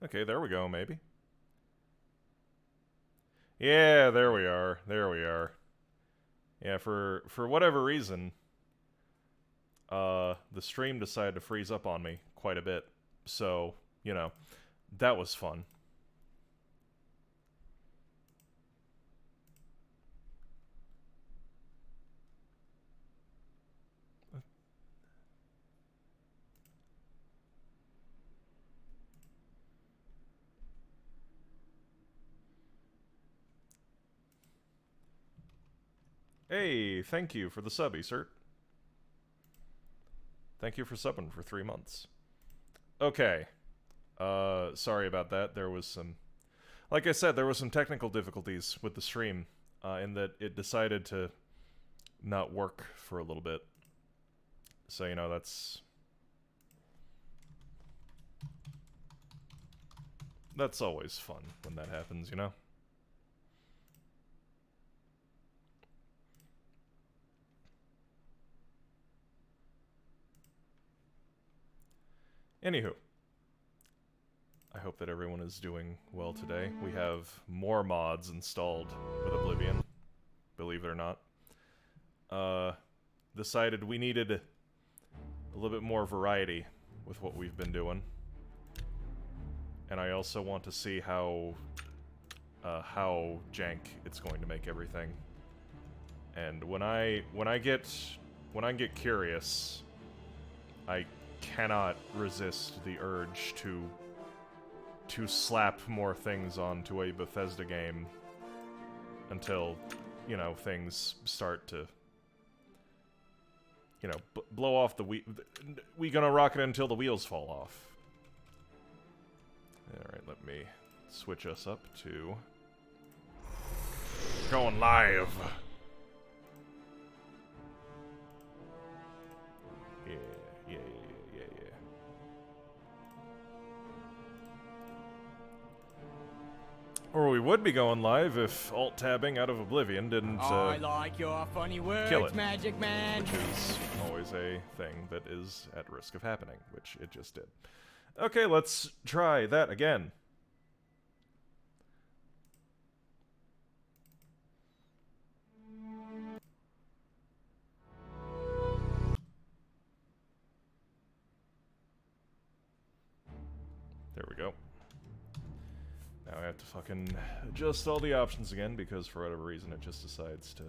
Okay, there we go, maybe. Yeah, there we are. There we are. Yeah, for whatever reason, the stream decided to freeze up on me quite a bit. So, you know, that was fun. Hey, thank you for the sub, Cert. Thank you for subbing for 3 months. Okay. Sorry about that. There was some... Like I said, there was some technical difficulties with the stream, in that it decided to not work for a little bit. So, you know, that's always fun when that happens, you know? Anywho. I hope that everyone is doing well today. We have more mods installed with Oblivion, believe it or not. Decided we needed a little bit more variety with what we've been doing. And I also want to see how jank it's going to make everything. And when I get curious, I cannot resist the urge to slap more things onto a Bethesda game until, you know, things start to, you know, blow off the we gonna rock it until the wheels fall off. Alright, let me switch us up to going live. Yeah. Or we would be going live if alt-tabbing out of Oblivion didn't, I like your funny words, kill it. Magic Man. Which is always a thing that is at risk of happening, which it just did. Okay, let's try that again. There we go. Now I have to fucking adjust all the options again, because for whatever reason it just decides to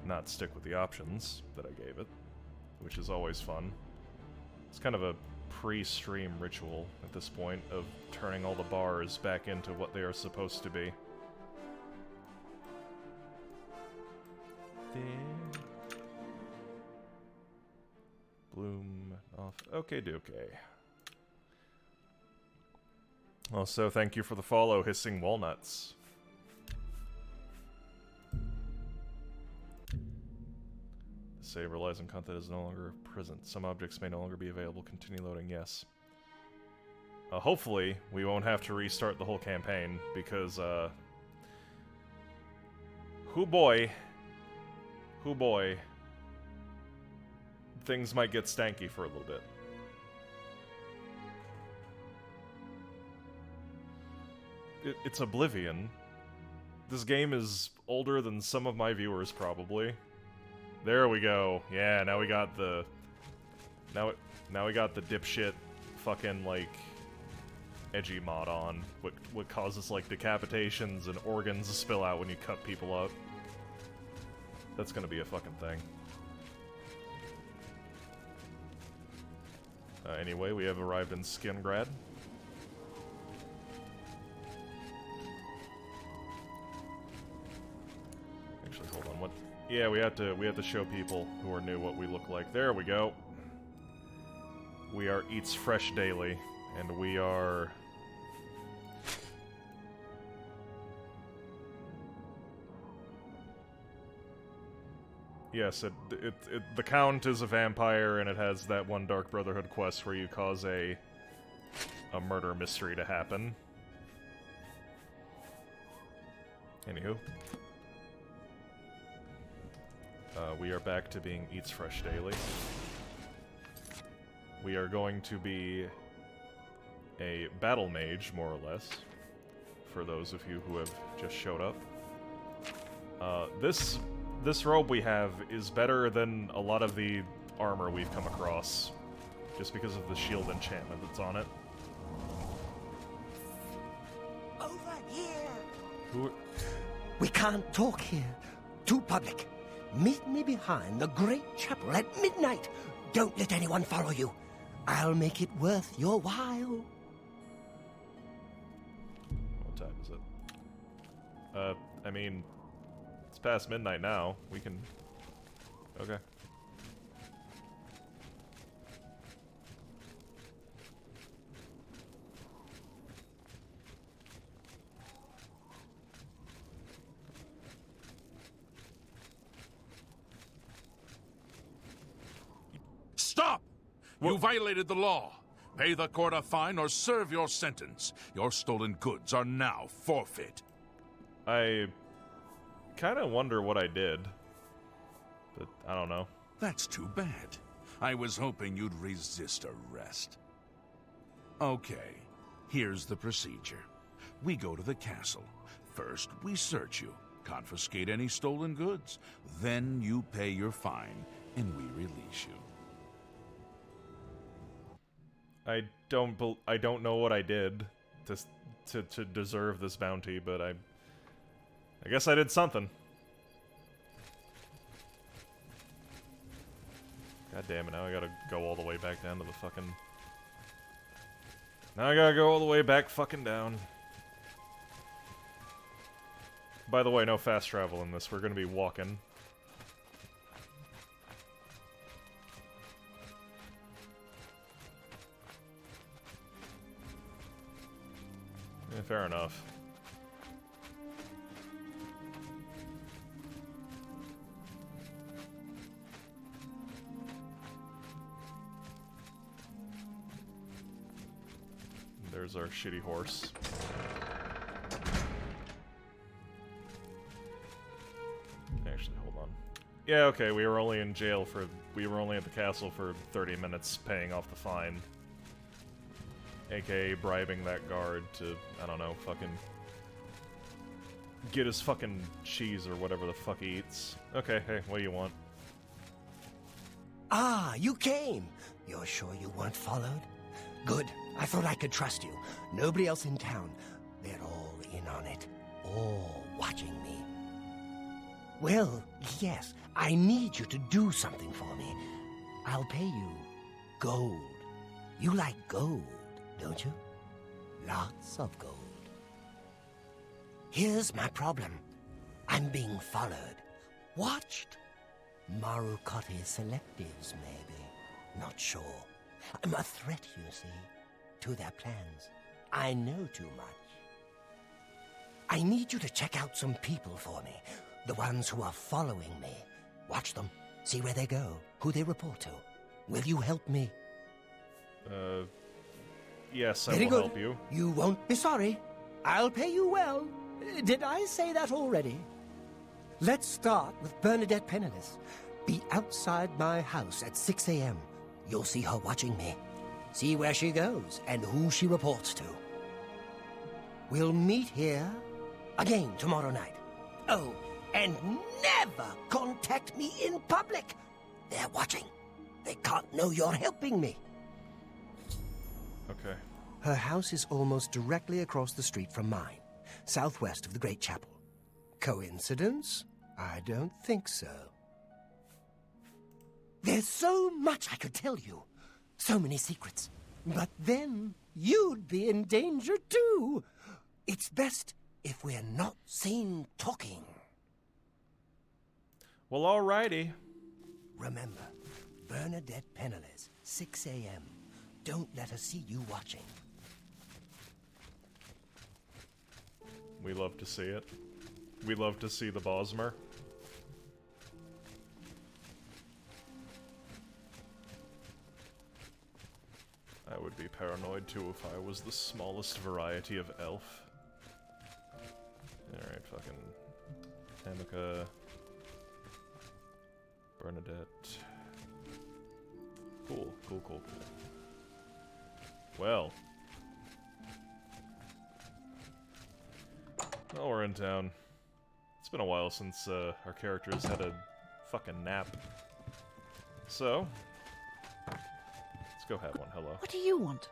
not stick with the options that I gave it, which is always fun. It's kind of a pre-stream ritual at this point of turning all the bars back into what they are supposed to be. Bloom off. Okay, dokie. Also, thank you for the follow, Hissing Walnuts. The save relies on content is no longer present. Some objects may no longer be available. Continue loading, yes. Hopefully, we won't have to restart the whole campaign, because, hoo boy, things might get stanky for a little bit. It's Oblivion. This game is older than some of my viewers, probably. There we go. Yeah, now we got the... Now we got the dipshit fucking, like, edgy mod on. What causes, like, decapitations and organs to spill out when you cut people up. That's gonna be a fucking thing. Anyway, we have arrived in Skingrad. Actually, hold on. What? Yeah, we have to show people who are new what we look like. There we go. We are Eats Fresh Daily, and we are... Yes, the Count is a vampire, and it has that one Dark Brotherhood quest where you cause a murder mystery to happen. Anywho. We are back to being Eats Fresh Daily. We are going to be a battle mage, more or less, for those of you who have just showed up. This robe we have is better than a lot of the armor we've come across, just because of the shield enchantment that's on it. Over here! Who? We can't talk here. Too public. Meet me behind the great chapel at midnight. Don't let anyone follow you. I'll make it worth your while. What time is it? I mean, it's past midnight now. We can... Okay. Stop! You violated the law. Pay the court a fine or serve your sentence. Your stolen goods are now forfeit. I kind of wonder what I did, but I don't know. That's too bad. I was hoping you'd resist arrest. Okay, here's the procedure. We go to the castle. First, we search you, confiscate any stolen goods. Then you pay your fine, and we release you. I don't know what I did to deserve this bounty, but I guess I did something. God damn it, now I gotta go all the way back down to the fucking... Now I gotta go all the way back fucking down. By the way, no fast travel in this, we're gonna be walking. Yeah, fair enough. There's our shitty horse. Actually, hold on. Yeah, okay, we were only in jail for... We were only at the castle for 30 minutes paying off the fine. AKA bribing that guard to, I don't know, fucking... get his fucking cheese or whatever the fuck he eats. Okay, hey, what do you want? Ah, you came. You're sure you weren't followed? Good. I thought I could trust you. Nobody else in town. They're all in on it. All watching me. Well, yes, I need you to do something for me. I'll pay you gold. You like gold, don't you? Lots of gold. Here's my problem. I'm being followed. Watched. Marukotti selectives, maybe. Not sure. I'm a threat, you see, to their plans. I know too much. I need you to check out some people for me. The ones who are following me. Watch them. See where they go. Who they report to. Will you help me? Yes, I Very will good. help you. You won't be sorry. I'll pay you well. Did I say that already? Let's start with Bernadette Penniless. Be outside my house at 6 a.m. You'll see her watching me. See where she goes and who she reports to. We'll meet here again tomorrow night. Oh, and never contact me in public. They're watching. They can't know you're helping me. Okay. Her house is almost directly across the street from mine, southwest of the Great Chapel. Coincidence? I don't think so. There's so much I could tell you. So many secrets. But then you'd be in danger too. It's best if we're not seen talking. Well, alrighty. Remember, Bernadette Penniless, 6 a.m. Don't let her see you watching. We love to see it. We love to see the Bosmer. I would be paranoid too if I was the smallest variety of elf. Alright, fucking... Amica... Bernadette... Cool, cool, cool, cool. Well... Oh, we're in town. It's been a while since our characters had a fucking nap. So, let's go have one. Hello. What do you want?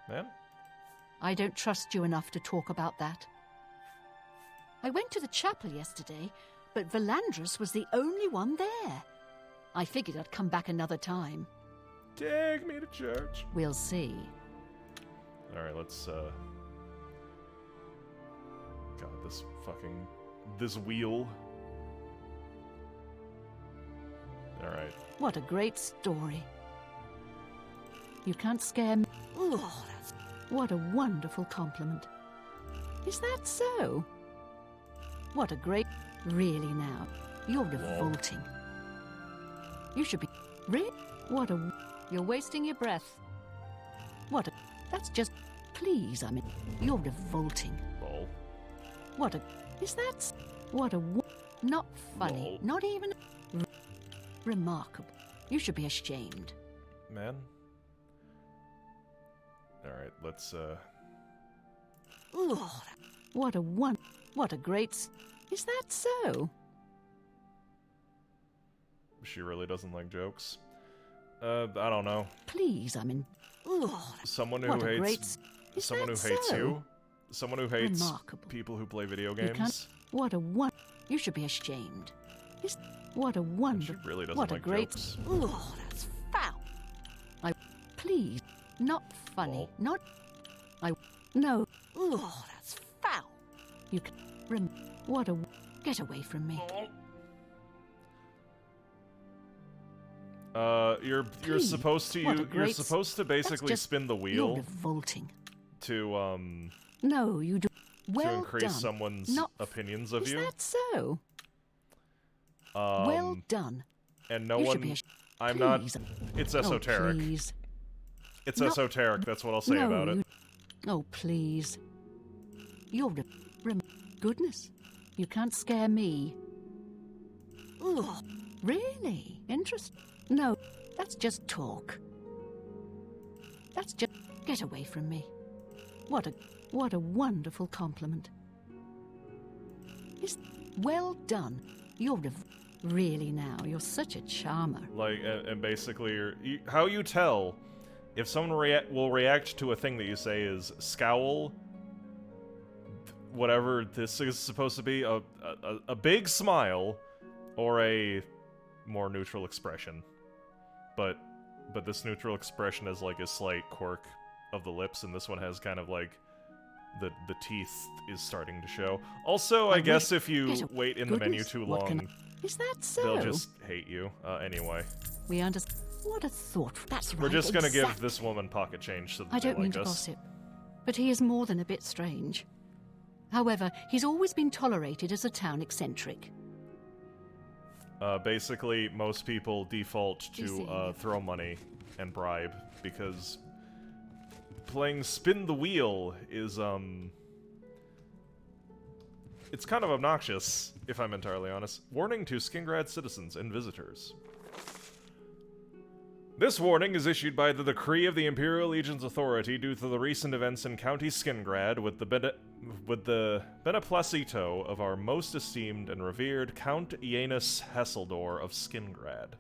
Ma'am? I don't trust you enough to talk about that. I went to the chapel yesterday, but Valandris was the only one there. I figured I'd come back another time. Take me to church. We'll see. Alright, let's, God, this wheel. Alright. What a great story. You can't scare me. Oh, that's... What a wonderful compliment. Is that so? What a great... Really now, you're revolting. You should be... What a... You're wasting your breath. What a... That's just... Please, I mean... You're revolting. Lol. What a... Is that... What a... Not funny. Lol. Not even... Remarkable. You should be ashamed. Man? Alright, let's, Ooh, what a What a great... Is that so? She really doesn't like jokes. I don't know. Please, I mean... Ooh, someone who what a hates... Is someone who that hates so? you? Someone who hates Remarkable. people who play video You can't... games? What a You should be ashamed. What a She wonderful... really doesn't What a like great... jokes. Ooh, that's foul. Please, not funny. Lol. Not... No. Ooh, that's foul. You can... What a... Get away from me. You're Please, supposed to what a you're great supposed to basically just- spin the You're wheel revolting. to No, you do... Well increase done. someone's Not... opinions of Is you. that so? Well done. And no You should one be I'm not Please. it's Oh, esoteric. please. It's No. esoteric, that's what I'll say No, about it. you... Oh, please. You're Goodness. You can't scare me. Ooh, really? Interesting. No, that's just talk. That's just... Get away from me. What a wonderful compliment. Well done. You're really now. You're such a charmer. Like, and basically, how you tell if someone will react to a thing that you say is scowl, whatever this is supposed to be, a big smile, or a more neutral expression. But this neutral expression is like a slight quirk of the lips, and this one has kind of like the teeth is starting to show. Also, I guess if you wait in the menu too long, Is that so? they'll just hate you. Anyway. We understand. What a thought. That's right. We're just gonna give exactly. this woman pocket change so that I they don't mean like to us. gossip, but he is more than a bit strange. However, he's always been tolerated as a town eccentric. Basically, most people default You see. to throw money and bribe, because playing spin the wheel is, it's kind of obnoxious, if I'm entirely honest. Warning to Skingrad citizens and visitors. This warning is issued by the decree of the Imperial Legion's authority due to the recent events in County Skingrad with the beneplacito of our most esteemed and revered Count Janus Hasseldor of Skingrad.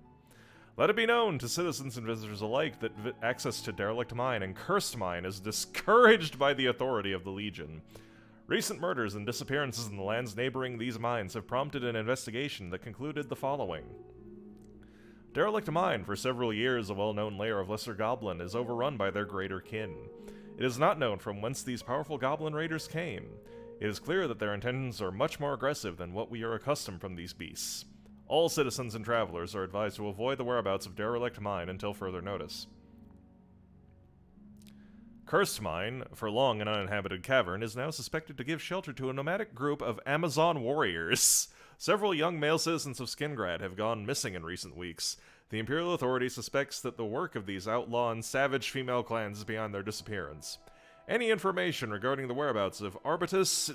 Let it be known to citizens and visitors alike that access to derelict mine and cursed mine is discouraged by the authority of the Legion. Recent murders and disappearances in the lands neighboring these mines have prompted an investigation that concluded the following. Derelict Mine, for several years a well-known lair of lesser goblin, is overrun by their greater kin. It is not known from whence these powerful goblin raiders came. It is clear that their intentions are much more aggressive than what we are accustomed from these beasts. All citizens and travelers are advised to avoid the whereabouts of Derelict Mine until further notice. Cursed Mine, for long an uninhabited cavern, is now suspected to give shelter to a nomadic group of Amazon warriors. Several young male citizens of Skingrad have gone missing in recent weeks. The Imperial Authority suspects that the work of these outlaw and savage female clans is behind their disappearance. Any information regarding the whereabouts of Arbitus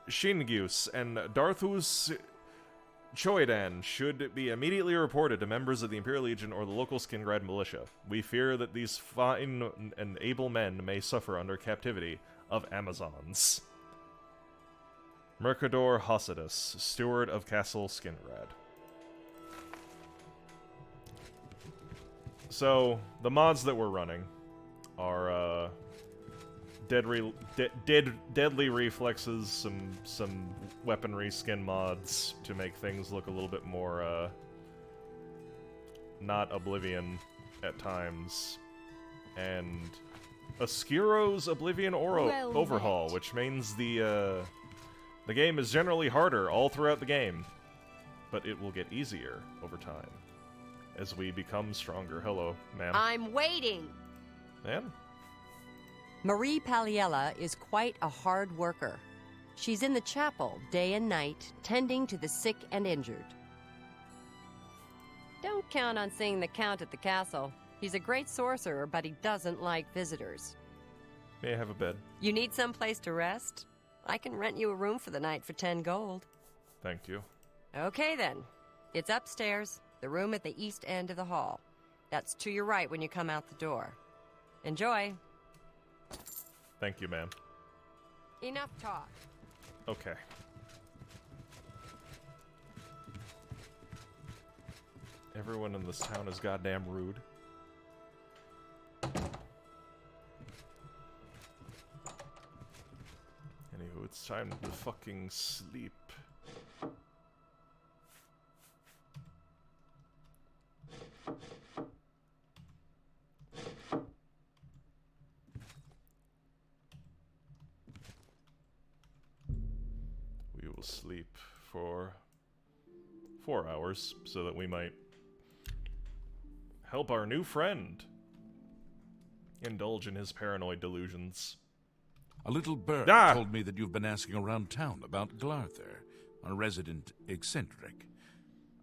Shingus and Darthus Choidan should be immediately reported to members of the Imperial Legion or the local Skingrad militia. We fear that these fine and able men may suffer under captivity of Amazons. Mercador Hosidus, Steward of Castle Skinrad. So, the mods that we're running are, deadly reflexes, some weaponry skin mods to make things look a little bit more, not Oblivion at times, and Oscuro's Oblivion Overhaul, which means the game is generally harder all throughout the game, but it will get easier over time as we become stronger. Hello, ma'am. I'm waiting. Ma'am? Marie Paliella is quite a hard worker. She's in the chapel day and night, tending to the sick and injured. Don't count on seeing the Count at the castle. He's a great sorcerer, but he doesn't like visitors. May I have a bed? You need some place to rest? I can rent you a room for the night for 10 gold. Thank you. Okay then. It's upstairs, the room at the east end of the hall. That's to your right when you come out the door. Enjoy. Thank you, ma'am. Enough talk. Okay. Everyone in this town is goddamn rude. Anywho, it's time to fucking sleep. We will sleep for 4 hours so that we might help our new friend indulge in his paranoid delusions. A little bird Ah! told me that you've been asking around town about Glarther, a resident eccentric.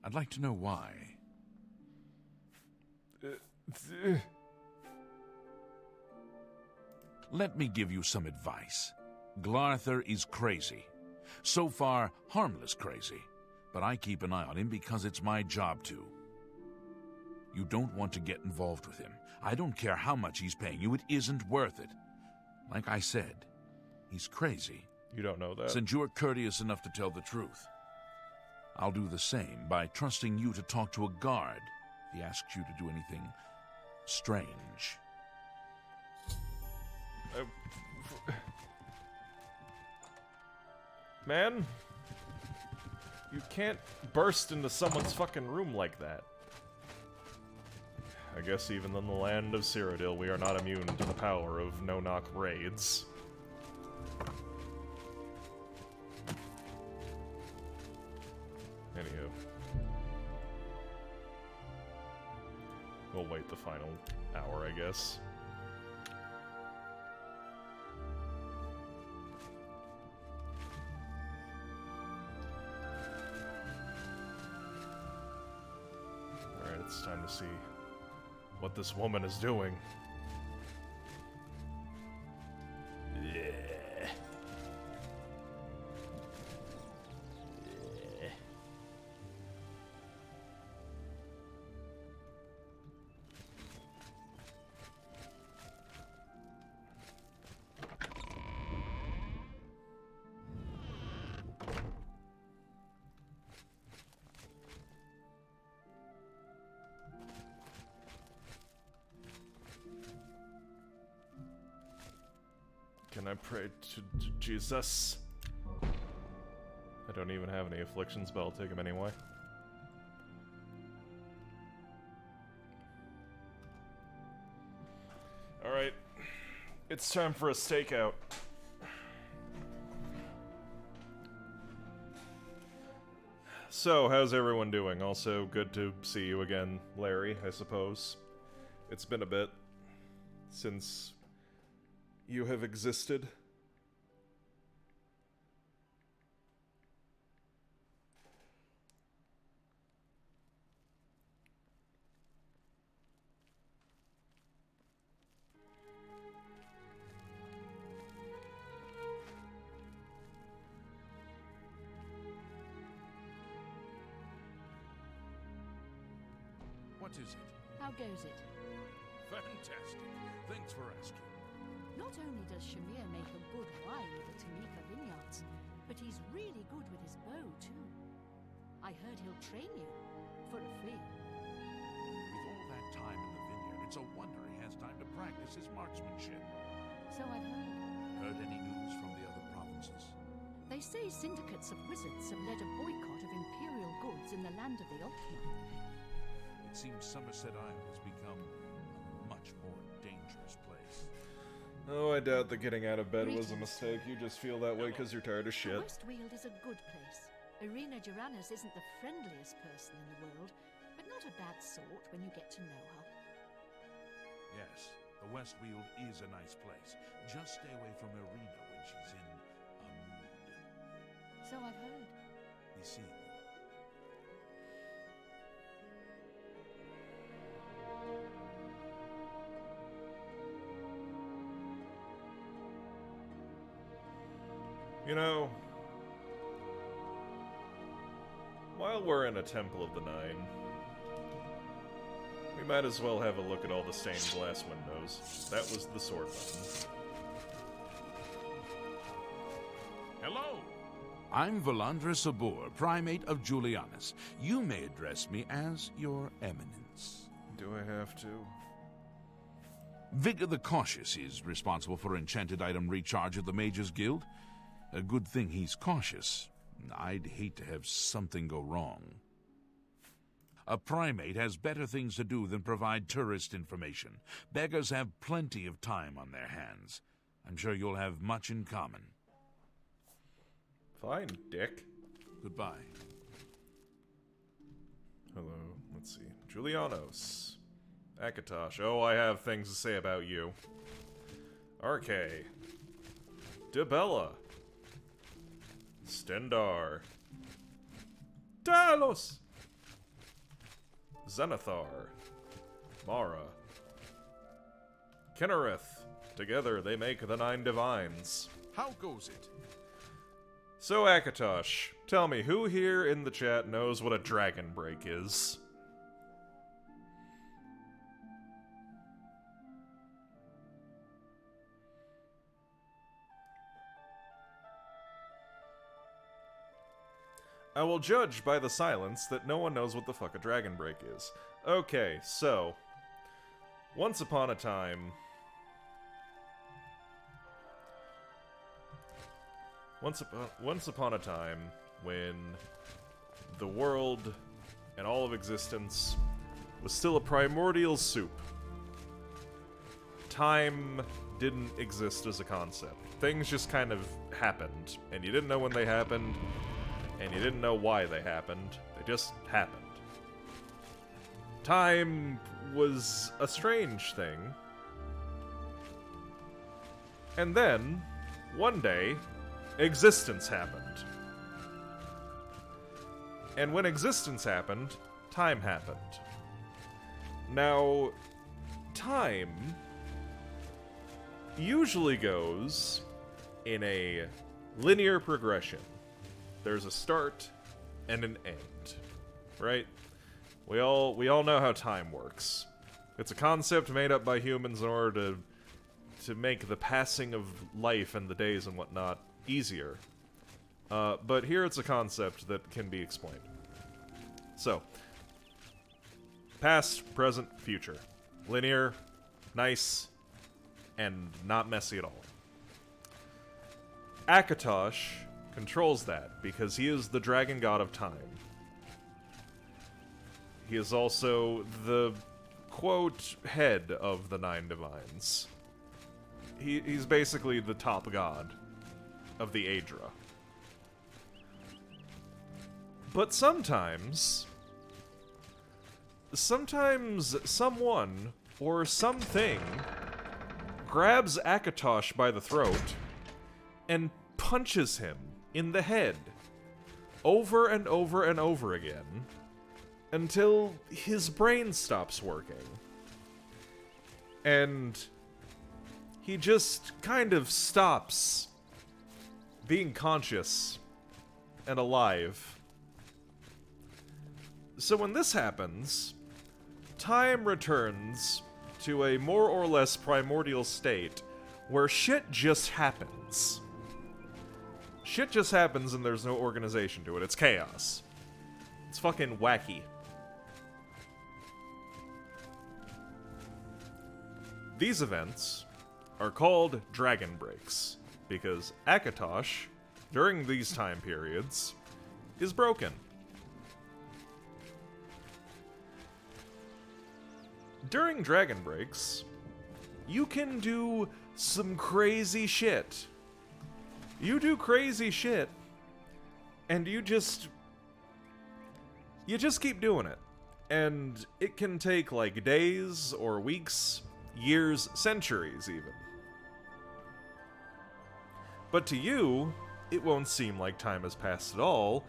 I'd like to know why. Let me give you some advice. Glarther is crazy. So far, harmless crazy. But I keep an eye on him because it's my job to. You don't want to get involved with him. I don't care how much he's paying you, it isn't worth it. Like I said, he's crazy. You don't know that. Since you're courteous enough to tell the truth, I'll do the same by trusting you to talk to a guard if he asks you to do anything strange. Man, you can't burst into someone's fucking room like that. I guess even in the land of Cyrodil, we are not immune to the power of no-knock raids. Anywho. We'll wait the final hour, I guess. Alright, it's time to see what this woman is doing. Yeah. Yeah. Can I pray to Jesus? I don't even have any afflictions, but I'll take them anyway. Alright. It's time for a stakeout. So, how's everyone doing? Also, good to see you again, Larry, I suppose. It's been a bit since you have existed. What is it? How goes it? Fantastic. Thanks for asking. Not only does Shamir make a good wine of the Tamika vineyards, But he's really good with his bow, too. I heard he'll train you for a fee. With all that time in the vineyard, it's a wonder he has time to practice his marksmanship. So I've heard. Heard any news from the other provinces? They say syndicates of wizards have led a boycott of imperial goods in the land of the Ultima. It seems Somerset Isle has become a much more dangerous place. Oh, I doubt that getting out of bed was a mistake. You just feel that way because you're tired of shit. Westweald is a good place. Irina Jorannes isn't the friendliest person in the world, but not a bad sort when you get to know her. Yes, the Westweald is a nice place. Just stay away from Irina when she's in a mood. So I've heard. Be seeing you. You know, while we're in a Temple of the Nine, we might as well have a look at all the stained glass windows. That was the sword button. Hello! I'm Valandra Sabur, Primate of Julianus. You may address me as Your Eminence. Do I have to? Vigor the Cautious is responsible for enchanted item recharge at the Mages Guild. A good thing he's cautious. I'd hate to have something go wrong. A primate has better things to do than provide tourist information. Beggars have plenty of time on their hands. I'm sure you'll have much in common. Fine, dick. Goodbye. Hello, let's see. Julianos. Akatosh. Oh, I have things to say about you. Arche. Debella. Stendar. Talos! Zenithar. Mara. Kinnereth. Together they make the Nine Divines. How goes it? So, Akatosh, tell me, who here in the chat knows what a dragon break is? I will judge by the silence that no one knows what the fuck a dragon break is. Okay, so... Once upon a time... Once upon a time, when the world and all of existence was still a primordial soup, time didn't exist as a concept. Things just kind of happened, and you didn't know when they happened, and you didn't know why they happened. They just happened. Time was a strange thing. And then, one day, existence happened. And when existence happened, time happened. Now, time usually goes in a linear progression. There's a start and an end, right? We all know how time works. It's a concept made up by humans in order to make the passing of life and the days and whatnot easier. But here it's a concept that can be explained. So, past, present, future. Linear, nice, and not messy at all. Akatosh controls that because he is the dragon god of time. He is also the, quote, head of the Nine Divines. He's basically the top god of the Aedra. But sometimes someone or something grabs Akatosh by the throat and punches him in the head over and over and over again until his brain stops working. And he just kind of stops being conscious and alive. So when this happens, time returns to a more or less primordial state where shit just happens. Shit just happens and there's no organization to it. It's chaos. It's fucking wacky. These events are called Dragon Breaks because Akatosh, during these time periods, is broken. During Dragon Breaks, you can do some crazy shit. You do crazy shit, and you just keep doing it. And it can take like days or weeks, years, centuries even. But to you, it won't seem like time has passed at all,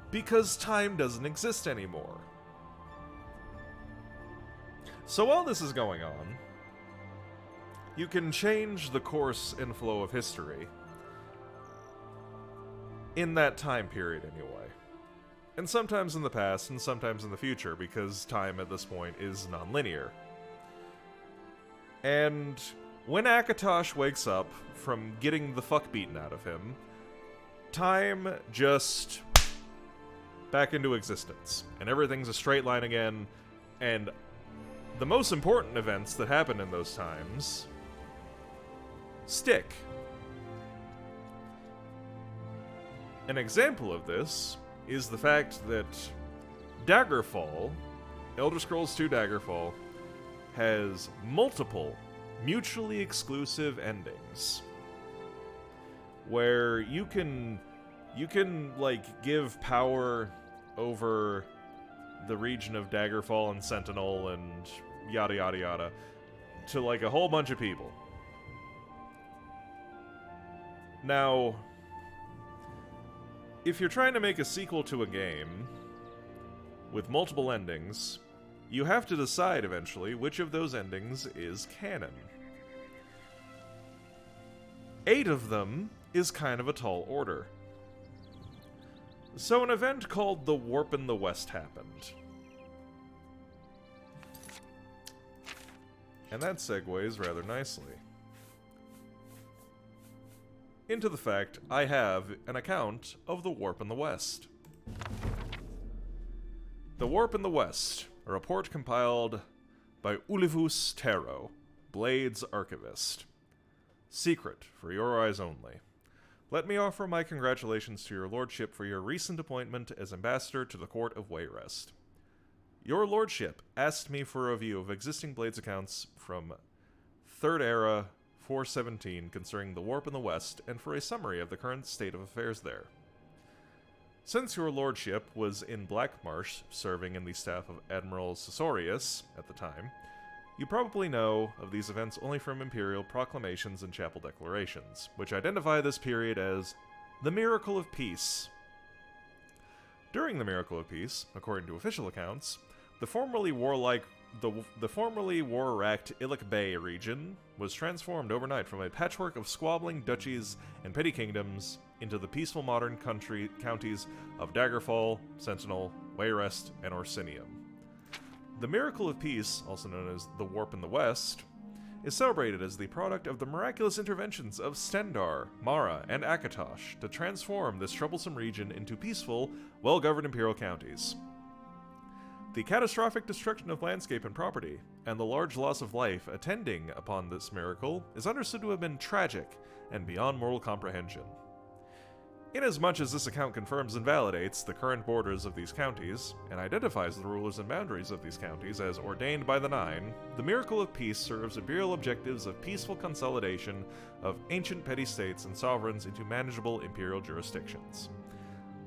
because time doesn't exist anymore. So while this is going on, you can change the course and flow of history in that time period anyway. And sometimes in the past and sometimes in the future, because time at this point is non-linear. And when Akatosh wakes up from getting the fuck beaten out of him, time just back into existence. And everything's a straight line again, and the most important events that happen in those times stick. An example of this is the fact that Daggerfall, Elder Scrolls II Daggerfall, has multiple mutually exclusive endings where you can like give power over the region of Daggerfall and Sentinel and yada yada yada to like a whole bunch of people. Now, if you're trying to make a sequel to a game with multiple endings, you have to decide eventually which of those endings is canon. 8 of them is kind of a tall order. So an event called the Warp in the West happened. And that segues rather nicely into the fact I have an account of the Warp in the West. The Warp in the West, a report compiled by Ulivus Taro, Blade's archivist. Secret, for your eyes only. Let me offer my congratulations to your lordship for your recent appointment as ambassador to the court of Wayrest. Your lordship asked me for a review of existing Blades accounts from 3rd Era 417 concerning the Warp in the West, and for a summary of the current state of affairs there. Since your lordship was in Blackmarsh, serving in the staff of Admiral Sosorius at the time, you probably know of these events only from imperial proclamations and chapel declarations, which identify this period as the Miracle of Peace. During the Miracle of Peace, according to official accounts, the formerly war-racked Illic Bay region was transformed overnight from a patchwork of squabbling duchies and petty kingdoms into the peaceful modern counties of Daggerfall, Sentinel, Wayrest, and Orsinium. The Miracle of Peace, also known as the Warp in the West, is celebrated as the product of the miraculous interventions of Stendar, Mara, and Akatosh to transform this troublesome region into peaceful, well-governed imperial counties. The catastrophic destruction of landscape and property, and the large loss of life attending upon this miracle, is understood to have been tragic and beyond mortal comprehension. Inasmuch as this account confirms and validates the current borders of these counties, and identifies the rulers and boundaries of these counties as ordained by the Nine, the Miracle of Peace serves imperial objectives of peaceful consolidation of ancient petty states and sovereigns into manageable imperial jurisdictions.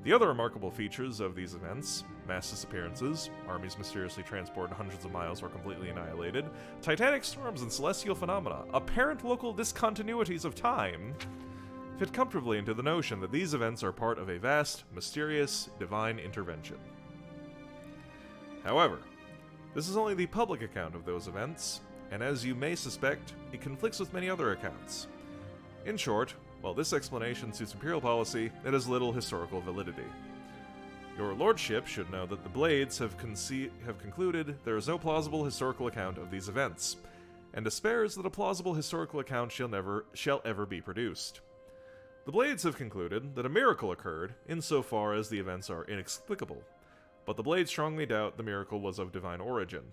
The other remarkable features of these events, mass disappearances, armies mysteriously transported hundreds of miles or completely annihilated, titanic storms and celestial phenomena, apparent local discontinuities of time, fit comfortably into the notion that these events are part of a vast, mysterious, divine intervention. However, this is only the public account of those events, and as you may suspect, it conflicts with many other accounts. In short, while this explanation suits imperial policy, it has little historical validity. Your lordship should know that the Blades have concluded there is no plausible historical account of these events, and despairs that a plausible historical account shall ever be produced. The Blades have concluded that a miracle occurred insofar as the events are inexplicable, but the Blades strongly doubt the miracle was of divine origin.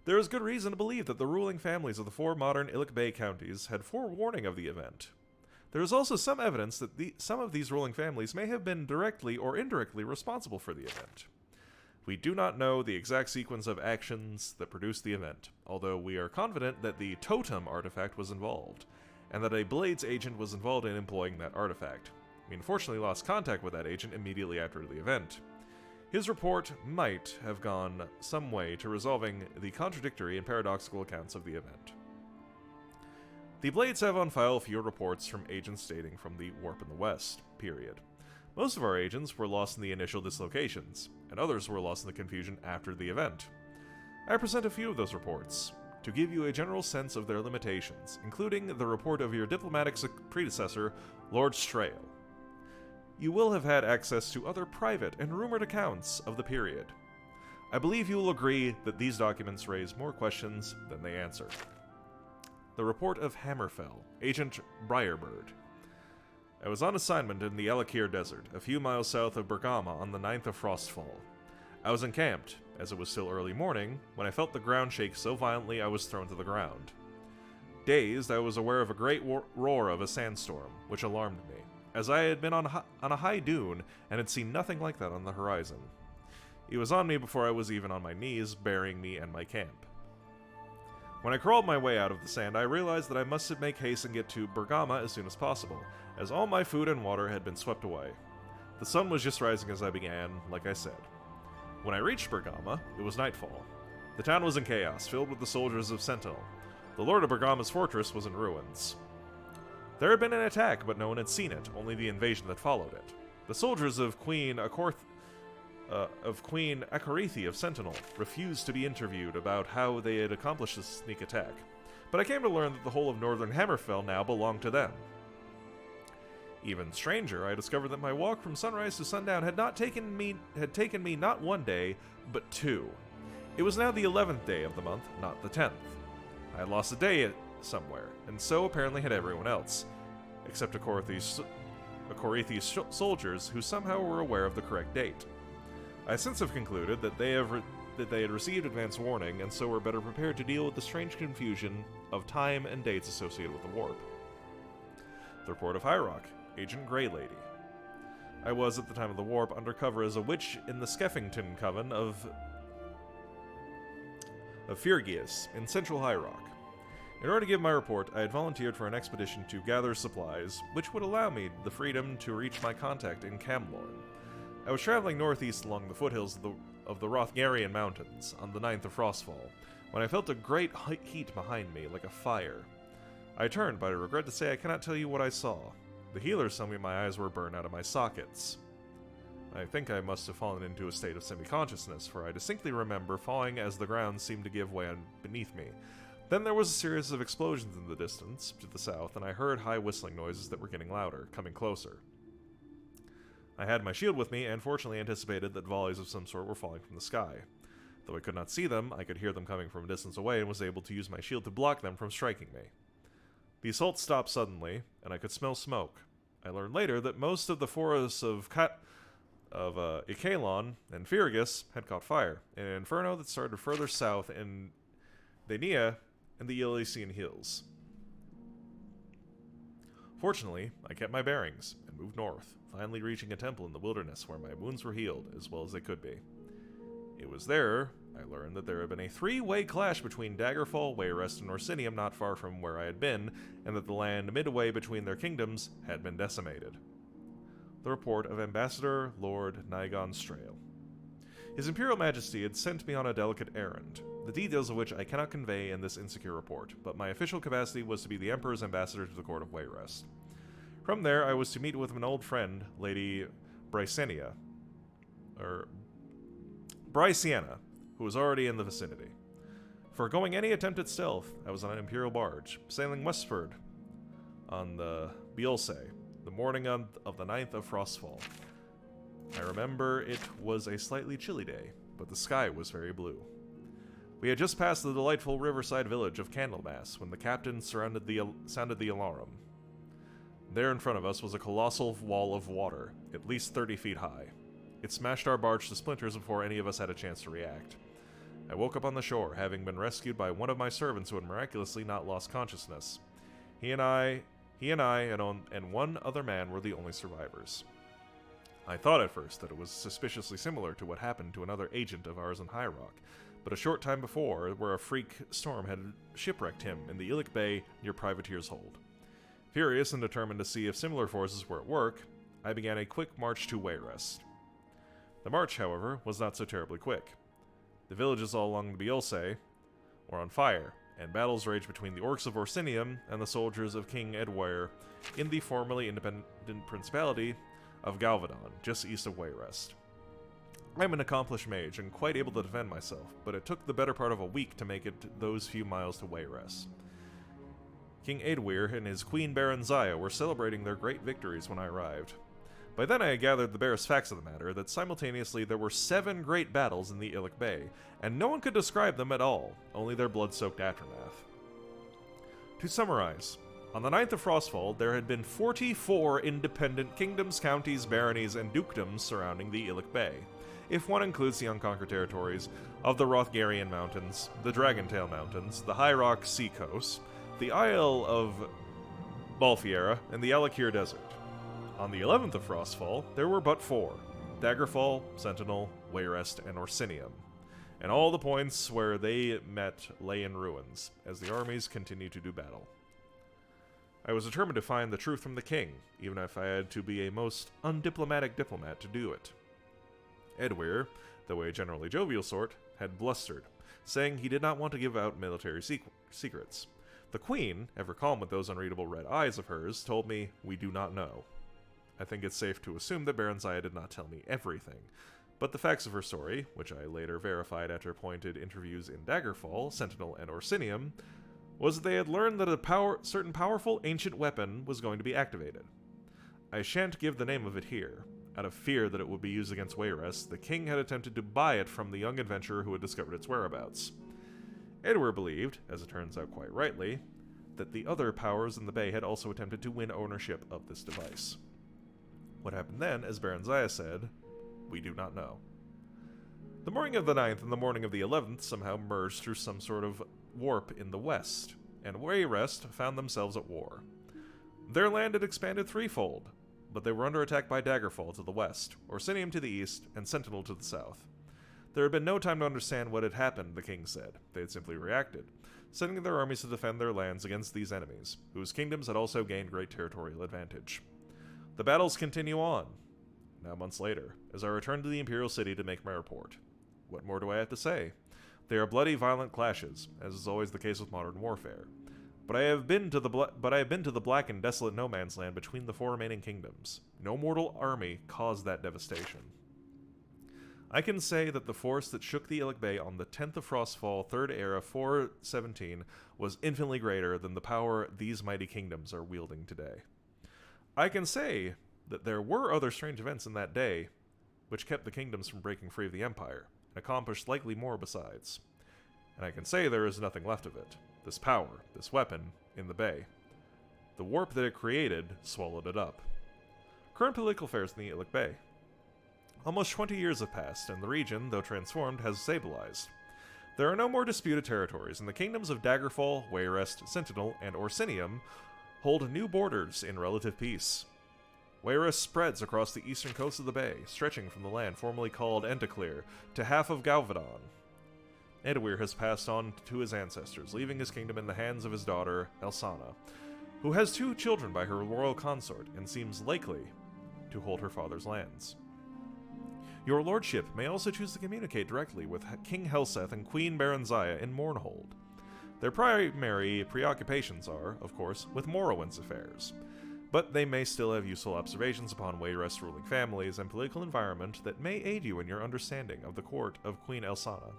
There is good reason to believe that the ruling families of the 4 modern Illic Bay counties had forewarning of the event. There is also some evidence that some of these ruling families may have been directly or indirectly responsible for the event. We do not know the exact sequence of actions that produced the event, although we are confident that the totem artifact was involved, and that a Blades agent was involved in employing that artifact. We unfortunately lost contact with that agent immediately after the event. His report might have gone some way to resolving the contradictory and paradoxical accounts of the event. The Blades have on file few reports from agents dating from the Warp in the West period. Most of our agents were lost in the initial dislocations, and others were lost in the confusion after the event. I present a few of those reports, to give you a general sense of their limitations, including the report of your diplomatic predecessor, Lord Strail. You will have had access to other private and rumored accounts of the period. I believe you will agree that these documents raise more questions than they answer. The report of Hammerfell, Agent Briarbird. I was on assignment in the Alakir Desert, a few miles south of Bergama on the 9th of Frostfall. I was encamped, as it was still early morning, when I felt the ground shake so violently I was thrown to the ground. Dazed, I was aware of a great roar of a sandstorm, which alarmed me, as I had been on a high dune and had seen nothing like that on the horizon. It was on me before I was even on my knees, burying me and my camp. When I crawled my way out of the sand, I realized that I must make haste and get to Bergama as soon as possible, as all my food and water had been swept away. The sun was just rising as I began, like I said. When I reached Bergama, it was nightfall. The town was in chaos, filled with the soldiers of Sentinel. The lord of Bergama's fortress was in ruins. There had been an attack, but no one had seen it, only the invasion that followed it. The soldiers of Queen Akarithi of Sentinel refused to be interviewed about how they had accomplished this sneak attack, but I came to learn that the whole of northern Hammerfell now belonged to them. Even stranger, I discovered that my walk from sunrise to sundown had taken me not 1 day, but 2. It was now the 11th day of the month, not the 10th. I had lost a day somewhere, and so apparently had everyone else, except Akorithi's soldiers, who somehow were aware of the correct date. I since have concluded that they had received advance warning, and so were better prepared to deal with the strange confusion of time and dates associated with the warp. The report of Hyrock, Agent Grey Lady. I was, at the time of the warp, undercover as a witch in the Skeffington Coven of Fyrgius in central Hyrock. In order to give my report, I had volunteered for an expedition to gather supplies, which would allow me the freedom to reach my contact in Camlorn. I was traveling northeast along the foothills of the Rothgarian Mountains on the 9th of Frostfall, when I felt a great heat behind me, like a fire. I turned, but I regret to say I cannot tell you what I saw. The healers tell me my eyes were burned out of my sockets. I think I must have fallen into a state of semi-consciousness, for I distinctly remember falling as the ground seemed to give way beneath me. Then there was a series of explosions in the distance, to the south, and I heard high whistling noises that were getting louder, coming closer. I had my shield with me, and fortunately anticipated that volleys of some sort were falling from the sky. Though I could not see them, I could hear them coming from a distance away, and was able to use my shield to block them from striking me. The assault stopped suddenly, and I could smell smoke. I learned later that most of the forests of Ikalon and Fyrgus had caught fire, in an inferno that started further south in Dania and the Elysian Hills. Fortunately, I kept my bearings, and moved north, finally reaching a temple in the wilderness where my wounds were healed as well as they could be. It was there I learned that there had been a 3-way clash between Daggerfall, Wayrest, and Orsinium not far from where I had been, and that the land midway between their kingdoms had been decimated. The report of Ambassador Lord Nygon Strail. His Imperial Majesty had sent me on a delicate errand, the details of which I cannot convey in this insecure report, but my official capacity was to be the Emperor's ambassador to the court of Wayrest. From there, I was to meet with an old friend, Lady Brysiana, who was already in the vicinity. Foregoing any attempt at stealth, I was on an Imperial barge, sailing westward on the Bielse, the morning of the 9th of Frostfall. I remember it was a slightly chilly day, but the sky was very blue. We had just passed the delightful riverside village of Candlemas when the captain sounded the alarum. There in front of us was a colossal wall of water, at least 30 feet high. It smashed our barge to splinters before any of us had a chance to react. I woke up on the shore, having been rescued by one of my servants who had miraculously not lost consciousness. He and I and one other man were the only survivors. I thought at first that it was suspiciously similar to what happened to another agent of ours in High Rock, but a short time before, where a freak storm had shipwrecked him in the Illic Bay near Privateer's Hold. Furious and determined to see if similar forces were at work, I began a quick march to Wayrest. The march, however, was not so terribly quick. The villages all along the Biolse were on fire, and battles raged between the orcs of Orsinium and the soldiers of King Edwire in the formerly independent principality of Galvadon, just east of Wayrest. I am an accomplished mage and quite able to defend myself, but it took the better part of a week to make it those few miles to Wayrest. King Edwire and his queen Baronzaya were celebrating their great victories when I arrived. By then I had gathered the barest facts of the matter, that simultaneously there were 7 great battles in the Illic Bay, and no one could describe them at all, only their blood-soaked aftermath. To summarize, on the 9th of Frostfall, there had been 44 independent kingdoms, counties, baronies, and dukedoms surrounding the Illic Bay, if one includes the unconquered territories of the Rothgarian Mountains, the Dragontail Mountains, the High Rock Sea Coast, the Isle of Balfiera, and the Alakir Desert. On the 11th of Frostfall, there were but 4, Daggerfall, Sentinel, Wayrest, and Orsinium, and all the points where they met lay in ruins, as the armies continued to do battle. I was determined to find the truth from the king, even if I had to be a most undiplomatic diplomat to do it. Edwire, though a generally jovial sort, had blustered, saying he did not want to give out military secrets. The queen, ever calm with those unreadable red eyes of hers, told me, "We do not know." I think it's safe to assume that Baronzaya did not tell me everything, but the facts of her story, which I later verified after pointed interviews in Daggerfall, Sentinel, and Orsinium, was that they had learned that a certain powerful ancient weapon was going to be activated. I shan't give the name of it here. Out of fear that it would be used against Wayrest, the king had attempted to buy it from the young adventurer who had discovered its whereabouts. Edward believed, as it turns out quite rightly, that the other powers in the bay had also attempted to win ownership of this device. What happened then, as Baronzaya said, we do not know. The morning of the 9th and the morning of the 11th somehow merged through some sort of warp in the west, and Wayrest found themselves at war. Their land had expanded threefold, but they were under attack by Daggerfall to the west, Orsinium to the east, and Sentinel to the south. There had been no time to understand what had happened, the king said. They had simply reacted, sending their armies to defend their lands against these enemies, whose kingdoms had also gained great territorial advantage. The battles continue on, now months later, as I return to the Imperial City to make my report. What more do I have to say? They are bloody, violent clashes, as is always the case with modern warfare. But I have been to the black and desolate no man's land between the 4 remaining kingdoms. No mortal army caused that devastation. I can say that the force that shook the Illic Bay on the 10th of Frostfall, 3rd Era, 417, was infinitely greater than the power these mighty kingdoms are wielding today. I can say that there were other strange events in that day, which kept the kingdoms from breaking free of the Empire, and accomplished likely more besides. And I can say there is nothing left of it, this power, this weapon, in the Bay. The warp that it created swallowed it up. Current political affairs in the Illic Bay. Almost 20 years have passed, and the region, though transformed, has stabilized. There are no more disputed territories, and the kingdoms of Daggerfall, Wayrest, Sentinel, and Orsinium hold new borders in relative peace. Wayrest spreads across the eastern coast of the bay, stretching from the land formerly called Entaclear to half of Galvadon. Edwire has passed on to his ancestors, leaving his kingdom in the hands of his daughter, Elsana, who has 2 children by her royal consort and seems likely to hold her father's lands. Your lordship may also choose to communicate directly with King Helseth and Queen Baronzaya in Mournhold. Their primary preoccupations are, of course, with Morrowind's affairs, but they may still have useful observations upon Wayrest's ruling families and political environment that may aid you in your understanding of the court of Queen Elsana.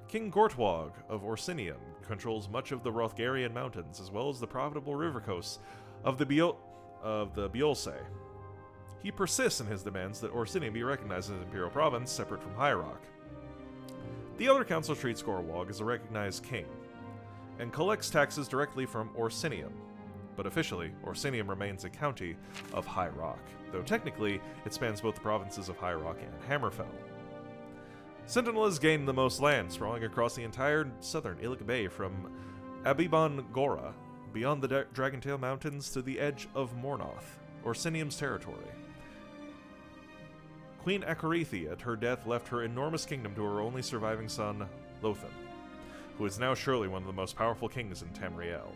King Gortwog of Orsinium controls much of the Rothgarian Mountains, as well as the profitable river coasts of the Biolse. He persists in his demands that Orsinium be recognized as an imperial province separate from High Rock. The other council treats Gortwog as a recognized king, and collects taxes directly from Orsinium. but officially, Orsinium remains a county of High Rock, though technically it spans both the provinces of High Rock and Hammerfell. Sentinel has gained the most land, sprawling across the entire southern Illic Bay from Abibon Gora, beyond the Dragontail Mountains to the edge of Mornoth, Orsinium's territory. Queen Acherethi, at her death, left her enormous kingdom to her only surviving son, Lothan, who is now surely one of the most powerful kings in Tamriel.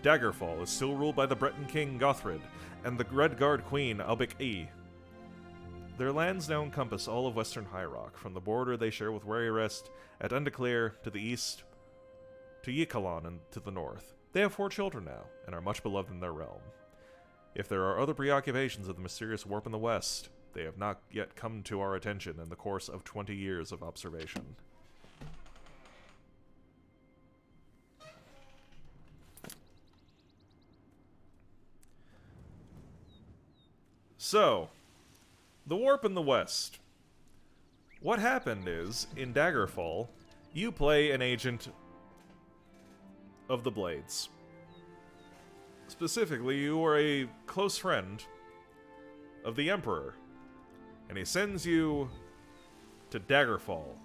Daggerfall is still ruled by the Breton king Gothrid and the Redguard queen Albic-E. Their lands now encompass all of western High Rock, from the border they share with Wearyrest at Undeclare to the east, to Yikalan and to the north. They have 4 children now, and are much beloved in their realm. If there are other preoccupations of the mysterious warp in the west, they have not yet come to our attention in the course of 20 years of observation. So, the warp in the west. What happened is, in Daggerfall, you play an agent of the Blades. Specifically, you are a close friend of the Emperor, and he sends you to Daggerfall,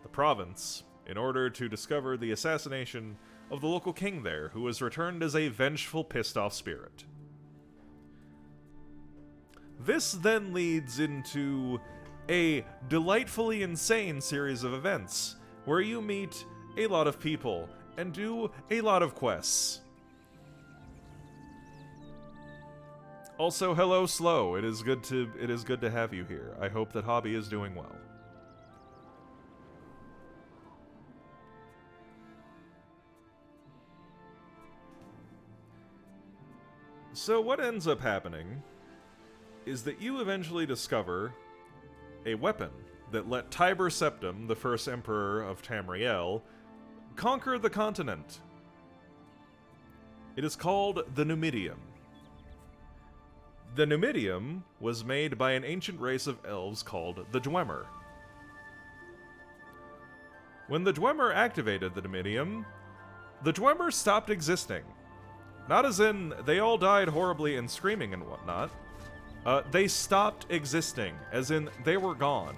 the province, in order to discover the assassination of the local king there, who was returned as a vengeful, pissed-off spirit. This then leads into a delightfully insane series of events, where you meet a lot of people and do a lot of quests. Also, hello, Slow. It is good to have you here. I hope that Hobby is doing well. So what ends up happening is that you eventually discover a weapon that let Tiber Septim, the first emperor of Tamriel, conquer the continent. It is called the Numidium. The Numidium was made by an ancient race of elves called the Dwemer. When the Dwemer activated the Numidium, the Dwemer stopped existing. Not as in, they all died horribly and screaming and whatnot. They stopped existing, as in, they were gone.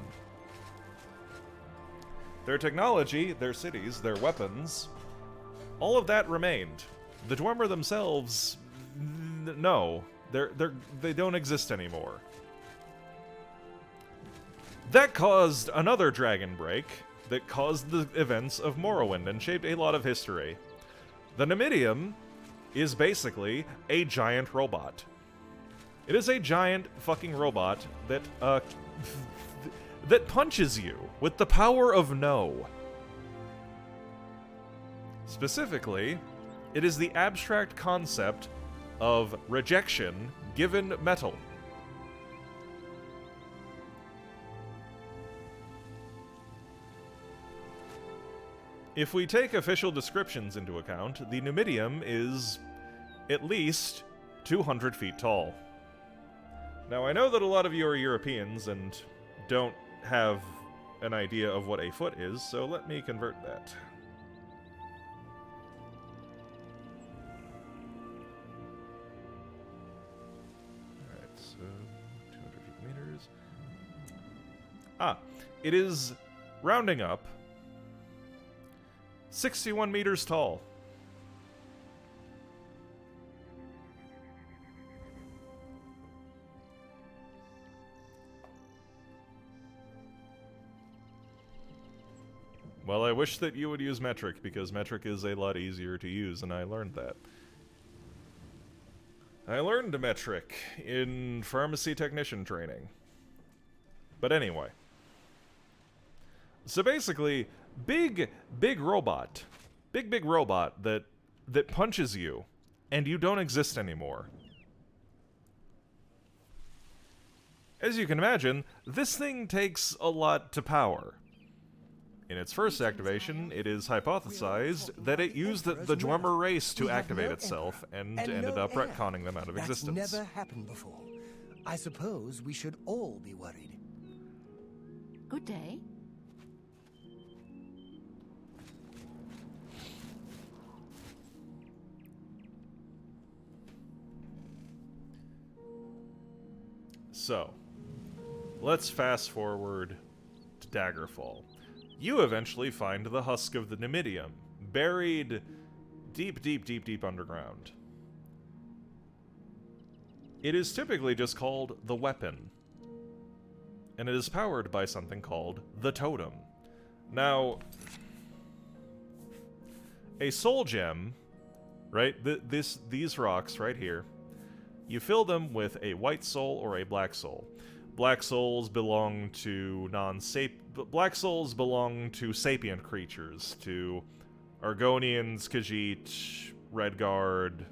Their technology, their cities, their weapons, all of that remained. The Dwemer themselves, no. They don't exist anymore. That caused another dragon break that caused the events of Morrowind and shaped a lot of history. The Numidium is basically a giant robot. It is a giant fucking robot that, that punches you with the power of no. Specifically, it is the abstract concept of rejection given metal. If we take official descriptions into account, the Numidium is at least 200 feet tall. Now, I know that a lot of you are Europeans and don't have an idea of what a foot is, so let me convert that. Alright, so 200 feet meters. It is, rounding up, 61 meters tall. Well, I wish that you would use metric, because metric is a lot easier to use, and I learned that. I learned metric in pharmacy technician training. But anyway. So basically, big robot. Big robot that punches you, and you don't exist anymore. As you can imagine, this thing takes a lot to power. In its first activation, it is hypothesized that it used the Dwemer race to activate itself, and ended up retconning them out of existence. That's never happened before. I suppose we should all be worried. Good day. So, let's fast forward to Daggerfall. You eventually find the husk of the Numidium, buried deep, deep, deep, deep underground. It is typically just called the weapon, and it is powered by something called the totem. Now, a soul gem, right, these rocks right here, you fill them with a white soul or a black soul. Black souls belong to Black souls belong to sapient creatures, to Argonians, Khajiit, Redguard,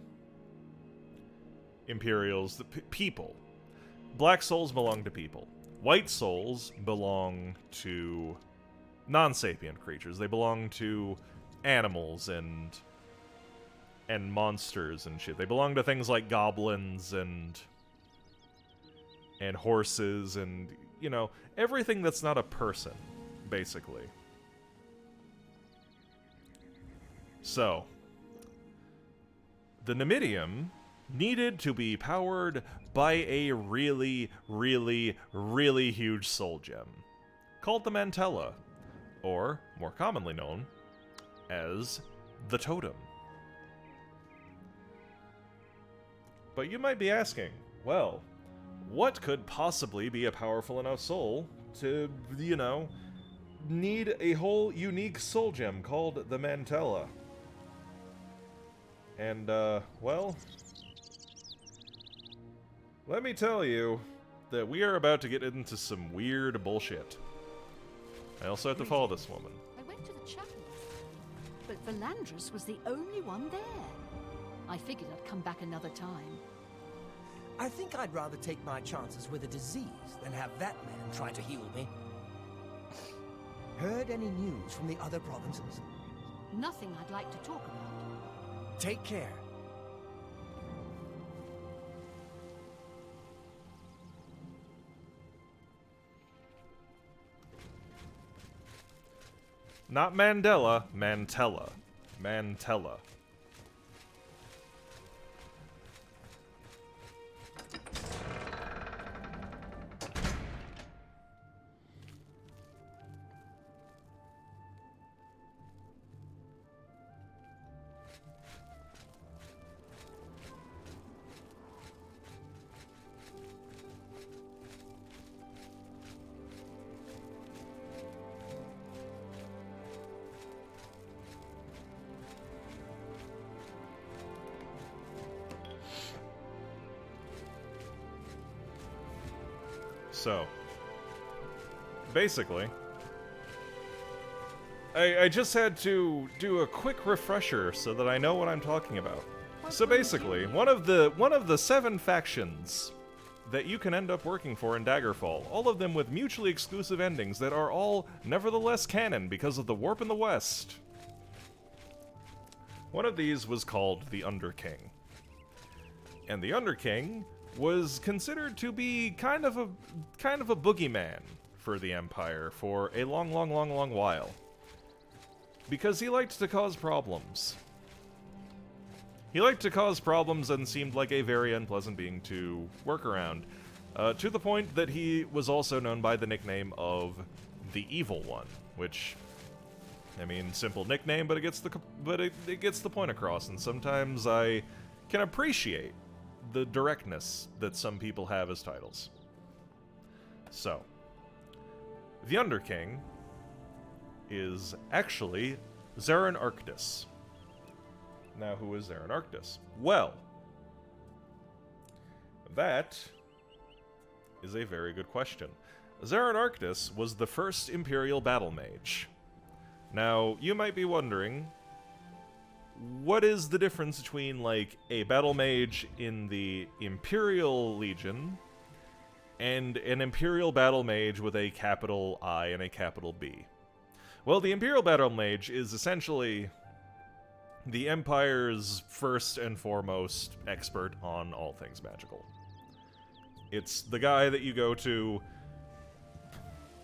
Imperials, people. Black souls belong to people. White souls belong to non-sapient creatures. They belong to animals and monsters and shit. They belong to things like goblins and horses and, you know, everything that's not a person, basically. So, the Numidium needed to be powered by a really, really, really huge soul gem, called the Mantella, or, more commonly known, as the Totem. But you might be asking, well, what could possibly be a powerful enough soul to, you know, need a whole unique soul gem called the Mantella? And, well, let me tell you that we are about to get into some weird bullshit. I also have to follow this woman. I went to the chapel, but Valandris was the only one there. I figured I'd come back another time. I think I'd rather take my chances with a disease than have that man try to heal me. Heard any news from the other provinces? Nothing I'd like to talk about. Take care. Not Mandela, Mantella. Mantella. So, basically, I just had to do a quick refresher so that I know what I'm talking about. So basically, one of the 7 factions that you can end up working for in Daggerfall, all of them with mutually exclusive endings that are all nevertheless canon because of the warp in the West. One of these was called the Underking. And the Underking was considered to be kind of a boogeyman for the Empire for a long while. Because he liked to cause problems. He liked to cause problems and seemed like a very unpleasant being to work around. To the point that he was also known by the nickname of the Evil One, which, I mean, simple nickname, but it gets the point across, and sometimes I can appreciate the directness that some people have as titles. So, the Underking is actually Zarin Arctis. Now, who is Zarin Arctis? Well, that is a very good question. Zarin Arctis was the first Imperial battle mage. Now, you might be wondering, what is the difference between, like, a battle mage in the Imperial Legion and an Imperial battle mage with a capital I and a capital B? Well, the Imperial battle mage is essentially the Empire's first and foremost expert on all things magical. It's the guy that you go to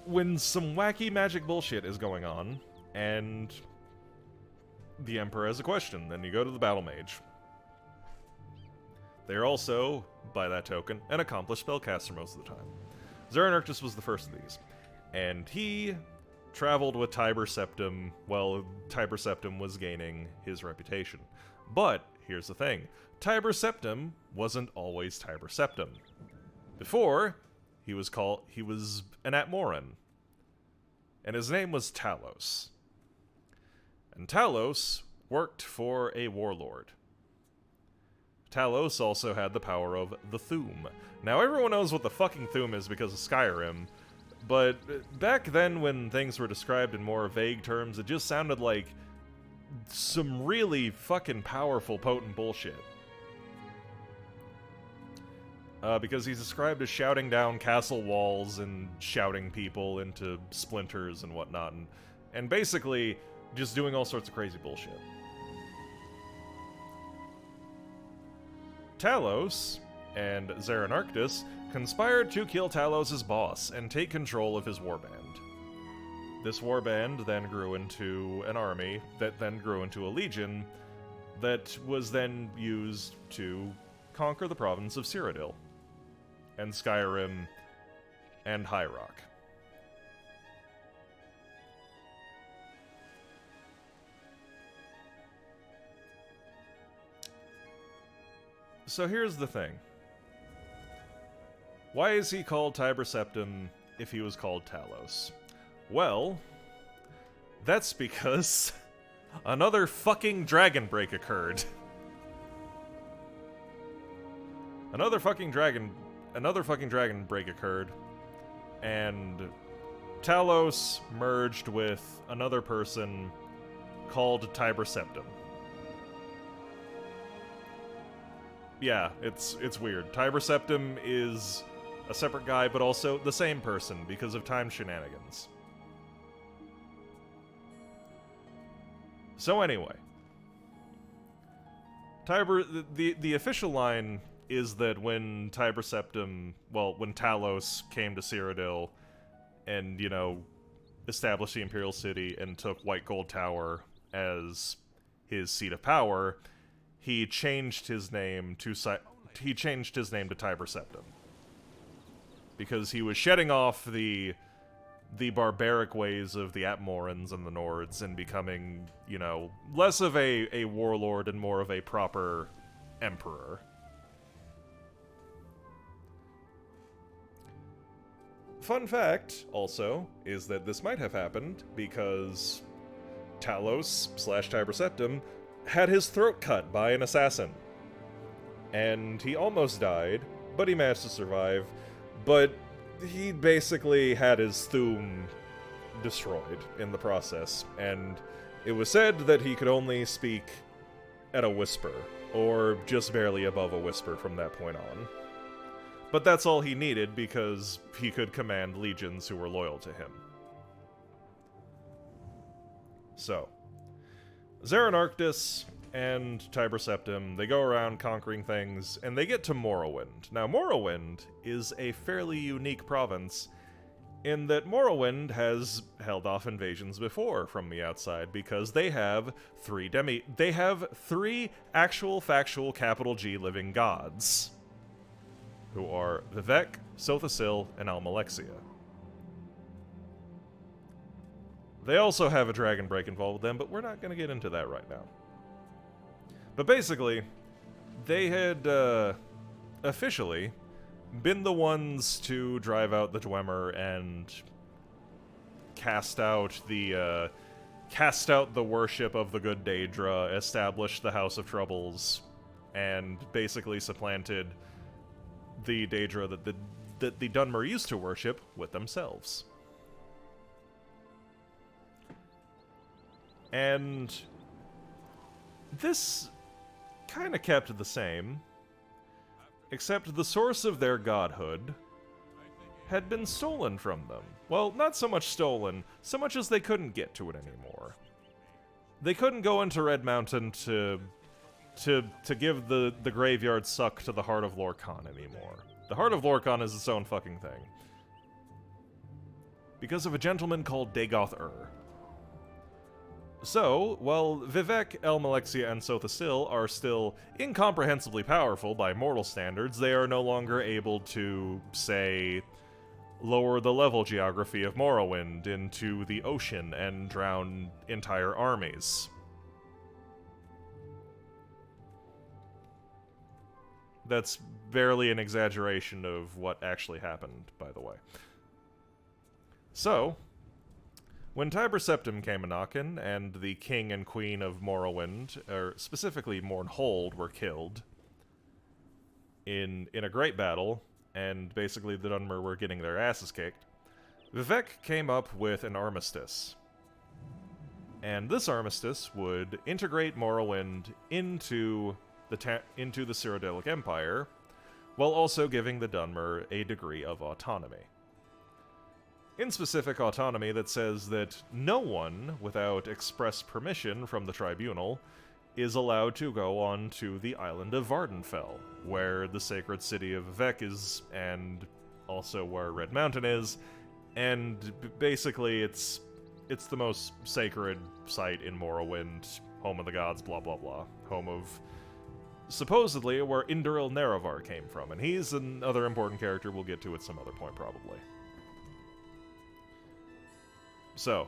when some wacky magic bullshit is going on, and the Emperor has a question, then you go to the Battle Mage. They are also, by that token, an accomplished spellcaster most of the time. Xehanarctus was the first of these, and he traveled with Tiber Septim while Tiber Septim was gaining his reputation. But, here's the thing, Tiber Septim wasn't always Tiber Septim. Before, he was an Atmoran, and his name was Talos. And Talos worked for a warlord. Talos also had the power of the Thuum. Now, everyone knows what the fucking Thuum is because of Skyrim, but back then when things were described in more vague terms, it just sounded like some really fucking powerful, potent bullshit. Because he's described as shouting down castle walls and shouting people into splinters and whatnot, and basically just doing all sorts of crazy bullshit. Talos and Xehanarctus conspired to kill Talos' boss and take control of his warband. This warband then grew into an army that then grew into a legion that was then used to conquer the province of Cyrodil and Skyrim and High Rock. So here's the thing. Why is he called Tiber Septim if he was called Talos? Well, that's because another fucking dragon break occurred. Another fucking dragon break occurred, and Talos merged with another person called Tiber Septim. Yeah, it's weird. Tiber Septim is a separate guy, but also the same person because of time shenanigans. So anyway, the official line is that when Tiber Septim, when Talos came to Cyrodil and, established the Imperial City and took White Gold Tower as his seat of power, he changed his name to Tiber Septim. Because he was shedding off the barbaric ways of the Atmorans and the Nords and becoming, less of a warlord and more of a proper emperor. Fun fact, also, is that this might have happened because Talos/Tiber Septim had his throat cut by an assassin. And he almost died, but he managed to survive. But he basically had his Thuum destroyed in the process, and it was said that he could only speak at a whisper, or just barely above a whisper from that point on. But that's all he needed because he could command legions who were loyal to him. So, Xehanarctus and Tiber Septim, they go around conquering things, and they get to Morrowind. Now, Morrowind is a fairly unique province in that Morrowind has held off invasions before from the outside because they have three actual factual capital G living gods, who are Vivec, Sothasil, and Almalexia. They also have a dragon break involved with them, but we're not going to get into that right now. But basically, they had officially been the ones to drive out the Dwemer and cast out the worship of the good Daedra, establish the House of Troubles, and basically supplanted the Daedra that the Dunmer used to worship with themselves. And this kind of kept the same, except the source of their godhood had been stolen from them. Well, not so much stolen, so much as they couldn't get to it anymore. They couldn't go into Red Mountain to give the graveyard suck to the Heart of Lorkhan anymore. The Heart of Lorkhan is its own fucking thing. Because of a gentleman called Dagoth-Ur. So, while Vivek, Elmalexia, and Sothasil are still incomprehensibly powerful by mortal standards, they are no longer able to, say, lower the level geography of Morrowind into the ocean and drown entire armies. That's barely an exaggeration of what actually happened, by the way. So, when Tiber Septim came a-knockin', and the king and queen of Morrowind, or specifically Mournhold, were killed in a great battle, and basically the Dunmer were getting their asses kicked, Vivek came up with an armistice. And this armistice would integrate Morrowind into the Cyrodilic Empire, while also giving the Dunmer a degree of autonomy. In specific, autonomy that says that no one, without express permission from the tribunal, is allowed to go on to the island of Vardenfell, where the sacred city of Vivek is, and also where Red Mountain is, and basically it's the most sacred site in Morrowind, home of the gods, blah blah blah, home of supposedly where Induril Nerevar came from, and he's another important character we'll get to at some other point probably. So,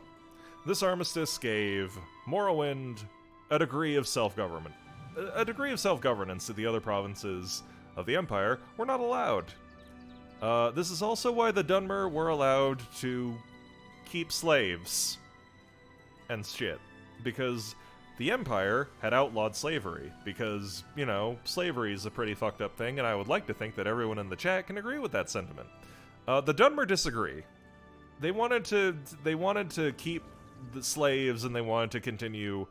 this armistice gave Morrowind a degree of self-government. A degree of self-governance that the other provinces of the Empire were not allowed. This is also why the Dunmer were allowed to keep slaves and shit. Because the Empire had outlawed slavery. Because, you know, slavery is a pretty fucked up thing, and I would like to think that everyone in the chat can agree with that sentiment. The Dunmer disagree. They wanted to keep the slaves, and they wanted to continue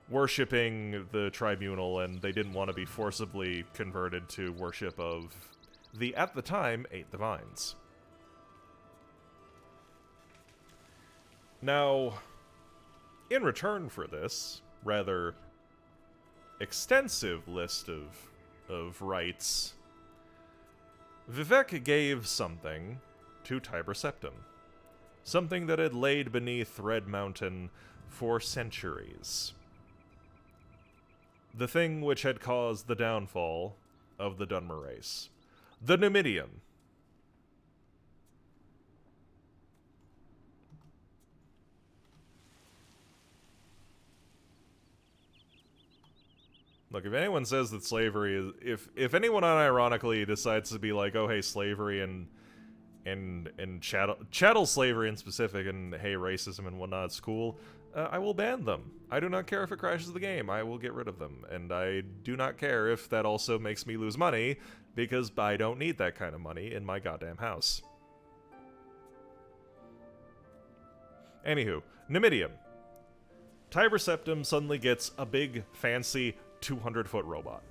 worshipping the tribunal, and they didn't want to be forcibly converted to worship of the, at the time, 8 divines. Now, in return for this rather extensive list of rights, Vivek gave something to Tiber Septim. Something that had laid beneath Red Mountain for centuries. The thing which had caused the downfall of the Dunmer race. The Numidium. Look, if anyone says that slavery is... If anyone unironically decides to be like, oh hey, slavery and chattel slavery in specific, and hey, racism and whatnot, it's cool, I will ban them. I do not care if it crashes the game. I will get rid of them. And I do not care if that also makes me lose money, because I don't need that kind of money in my goddamn house. Anywho, Numidium. Tiber Septim suddenly gets a big, fancy 200-foot robot.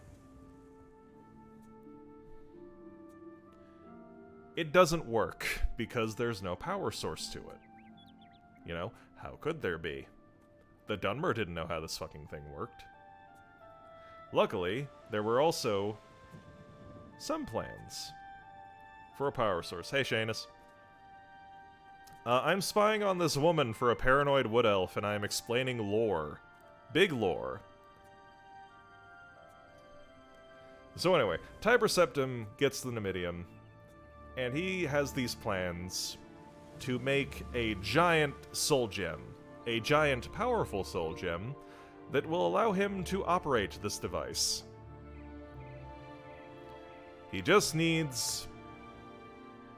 It doesn't work, because there's no power source to it. You know, how could there be? The Dunmer didn't know how this fucking thing worked. Luckily, there were also some plans for a power source. Hey, Shanus. I'm spying on this woman for a paranoid wood elf, and I'm explaining lore. Big lore. So anyway, Tiber Septim gets the Numidium, and he has these plans to make a giant soul gem, a giant powerful soul gem, that will allow him to operate this device. He just needs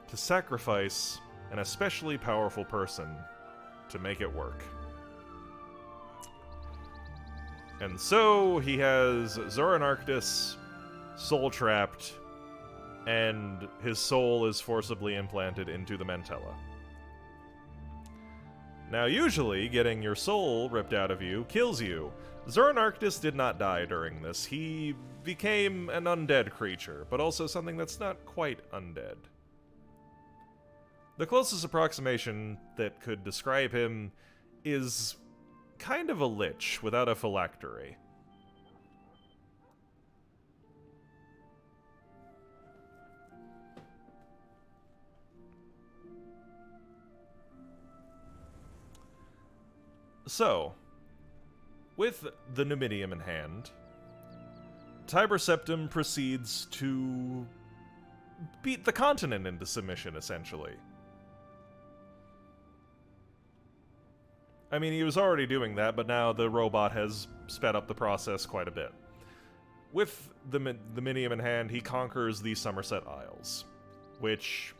to sacrifice an especially powerful person to make it work. And so he has Zoran Arctis soul-trapped, and his soul is forcibly implanted into the Mantella. Now, usually, getting your soul ripped out of you kills you. Zoran Arctis did not die during this. He became an undead creature, but also something that's not quite undead. The closest approximation that could describe him is kind of a lich without a phylactery. So, with the Numidium in hand, Tiber Septim proceeds to beat the continent into submission, essentially. I mean, he was already doing that, but now the robot has sped up the process quite a bit. With the Minium in hand, he conquers the Somerset Isles, which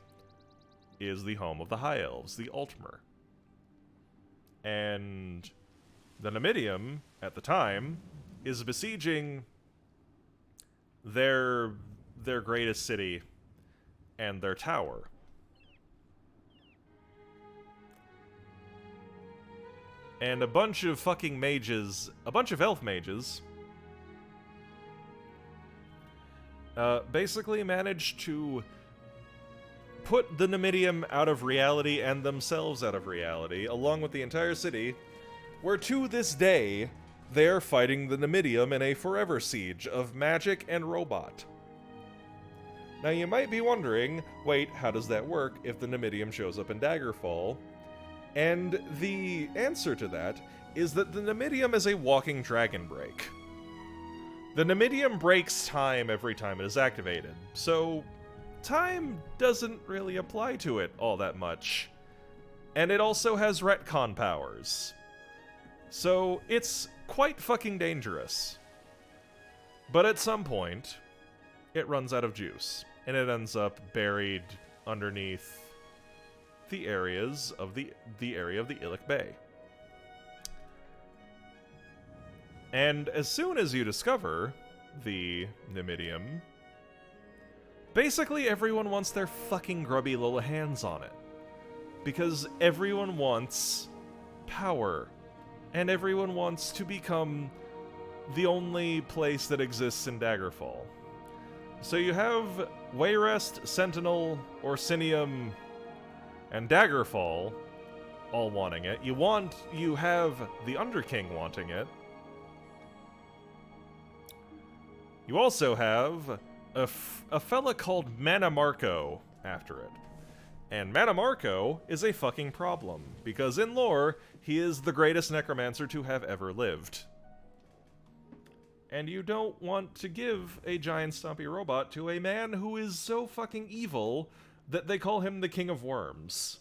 is the home of the High Elves, the Altmer. And the Numidium, at the time, is besieging their greatest city and their tower. And a bunch of fucking mages, a bunch of elf mages, basically managed to put the Numidium out of reality and themselves out of reality, along with the entire city, where to this day, they're fighting the Numidium in a forever siege of magic and robot. Now you might be wondering, wait, how does that work if the Numidium shows up in Daggerfall? And the answer to that is that the Numidium is a walking dragon break. The Numidium breaks time every time it is activated, so time doesn't really apply to it all that much. And it also has retcon powers. So it's quite fucking dangerous. But at some point, it runs out of juice, and it ends up buried underneath the areas of the area of the Illic Bay. And as soon as you discover the Numidium, basically everyone wants their fucking grubby little hands on it. Because everyone wants power. And everyone wants to become the only place that exists in Daggerfall. So you have Wayrest, Sentinel, Orsinium, and Daggerfall all wanting it. You have the Underking wanting it. You also have a fella called Manamarco after it. And Manamarco is a fucking problem, because in lore, he is the greatest necromancer to have ever lived. And you don't want to give a giant stompy robot to a man who is so fucking evil that they call him the King of Worms.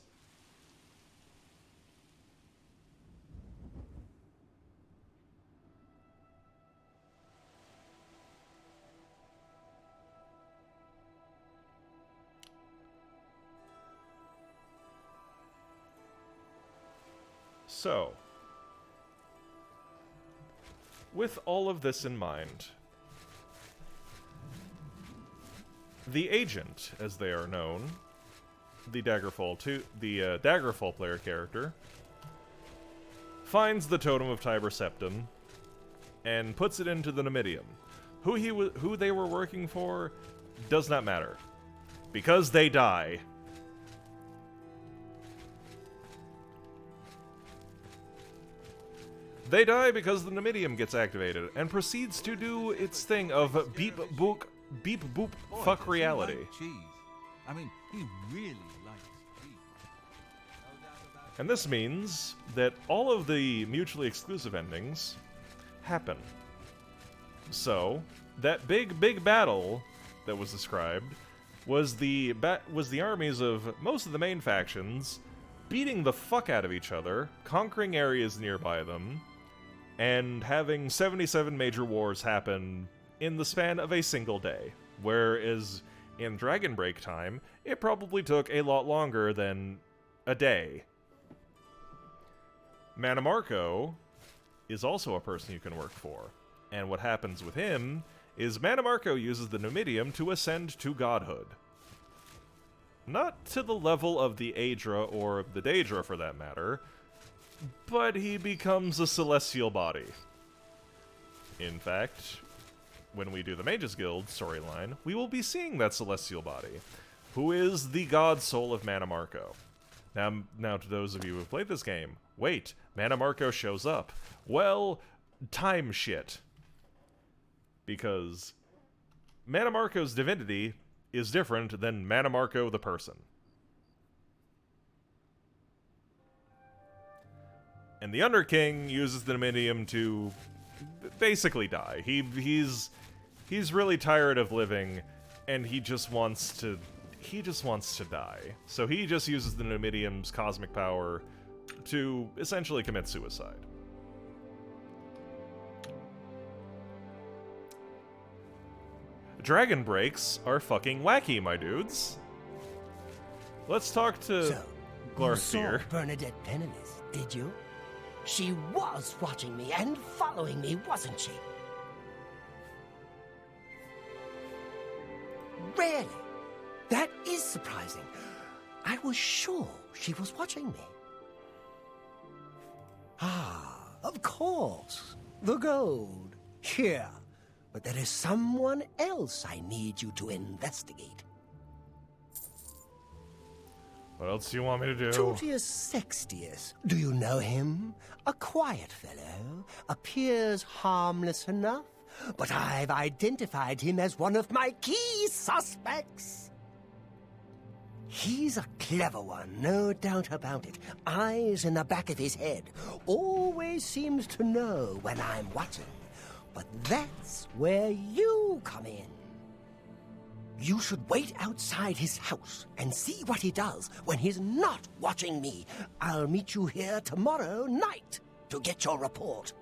So, with all of this in mind, the Agent, as they are known, the Daggerfall player character, finds the Totem of Tiber Septim and puts it into the Numidium. Who they were working for does not matter, because they die. They die because the Numidium gets activated and proceeds to do its thing of beep boop fuck reality. Cheese. I mean, he really likes cheese. And this means that all of the mutually exclusive endings happen. So, that big battle that was described was the armies of most of the main factions beating the fuck out of each other, conquering areas nearby them, and having 77 major wars happen in the span of a single day. Whereas in Dragon Break time, it probably took a lot longer than a day. Manamarco is also a person you can work for. And what happens with him is Manamarco uses the Numidium to ascend to godhood. Not to the level of the Aedra or the Daedra for that matter, but he becomes a celestial body. In fact, when we do the Mages Guild storyline, we will be seeing that celestial body, who is the god soul of Manamarco. Now to those of you who have played this game, wait, Manamarco shows up. Well, time shit. Because Manamarco's divinity is different than Manamarco the person. And the Underking uses the Dominium to basically die. He's really tired of living, and he just wants to die. So he just uses the Dominium's cosmic power to essentially commit suicide. Dragon breaks are fucking wacky, my dudes. Let's talk to So, you saw Glarthir. Bernadette Penniless, did you? She was watching me and following me, wasn't she? Really? That is surprising. I was sure she was watching me. Ah, of course. The gold. Here. But there is someone else I need you to investigate. What else do you want me to do? Tutius Sextius. Do you know him? A quiet fellow. Appears harmless enough. But I've identified him as one of my key suspects. He's a clever one, no doubt about it. Eyes in the back of his head. Always seems to know when I'm watching. But that's where you come in. You should wait outside his house and see what he does when he's not watching me. I'll meet you here tomorrow night to get your report.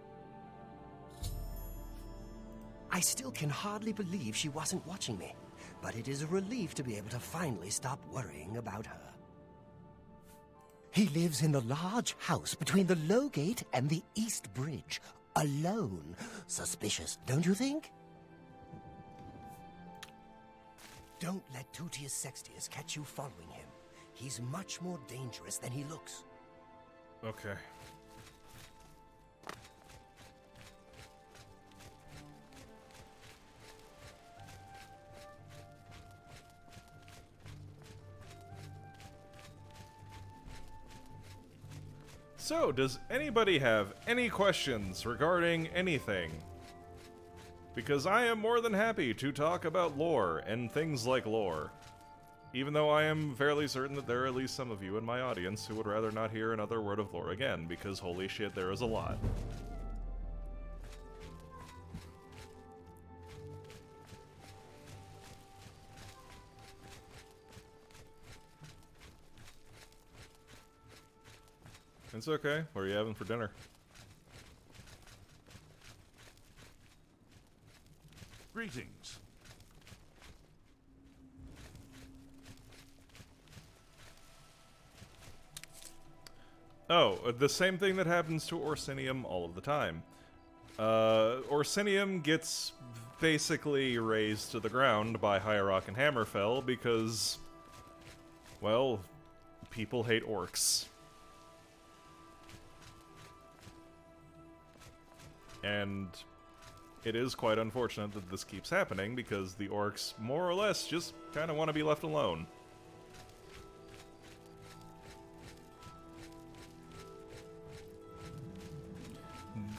I still can hardly believe she wasn't watching me, but it is a relief to be able to finally stop worrying about her. He lives in the large house between the Low Gate and the East Bridge, alone. Suspicious, don't you think? Don't let Tutius Sextius catch you following him. He's much more dangerous than he looks. Okay. So, does anybody have any questions regarding anything? Because I am more than happy to talk about lore and things like lore. Even though I am fairly certain that there are at least some of you in my audience who would rather not hear another word of lore again, because holy shit, there is a lot. It's okay. What are you having for dinner? Greetings. Oh, the same thing that happens to Orsinium all of the time. Orsinium gets basically razed to the ground by Hierarch and Hammerfell because, well, people hate orcs. And it is quite unfortunate that this keeps happening because the orcs more or less just kind of want to be left alone.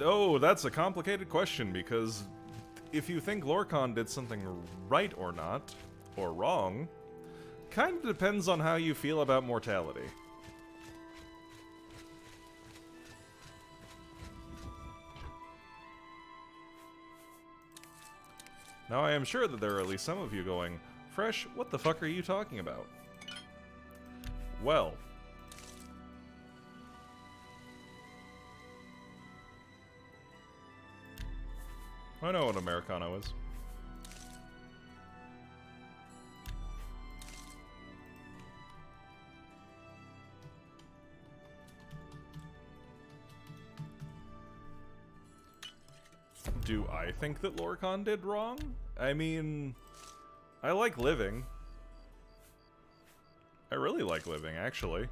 Oh, that's a complicated question because if you think Lorcan did something right or not, or wrong, kind of depends on how you feel about mortality. Now, I am sure that there are at least some of you going, Fresh, what the fuck are you talking about? Well. I know what Americano is. Do I think that Lorcan did wrong? I mean, I like living. I really like living, actually.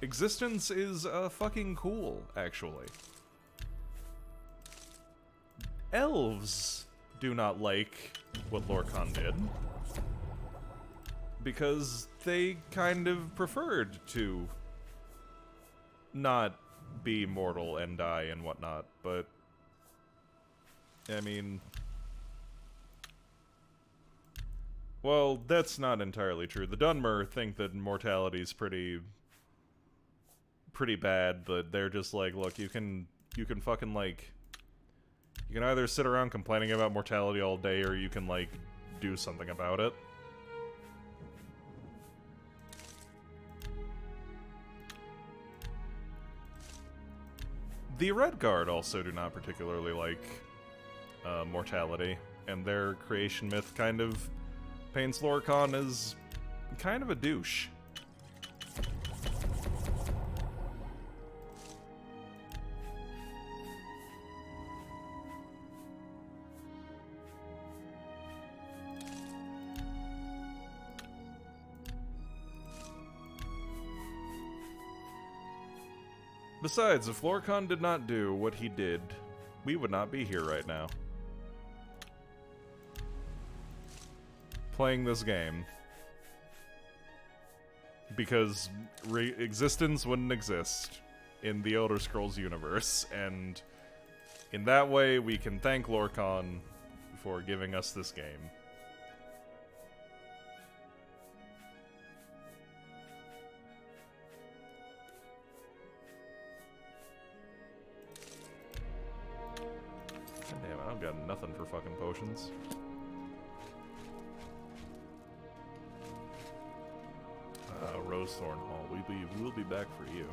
Existence is fucking cool, actually. Elves do not like what Lorcan did. Because they kind of preferred to not be mortal and die and whatnot, but I mean, well, that's not entirely true. The Dunmer think that mortality's pretty pretty bad, but they're just like, look, you can fucking, like, you can either sit around complaining about mortality all day, or you can, like, do something about it. The Red Guard also do not particularly like mortality, and their creation myth kind of paints Lorcan as kind of a douche. Besides, if Lorcan did not do what he did, we would not be here right now. Playing this game. Because existence wouldn't exist in the Elder Scrolls universe, and in that way we can thank Lorcan for giving us this game. Damn, I've got nothing for fucking potions. Rosethorn Hall. We'll be back for you.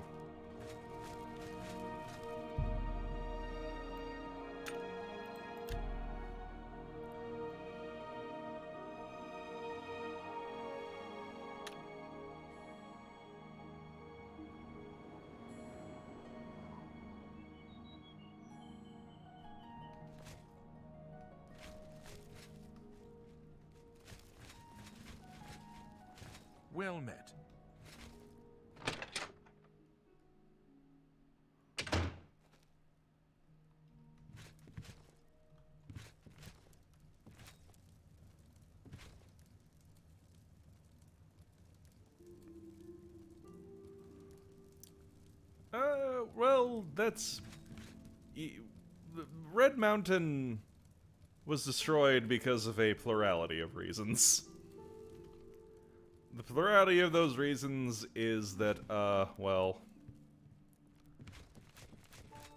Well met. Well, that's... Red Mountain was destroyed because of a plurality of reasons. The plurality of those reasons is that, well...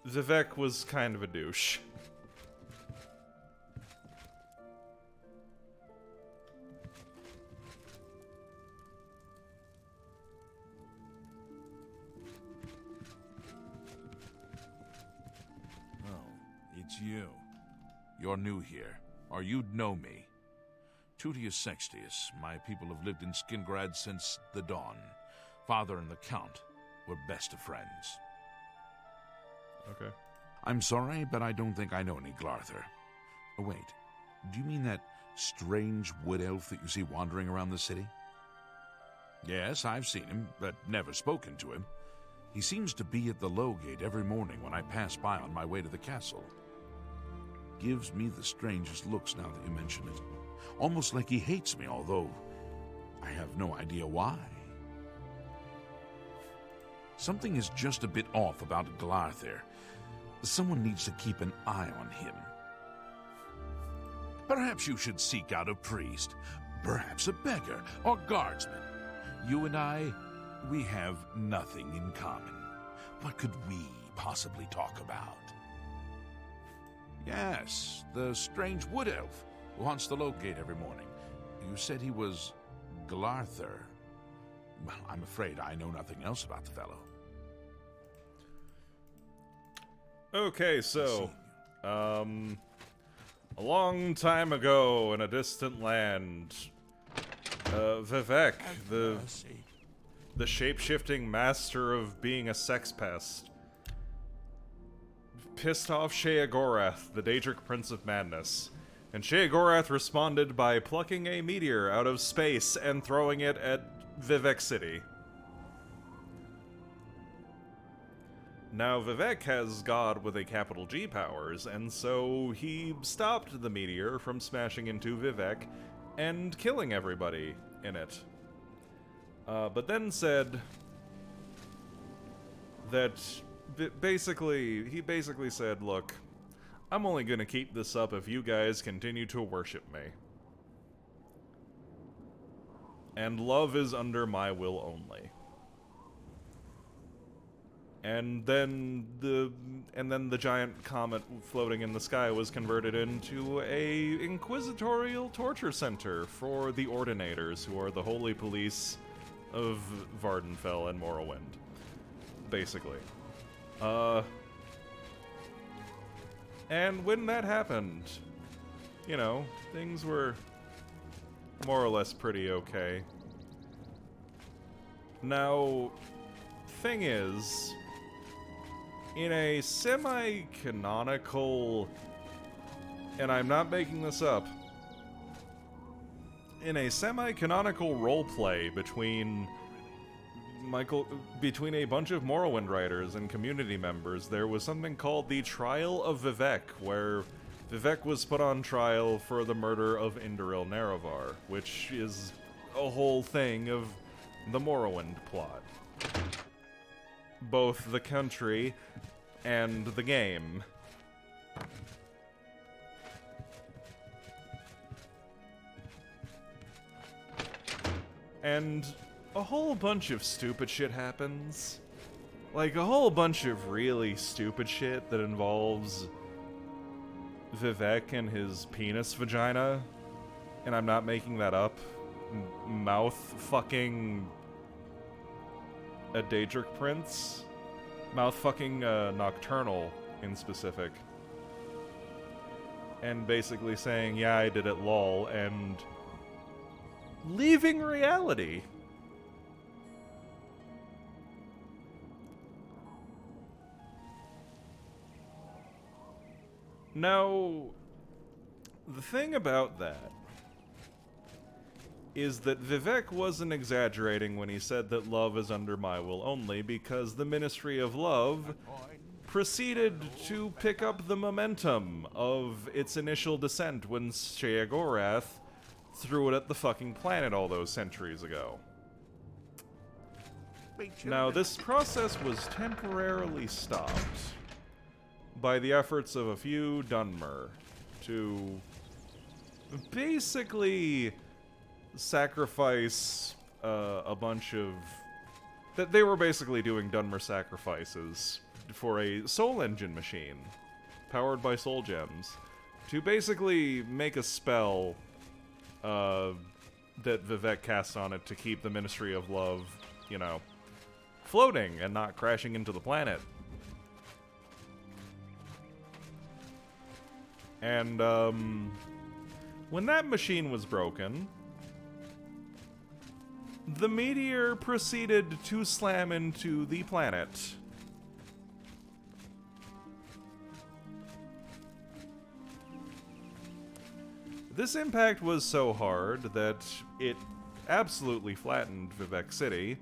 Vivek was kind of a douche. It's you. You're new here, or you'd know me. Tutius Sextius, my people have lived in Skingrad since the dawn. Father and the Count were best of friends. Okay. I'm sorry, but I don't think I know any Glarther. Oh, wait, do you mean that strange wood elf that you see wandering around the city? Yes, I've seen him, but never spoken to him. He seems to be at the Low Gate every morning when I pass by on my way to the castle. Gives me the strangest looks now that you mention it. Almost like he hates me, although I have no idea why. Something is just a bit off about Glarther. Someone needs to keep an eye on him. Perhaps you should seek out a priest, perhaps a beggar or guardsman. You and I, we have nothing in common. What could we possibly talk about? Yes, the strange wood elf who haunts the Low Gate every morning. You said he was Glarther. Well, I'm afraid I know nothing else about the fellow. Okay, so, a long time ago in a distant land, Vivek, the shape-shifting master of being a sex pest, pissed off Sheogorath, the Daedric Prince of Madness, and Sheogorath responded by plucking a meteor out of space and throwing it at Vivek City. Now, Vivek has God with a capital G powers, and so he stopped the meteor from smashing into Vivek and killing everybody in it. But then said that he basically said, look, I'm only gonna keep this up if you guys continue to worship me. And love is under my will only. And then the giant comet floating in the sky was converted into a inquisitorial torture center for the Ordinators, who are the holy police of Vardenfell and Morrowind, basically. And when that happened, you know, things were more or less pretty okay. Now, thing is, in a semi-canonical, and I'm not making this up, in a semi-canonical roleplay between a bunch of Morrowind writers and community members, there was something called the Trial of Vivek, where Vivek was put on trial for the murder of Indoril Nerevar, which is a whole thing of the Morrowind plot. Both the country and the game. And a whole bunch of stupid shit happens. Like, a whole bunch of really stupid shit that involves Vivek and his penis vagina. And I'm not making that up. Mouth fucking a Daedric Prince. Mouth fucking Nocturnal in specific. And basically saying, yeah, I did it, lol, and leaving reality. Now, the thing about that is that Vivek wasn't exaggerating when he said that love is under my will only, because the Ministry of Love proceeded to pick up the momentum of its initial descent when Sheogorath threw it at the fucking planet all those centuries ago. Now, this process was temporarily stopped by the efforts of a few Dunmer to basically sacrifice a bunch of... that they were basically doing Dunmer sacrifices for a soul engine machine powered by soul gems to basically make a spell that Vivek casts on it to keep the Ministry of Love, you know, floating and not crashing into the planet. And when that machine was broken, the meteor proceeded to slam into the planet. This impact was so hard that it absolutely flattened Vivek City,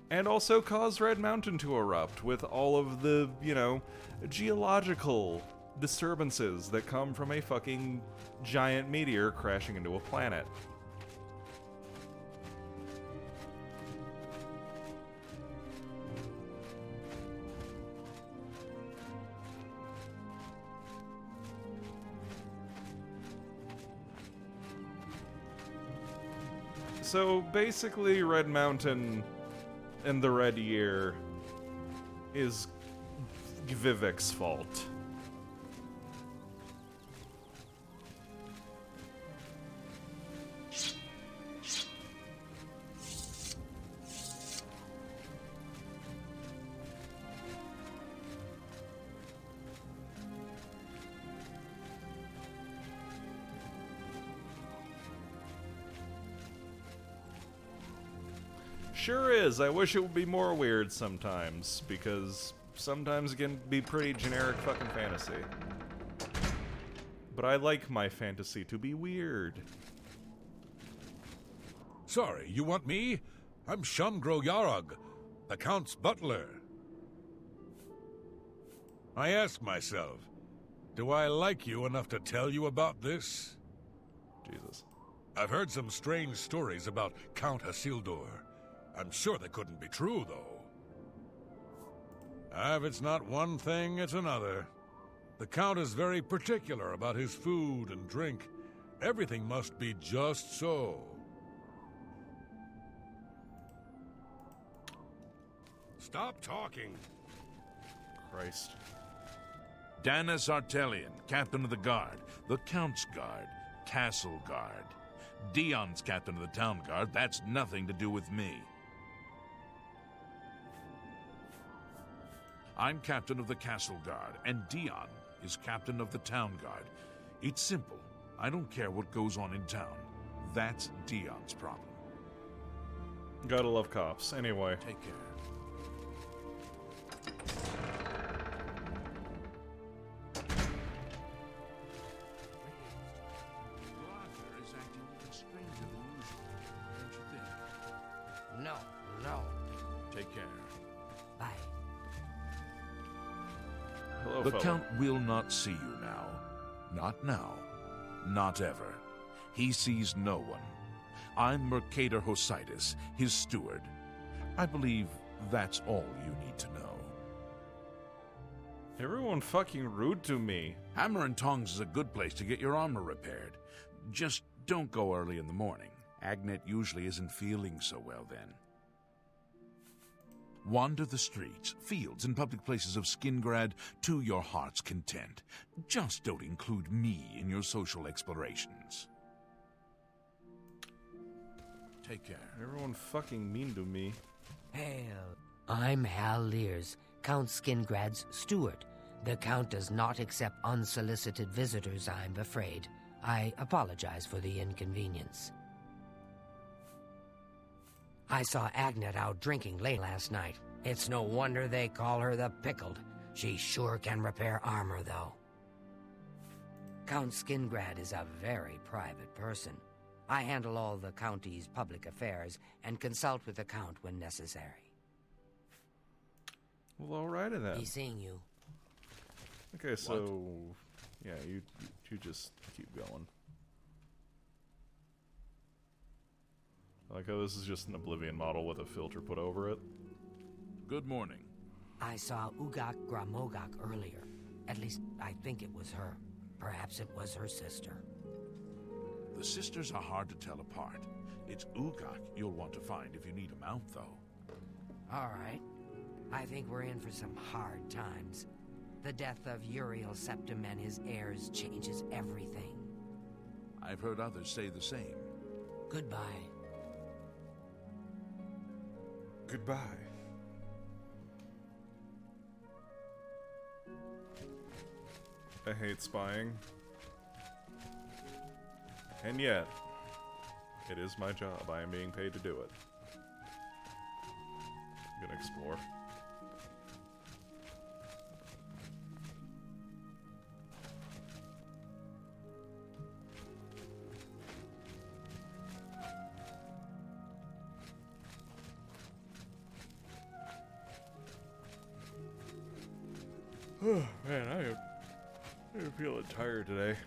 and also caused Red Mountain to erupt with all of the, you know, geological disturbances that come from a fucking giant meteor crashing into a planet. So basically, Red Mountain and the Red Year is Vivek's fault. Sure is. I wish it would be more weird sometimes, because sometimes it can be pretty generic fucking fantasy. But I like my fantasy to be weird. Sorry, you want me? I'm Shamgro Yarog, the Count's butler. I ask myself, do I like you enough to tell you about this? Jesus. I've heard some strange stories about Count Hasildur. I'm sure they couldn't be true, though. If it's not one thing, it's another. The Count is very particular about his food and drink. Everything must be just so. Stop talking. Christ. Danis Artelian, Captain of the Guard, the Count's Guard, Castle Guard. Dion's Captain of the Town Guard. That's nothing to do with me. I'm Captain of the Castle Guard, and Dion is Captain of the Town Guard. It's simple. I don't care what goes on in town. That's Dion's problem. Gotta love cops. Anyway. Take care. Roger is acting even stranger than usual, don't you think? No, no. Take care. Bye. Hello, The fella. Count will not see you now. Not now. Not ever. He sees no one. I'm Mercator Hositis, his steward. I believe that's all you need to know. Everyone fucking rude to me. Hammer and Tongs is a good place to get your armor repaired. Just don't go early in the morning. Agnet usually isn't feeling so well then. Wander the streets, fields, and public places of Skingrad to your heart's content. Just don't include me in your social explorations. Take care. Everyone fucking mean to me. Hail. I'm Hal Lears, Count Skingrad's steward. The Count does not accept unsolicited visitors, I'm afraid. I apologize for the inconvenience. I saw Agnet out drinking late last night. It's no wonder they call her the Pickled. She sure can repair armor, though. Count Skingrad is a very private person. I handle all the county's public affairs and consult with the Count when necessary. Well, alrighty then. Be seeing you. Okay, so... Yeah, you just keep going. I like how this is just an Oblivion model with a filter put over it. Good morning. I saw Ugak Gramogak earlier. At least, I think it was her. Perhaps it was her sister. The sisters are hard to tell apart. It's Ugak you'll want to find if you need a mount, though. All right. I think we're in for some hard times. The death of Uriel Septim and his heirs changes everything. I've heard others say the same. Goodbye. Goodbye. I hate spying. And yet, it is my job. I am being paid to do it. I'm gonna explore. Oh, man, I'm feeling tired today.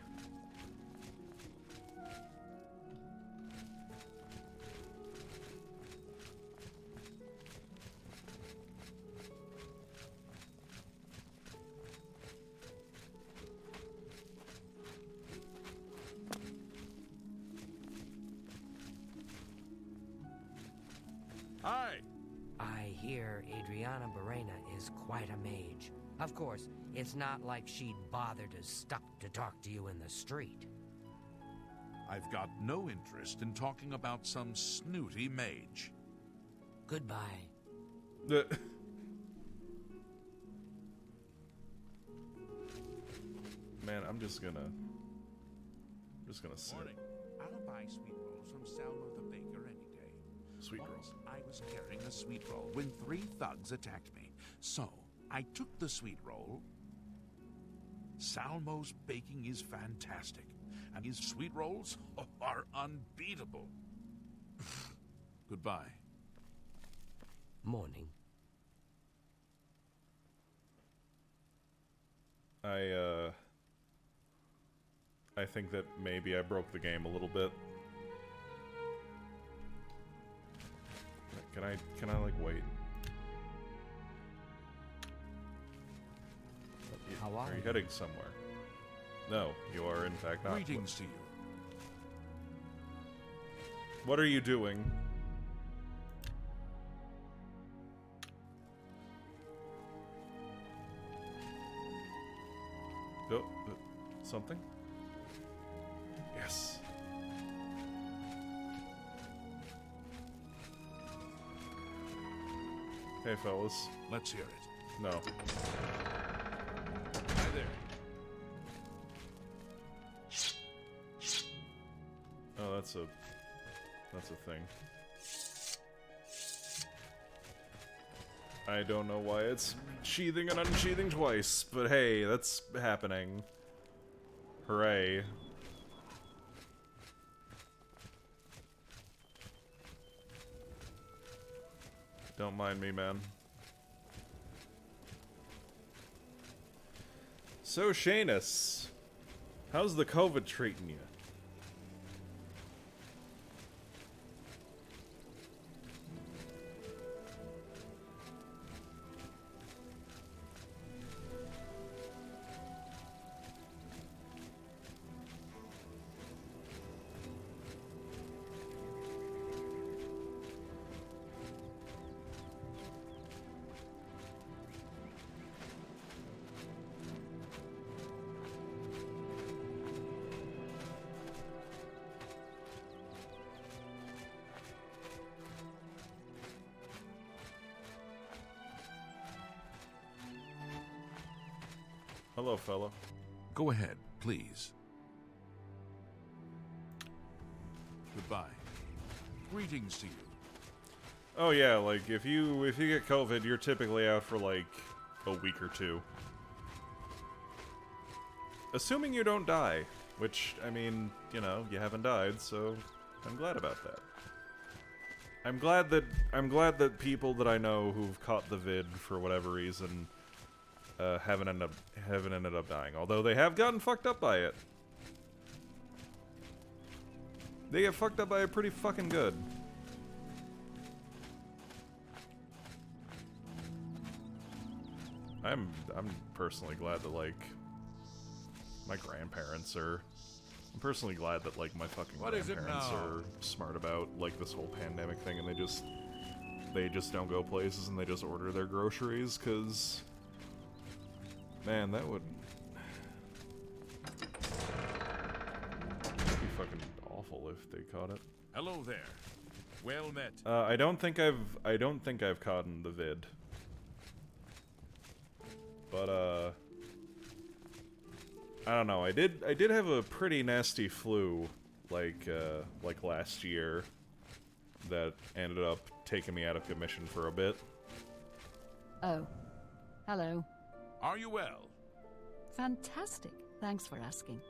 Hi! I hear Adriana Barrena is quite a mage. Of course, it's not like she'd bother to stop to talk to you in the street. I've got no interest in talking about some snooty mage. Goodbye. Man, I'm just gonna sit. Morning. I'll buy sweet rolls from Salmo the baker any day. Sweet Once rolls. I was carrying a sweet roll when 3 thugs attacked me. So, I took the sweet roll. Salmo's baking is fantastic, and his sweet rolls are unbeatable. Goodbye. Morning. I think that maybe I broke the game a little bit. Can I like wait? How are you you? heading somewhere? No, you are in fact not. Greetings to you. What are you doing? something? Yes. Hey, fellas. Let's hear it. No. Hi there. Oh, that's a thing. I don't know why it's sheathing and unsheathing twice, but hey, that's happening. Hooray. Don't mind me, man. So, Shanus, how's the COVID treating you? Hello, fella. Go ahead, please. Goodbye. Greetings to you. Oh yeah, like if you get COVID, you're typically out for like a week or two. Assuming you don't die, which I mean, you know, you haven't died, so I'm glad about that. I'm glad that people that I know who've caught the vid for whatever reason haven't ended up dying. Although they have gotten fucked up by it. They get fucked up by it pretty fucking good. I'm personally glad that like my grandparents are. I'm personally glad that like my fucking grandparents are smart about like this whole pandemic thing, and they just don't go places and they just order their groceries, 'cause man, that would be fucking awful if they caught it. Hello there. Well met. I don't think I've caught in the vid. But I don't know. I did have a pretty nasty flu like last year that ended up taking me out of commission for a bit. Oh. Hello. Are you well? Fantastic. Thanks for asking.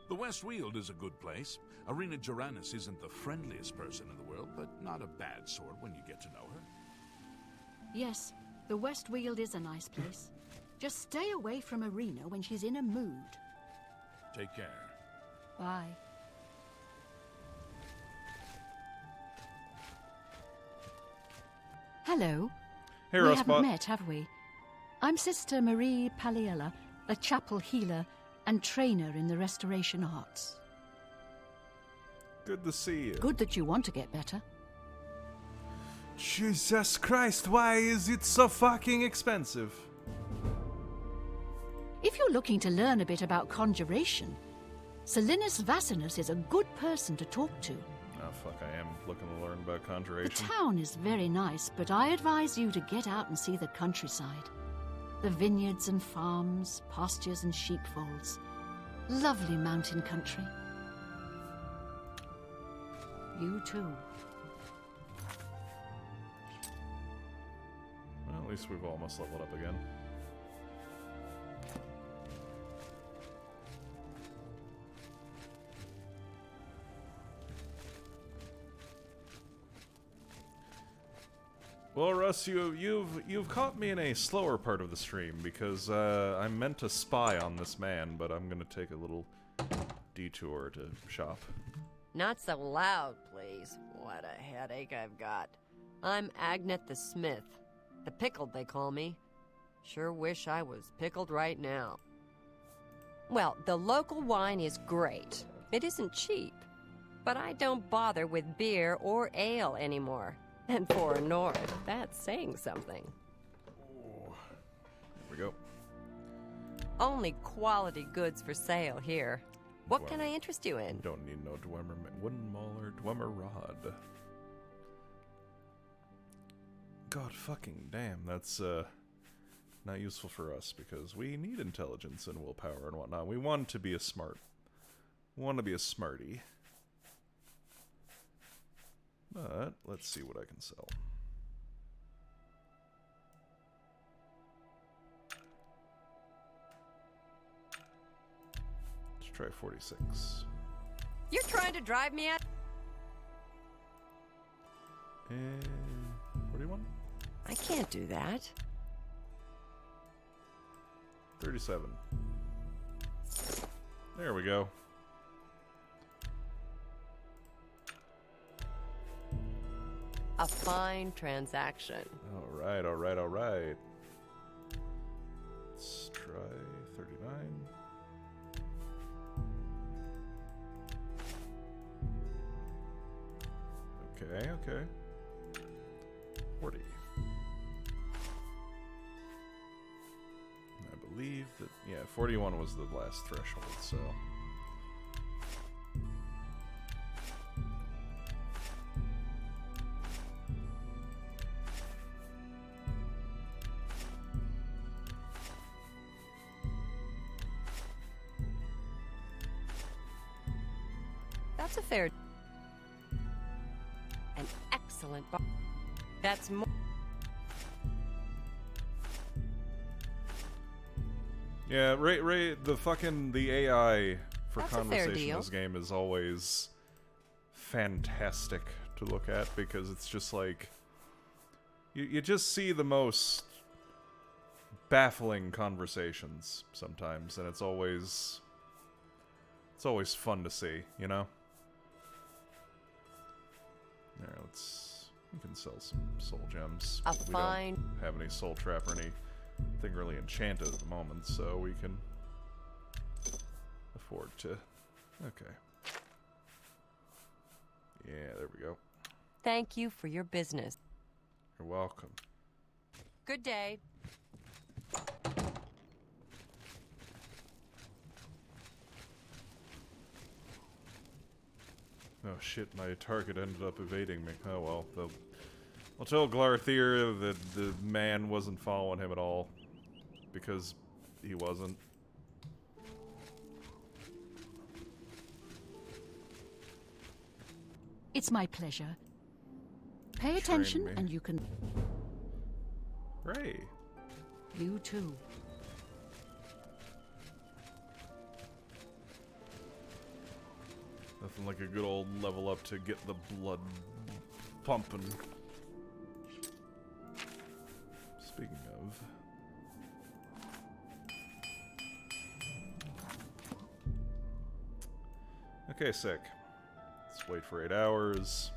The West Weald is a good place. Arena Geranus isn't the friendliest person in the world, but not a bad sort when you get to know her. Yes, the West Weald is a nice place. Just stay away from Arena when she's in a mood. Take care. Bye. Hello. Hey, We Rustbot. haven't met, have we? I'm Sister Marie Paliella, a chapel healer and trainer in the restoration arts. Good to see you. Good that you want to get better. Jesus Christ, why is it so fucking expensive? If you're looking to learn a bit about conjuration, Selinus Vassinus is a good person to talk to. Oh fuck, I am looking to learn about The conjuration. town is very nice, but I advise you to get out and see the countryside. The vineyards and farms, pastures and sheepfolds. Lovely mountain country. You too. Well, at least we've almost leveled up again. Well, Russ, you've caught me in a slower part of the stream because I'm meant to spy on this man, but I'm gonna take a little detour to shop. Not so loud, please. What a headache I've got. I'm Agnet the Smith. The Pickled, they call me. Sure wish I was pickled right now. Well, the local wine is great. It isn't cheap. But I don't bother with beer or ale anymore. And for a Nord, that's saying something. There we go. Only quality goods for sale here. What can I interest you in? Don't need no Dwemer wooden mauler, Dwemer rod. God fucking damn, that's not useful for us because we need intelligence and willpower and whatnot. We want to be a smarty. But let's see what I can sell. Let's try 46. You're trying to drive me out? And 41? I can't do that. 37. There we go. A fine transaction. Alright. Let's try 39. Okay. 40. I believe that, yeah, 41 was the last threshold, so... That's a fair... An excellent bar. That's more... Yeah, the AI for That's a fair conversation in deal. this game is always fantastic to look at because it's just like you just see the most baffling conversations sometimes, and it's always fun to see, you know? There, we can sell some soul gems. A We fine... don't have any soul trap or anything really enchanted at the moment, so we can afford to... Okay. Yeah, there we go. Thank you for your business. You're welcome. Good day. Oh shit, my target ended up evading me. Oh well, I'll tell Glarthir that the man wasn't following him at all. Because he wasn't. It's my pleasure. Pay Train attention me. and you can... Ray. You too. Nothing like a good old level up to get the blood pumping. Speaking of... Okay, sick. Let's wait for 8 hours.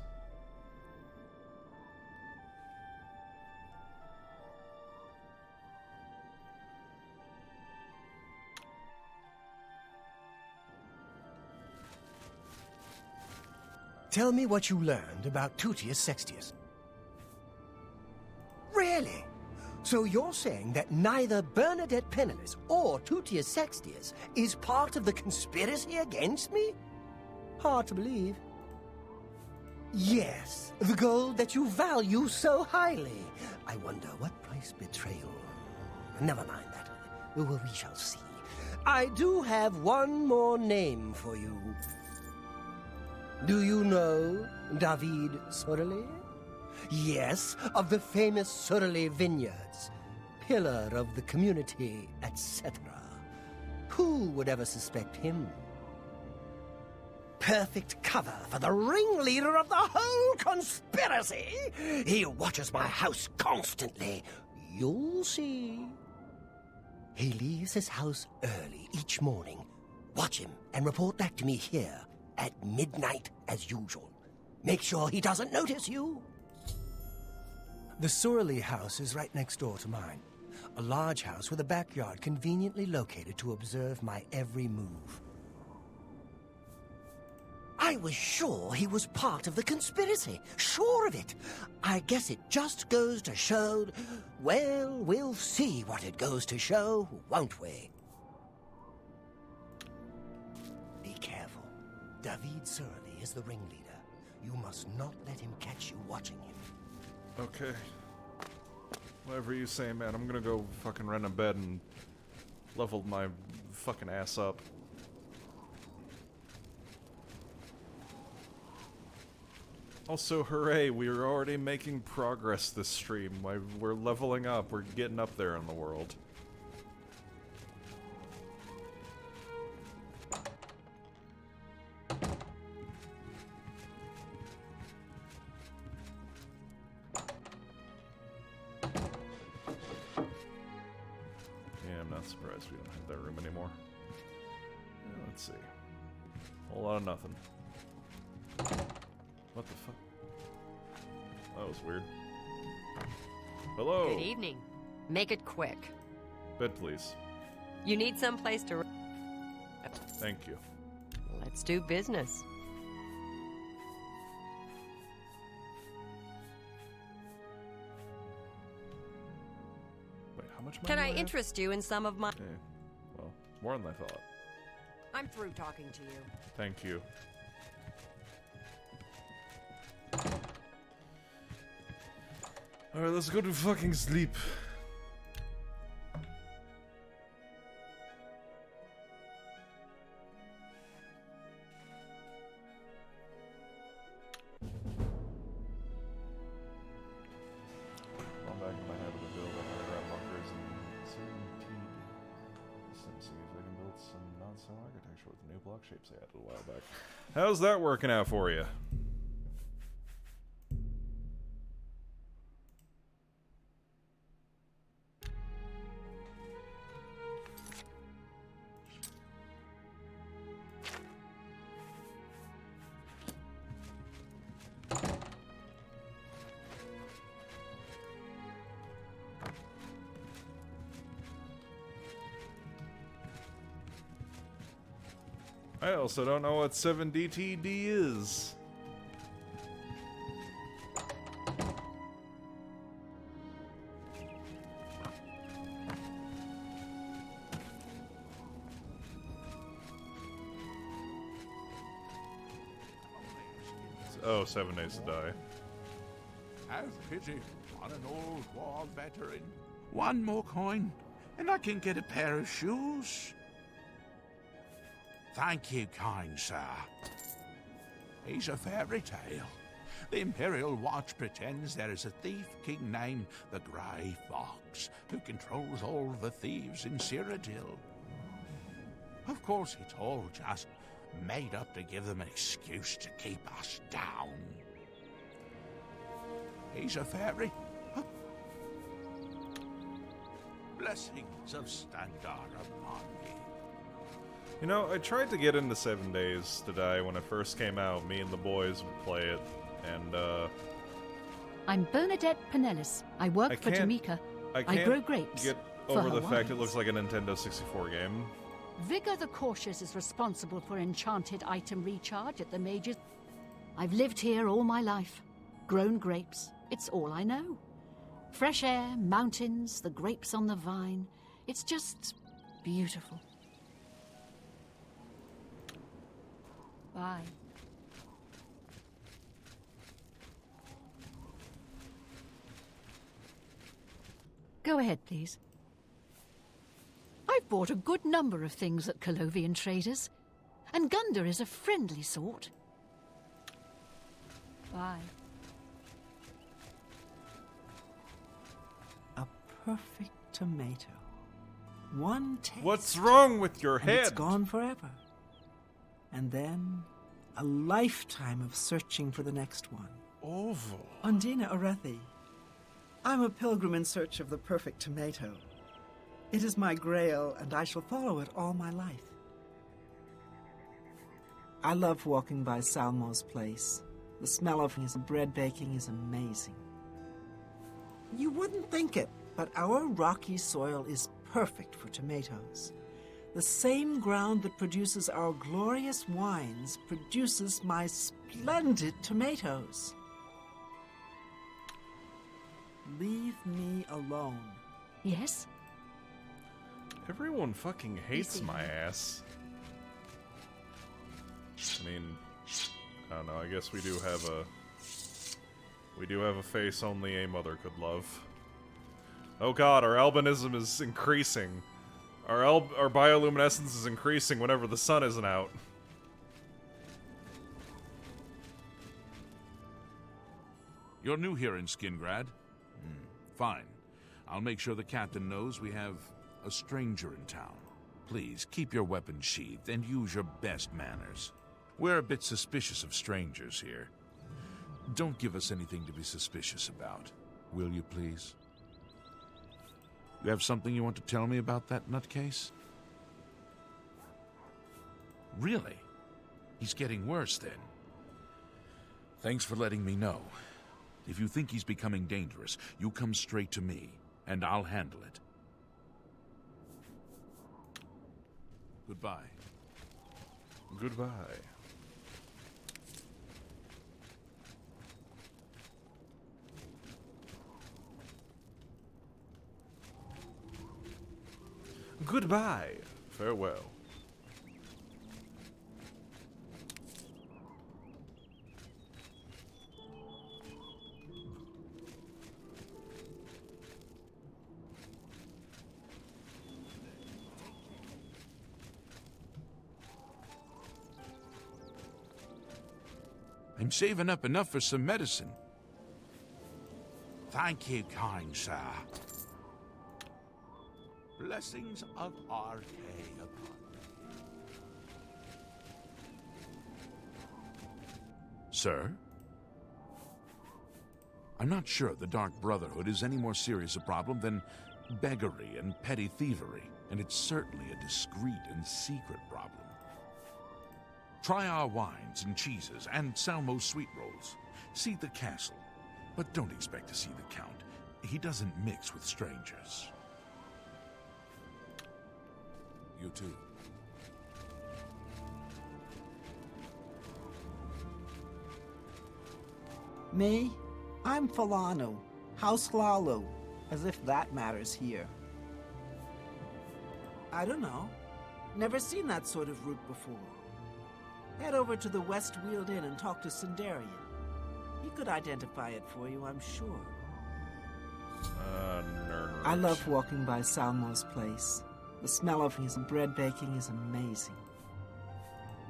Tell me what you learned about Tutius Sextius. Really? So you're saying that neither Bernadette Penniless or Tutius Sextius is part of the conspiracy against me? Hard to believe. Yes, the gold that you value so highly. I wonder what price betrayal... Never mind that. We shall see. I do have one more name for you. Do you know David Cyrodil? Yes, of the famous Cyrodil vineyards. Pillar of the community, etc. Who would ever suspect him? Perfect cover for the ringleader of the whole conspiracy. He watches my house constantly. You'll see. He leaves his house early each morning. Watch him and report back to me here at midnight as usual. Make sure he doesn't notice you. The Cyrodil house is right next door to mine. A large house with a backyard conveniently located to observe my every move. I was sure he was part of the conspiracy. Sure of it. I guess it just goes to show... Well, we'll see what it goes to show, won't we? David Cyrodil is the ringleader. You must not let him catch you watching him. Okay. Whatever you say, man. I'm gonna go fucking rent a bed and level my fucking ass up. Also, hooray, we are already making progress this stream. We're leveling up, we're getting up there in the world. Yeah, I'm not surprised we don't have that room anymore. Yeah, let's see. Whole lot of nothing. What the fuck? That was weird. Hello! Good evening. Make it quick. Bed, please. You need someplace to... Thank you. Let's do business. Wait, how much money Can do I have? interest you in some of my... Well, more than I thought. I'm through talking to you. Thank you. Alright, let's go to fucking sleep. I'm back in my habit of building underground bunkers and certainty. See if I can build some non-stone architecture with the new block shapes I added a while back. How's that working out for you? I also don't know what 7DTD is. Oh, 7 Days to Die. Have pity on an old war veteran. One more coin, and I can get a pair of shoes. Thank you, kind sir. He's a fairy tale. The Imperial Watch pretends there is a thief king named the Grey Fox who controls all the thieves in Cyrodil. Of course, it's all just made up to give them an excuse to keep us down. He's a fairy. Blessings of Standard upon me. You know, I tried to get into 7 Days to Die when it first came out. Me and the boys would play it, and, I'm Bernadette Pinellas. I work for Tamika. I grow grapes. Get for over her the fact it wines. looks like a Nintendo 64 game. Vigor the Cautious is responsible for enchanted item recharge at the majors. I've lived here all my life. Grown grapes. It's all I know. Fresh air, mountains, the grapes on the vine. It's just beautiful. Bye. Go ahead, please. I've bought a good number of things at Colovian traders, and Gunda is a friendly sort. Bye. A perfect tomato. One taste. What's wrong with your and head? it's gone forever. And then a lifetime of searching for the next one. Oval. Undina Orethi. I'm a pilgrim in search of the perfect tomato. It is my grail, and I shall follow it all my life. I love walking by Salmo's place. The smell of his bread baking is amazing. You wouldn't think it, but our rocky soil is perfect for tomatoes. The same ground that produces our glorious wines produces my splendid tomatoes. Leave me alone. Yes? Everyone fucking hates my ass. I mean, I don't know, I guess we do have a face only a mother could love. Oh god, our albinism is increasing. Our bioluminescence is increasing whenever the sun isn't out. You're new here in Skingrad? Fine. I'll make sure the captain knows we have a stranger in town. Please, keep your weapons sheathed and use your best manners. We're a bit suspicious of strangers here. Don't give us anything to be suspicious about. Will you, please? You have something you want to tell me about that nutcase? Really? He's getting worse, then. Thanks for letting me know. If you think he's becoming dangerous, you come straight to me, and I'll handle it. Goodbye. Goodbye. Goodbye. Farewell. I'm saving up enough for some medicine. Thank you, kind sir. Blessings of Arcade upon me. Sir? I'm not sure the Dark Brotherhood is any more serious a problem than beggary and petty thievery, and it's certainly a discreet and secret problem. Try our wines and cheeses and Salmo's sweet rolls. See the castle, but don't expect to see the Count. He doesn't mix with strangers. You too. Me? I'm Falano, House Lalo, as if that matters here. I don't know. Never seen that sort of route before. Head over to the West Wheeled Inn and talk to Sindarian. He could identify it for you, I'm sure. Nerd. I love walking by Salmo's place. The smell of his bread baking is amazing.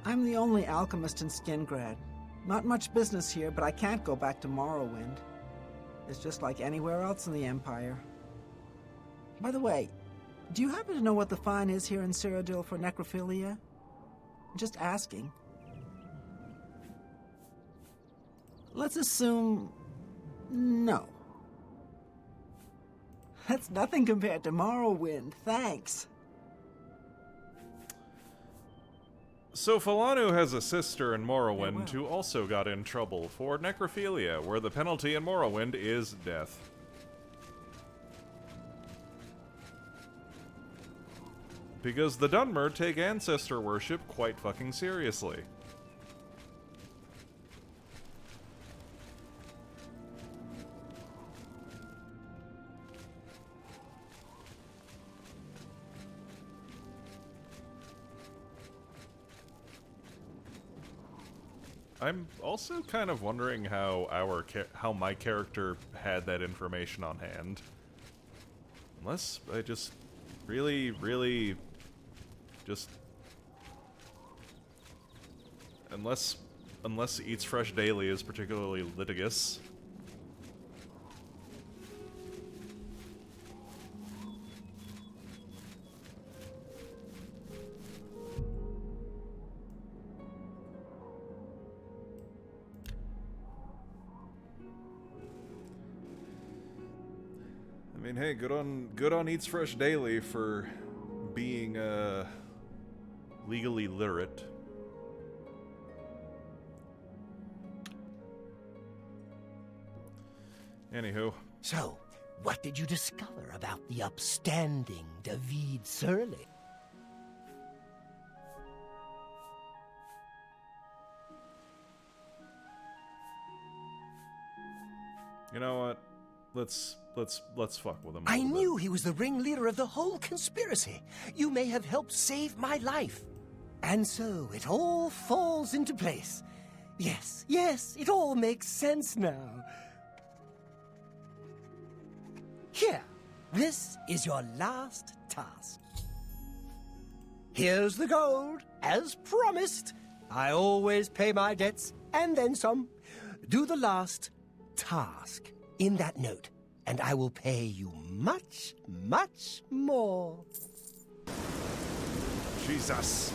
I'm the only alchemist in Skingrad. Not much business here, but I can't go back to Morrowind. It's just like anywhere else in the Empire. By the way, do you happen to know what the fine is here in Cyrodil for necrophilia? Just asking. Let's assume... no. That's nothing compared to Morrowind, thanks. So Falanu has a sister in Morrowind who also got in trouble for necrophilia, where the penalty in Morrowind is death. Because the Dunmer take ancestor worship quite fucking seriously. I'm also kind of wondering how how my character had that information on hand. Unless I just really just unless Eats Fresh Daily is particularly litigious. I mean, hey, good on Eats Fresh Daily for being legally literate. Anywho. So, what did you discover about the upstanding David Surly? You know what? Let's fuck with him. I knew he was the ringleader of the whole conspiracy. You may have helped save my life. And so it all falls into place. Yes, yes, it all makes sense now. Here, this is your last task. Here's the gold, as promised. I always pay my debts, and then some. Do the last task in that note, and I will pay you much, much more. Jesus.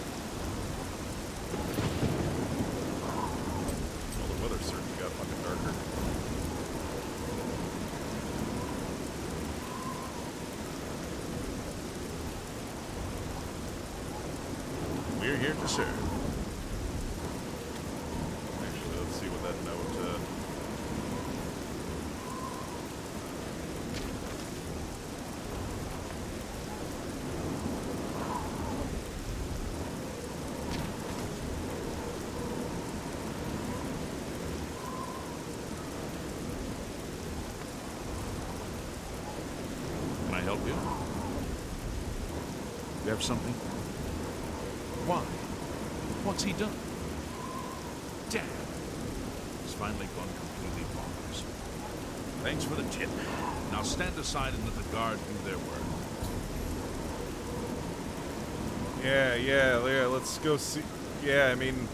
Well, the weather certainly got fucking darker. We're here to serve. Actually, let's see what that note, Can I help you? You have something? Why? What's he done? Damn. He's finally gone completely bonkers. Thanks for the tip. Now stand aside and let the guard do their work. Yeah, let's go see. Yeah, I mean,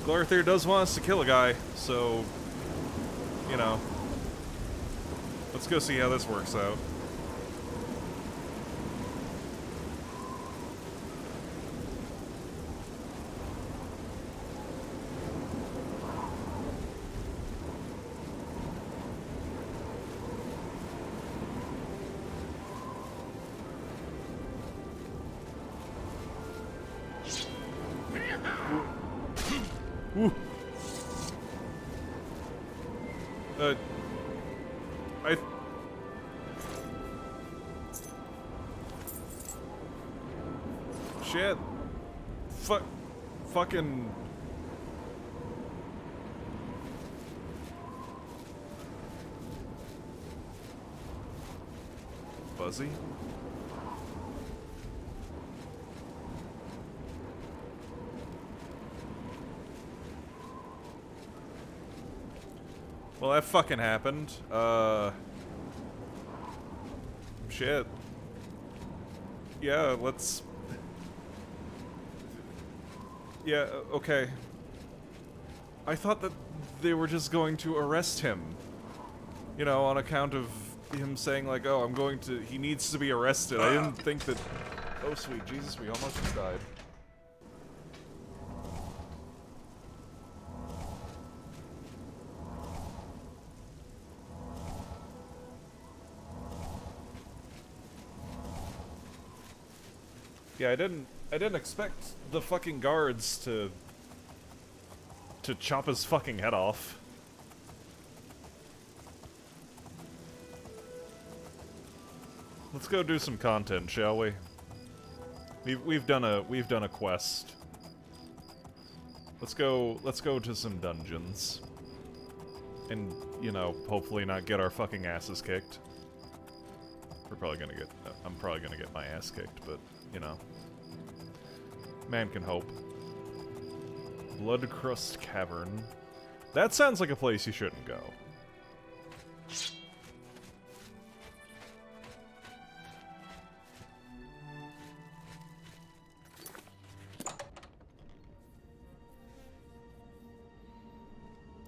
Glorthier does want us to kill a guy, so, you know, let's go see how this works out. Shit. Fucking... Buzzy? Well, that fucking happened. Shit. Yeah, let's... Yeah, okay. I thought that they were just going to arrest him. You know, on account of him saying, like, oh, I'm going to... He needs to be arrested. I didn't think that... Oh, sweet Jesus, we almost just died. Yeah, I didn't expect the fucking guards to chop his fucking head off. Let's go do some content, shall we? We've done a quest. Let's go to some dungeons. And, you know, hopefully not get our fucking asses kicked. I'm probably gonna get my ass kicked, but, you know. Man can hope. Bloodcrust Cavern. That sounds like a place you shouldn't go.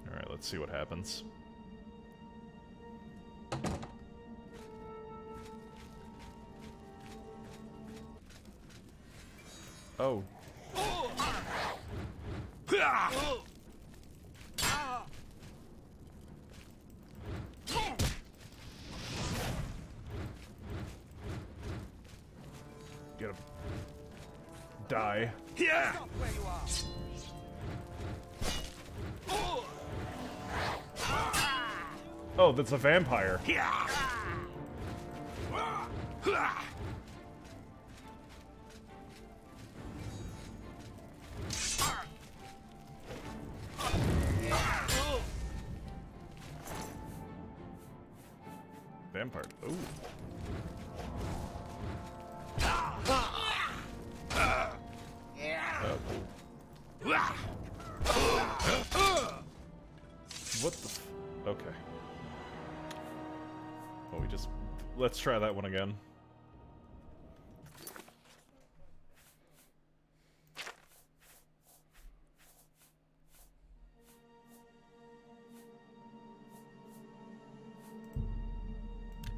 Alright, let's see what happens. Oh. Get him. Die. Yeah. Oh, that's a vampire. Yeah. Vampire. Ooh. What the f... Okay. Oh, we just... Let's try that one again.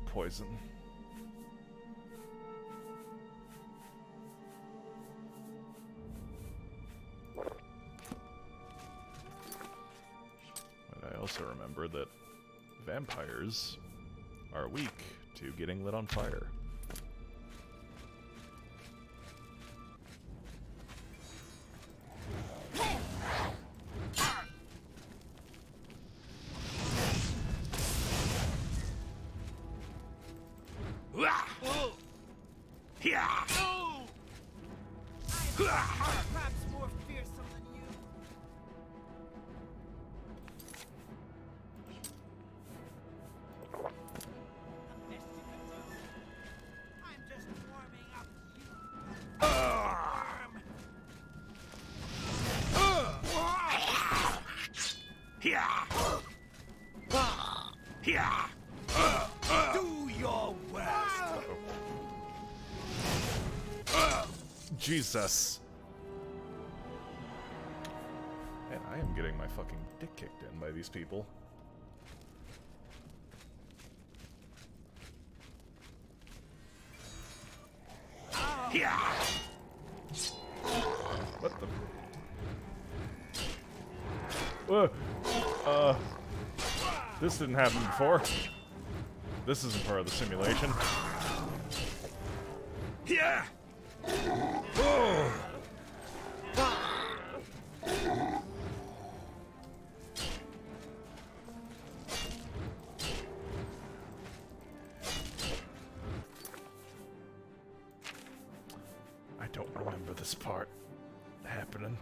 Poison. But I also remember that vampires are weak to getting lit on fire. Perhaps more fearsome than you. I'm just warming up. Do your worst. Jesus. Man, I am getting my fucking dick kicked in by these people. What the? Whoa. This didn't happen before. This isn't part of the simulation. Yeah. I don't remember this part happening.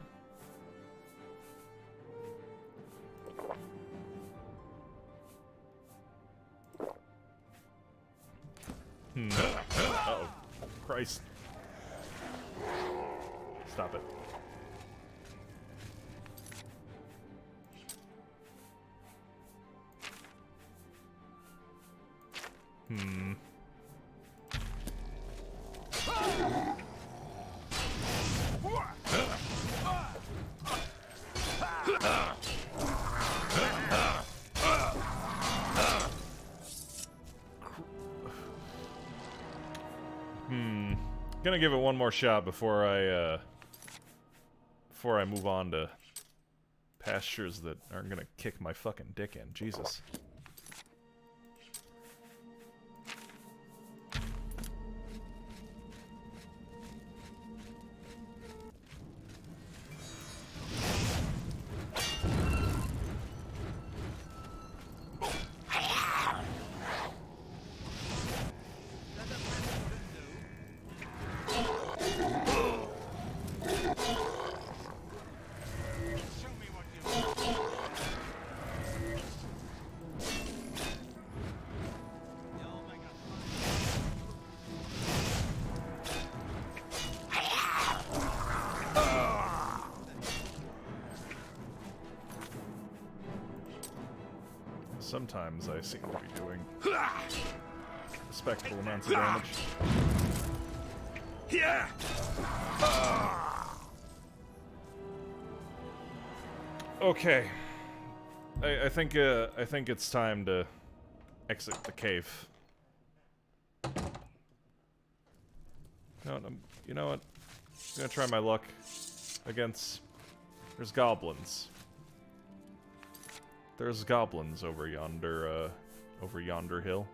Uh-oh. Christ. Stop it. Gonna give it one more shot before I move on to pastures that aren't gonna kick my fucking dick in. Jesus. Sometimes I seem to be doing respectable amounts of damage. Yeah. Okay, I think it's time to exit the cave. No, you know what? I'm gonna try my luck against. There's goblins. There's goblins over yonder hill.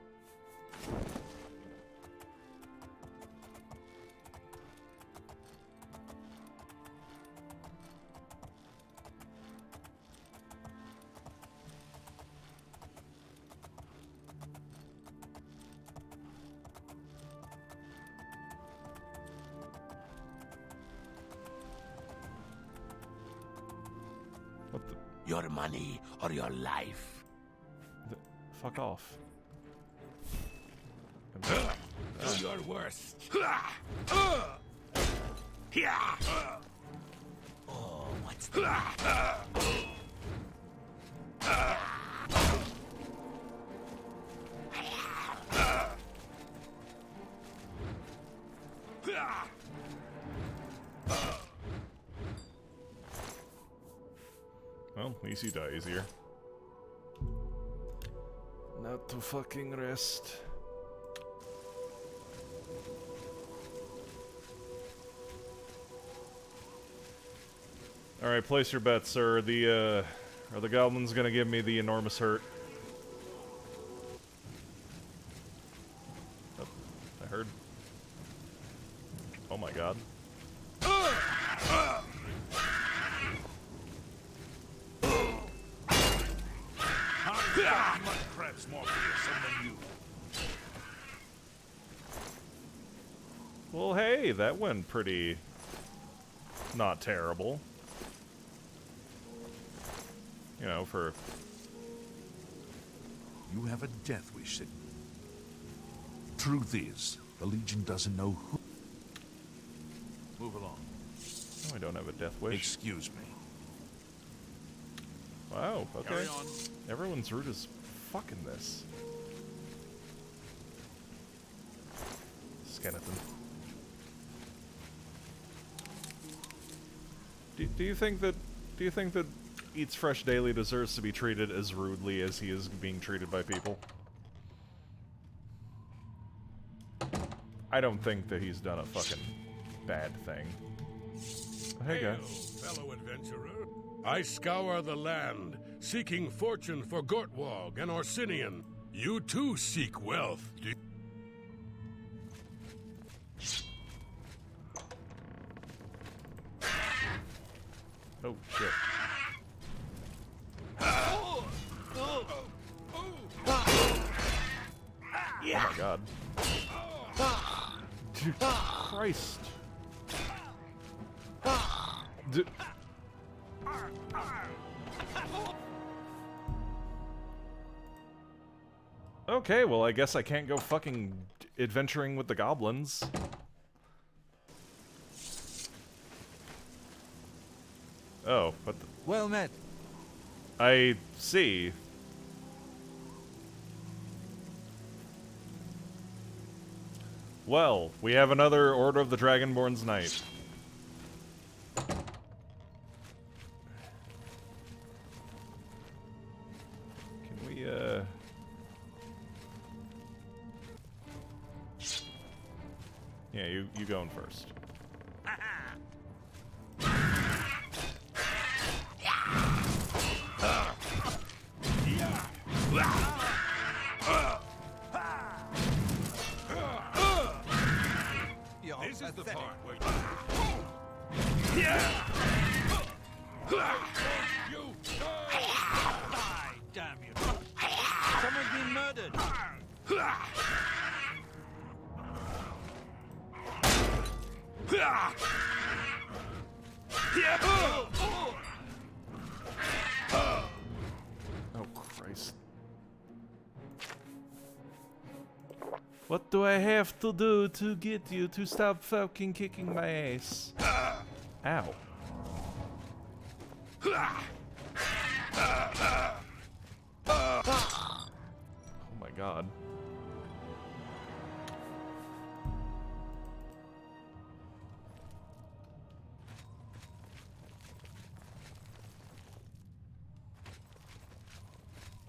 What the? Your money or your life. Fuck off. Do your worst. Oh, what's that? Well, at least you die easier. Not to fucking rest. Alright, place your bets, sir. Are the goblins gonna give me the enormous hurt? Oh, I heard. Oh my god. Perhaps more fearsome than you. Well, hey, that went pretty... not terrible. You know, for... You have a death wish. Truth is, the Legion doesn't know who. Move along. No, I don't have a death wish. Excuse me. Wow, okay. Carry on. Everyone's rude as fucking this. Skeleton. Do you think that Eats Fresh Daily deserves to be treated as rudely as he is being treated by people? I don't think that he's done a fucking bad thing. Hey, Hail, guys. fellow adventurer. I scour the land, seeking fortune for Gortwog and Orsinian. You too seek wealth, do you? Oh, shit. Oh my god. Dude, Christ. Dude. Okay, well, I guess I can't go fucking adventuring with the goblins. Oh, what the... Well met. I see. Well, we have another Order of the Dragonborn's Knight. Can we, Yeah, you going first. This is the part where you Die, damn you. Someone's been murdered. Oh, Christ. What do I have to do to get you to stop fucking kicking my ass? Ow. Oh my god.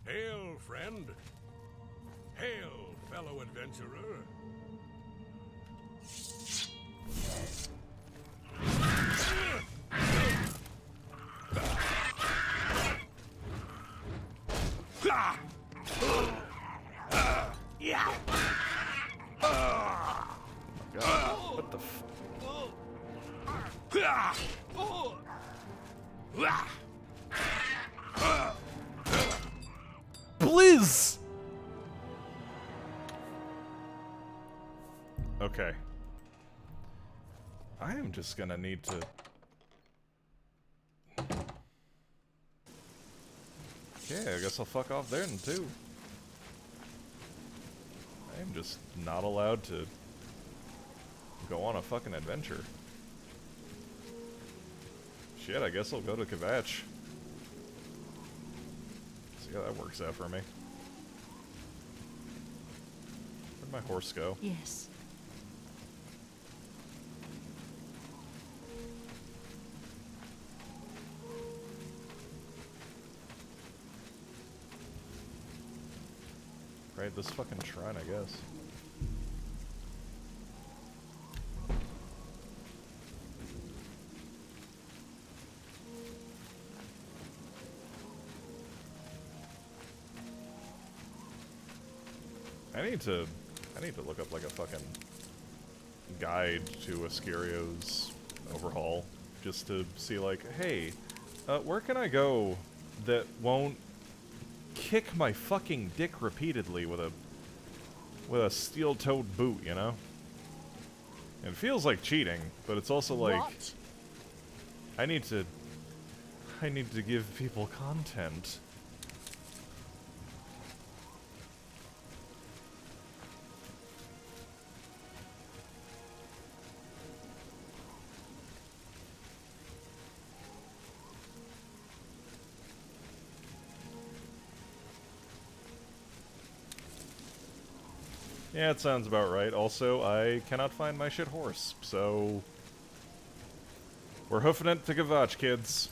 Hail, friend. Hail, fellow adventurer. God, what the f... Please! Okay. I am just gonna need to... Okay, I guess I'll fuck off there then too. I am just not allowed to go on a fucking adventure. Shit, I guess I'll go to Kvatch. See how that works out for me. Where'd my horse go? Yes. Right, this fucking shrine, I guess. I need to look up like a fucking guide to Oscuro's Overhaul, just to see like, hey, where can I go that won't kick my fucking dick repeatedly with a steel-toed boot, you know? It feels like cheating, but it's also like What? I need to give people content. Yeah, it sounds about right. Also, I cannot find my shit horse, so we're hoofing it to Gavach, kids.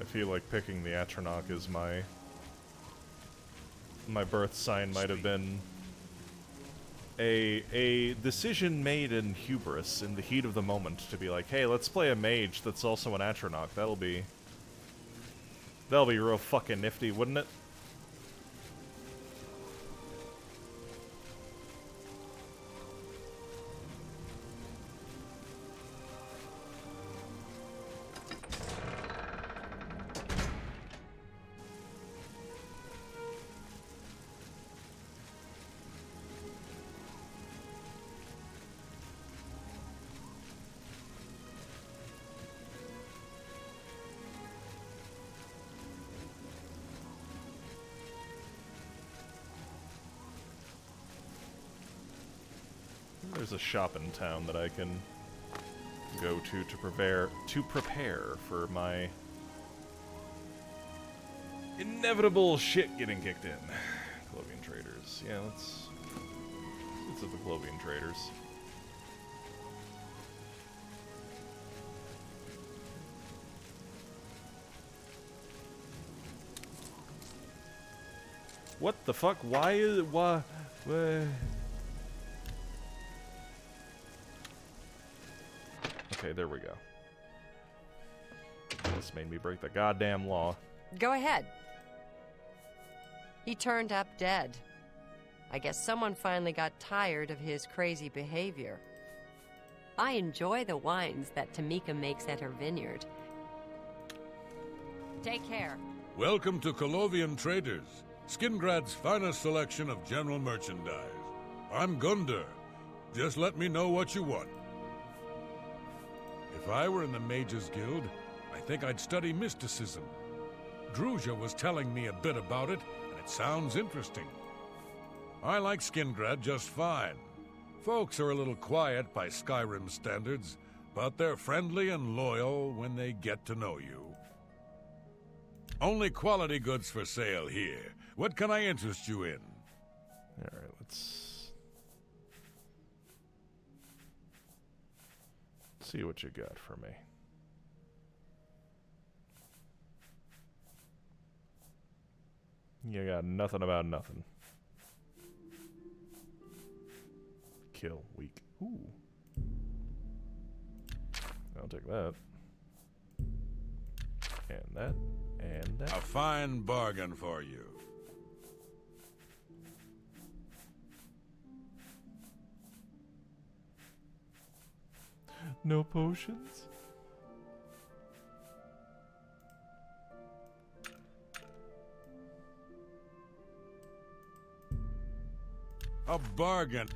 I feel like picking the Atronach as my birth sign might have been a decision made in hubris, in the heat of the moment, to be like, hey, let's play a mage that's also an Atronach. That'll be real fucking nifty, wouldn't it? There's a shop in town that I can go to prepare for my inevitable shit getting kicked in. Clovian traders. Yeah, let's at the Clovian traders. What the fuck? Why? Okay, there we go. This made me break the goddamn law. Go ahead. He turned up dead. I guess someone finally got tired of his crazy behavior. I enjoy the wines that Tamika makes at her vineyard. Take care. Welcome to Colovian Traders, Skingrad's finest selection of general merchandise. I'm Gunder. Just let me know what you want. If I were in the Mages Guild, I think I'd study mysticism. Druzha was telling me a bit about it, and it sounds interesting. I like Skingrad just fine. Folks are a little quiet by Skyrim standards, but they're friendly and loyal when they get to know you. Only quality goods for sale here. What can I interest you in? Alright, let's see what you got for me. You got nothing about nothing. Kill, weak. Ooh. I'll take that. And that. And that. A fine bargain for you. No potions? A bargain.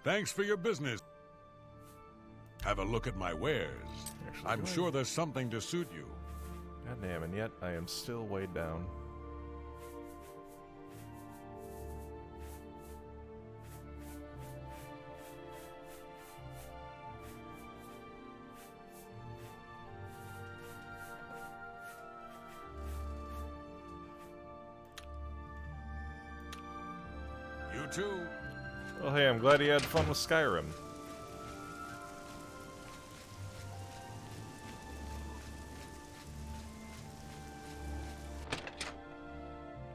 Thanks for your business. have a look at my wares. Actually, I'm sure there's something to suit you. God damn, and yet I am still weighed down. You too. Well, hey, I'm glad you had fun with Skyrim.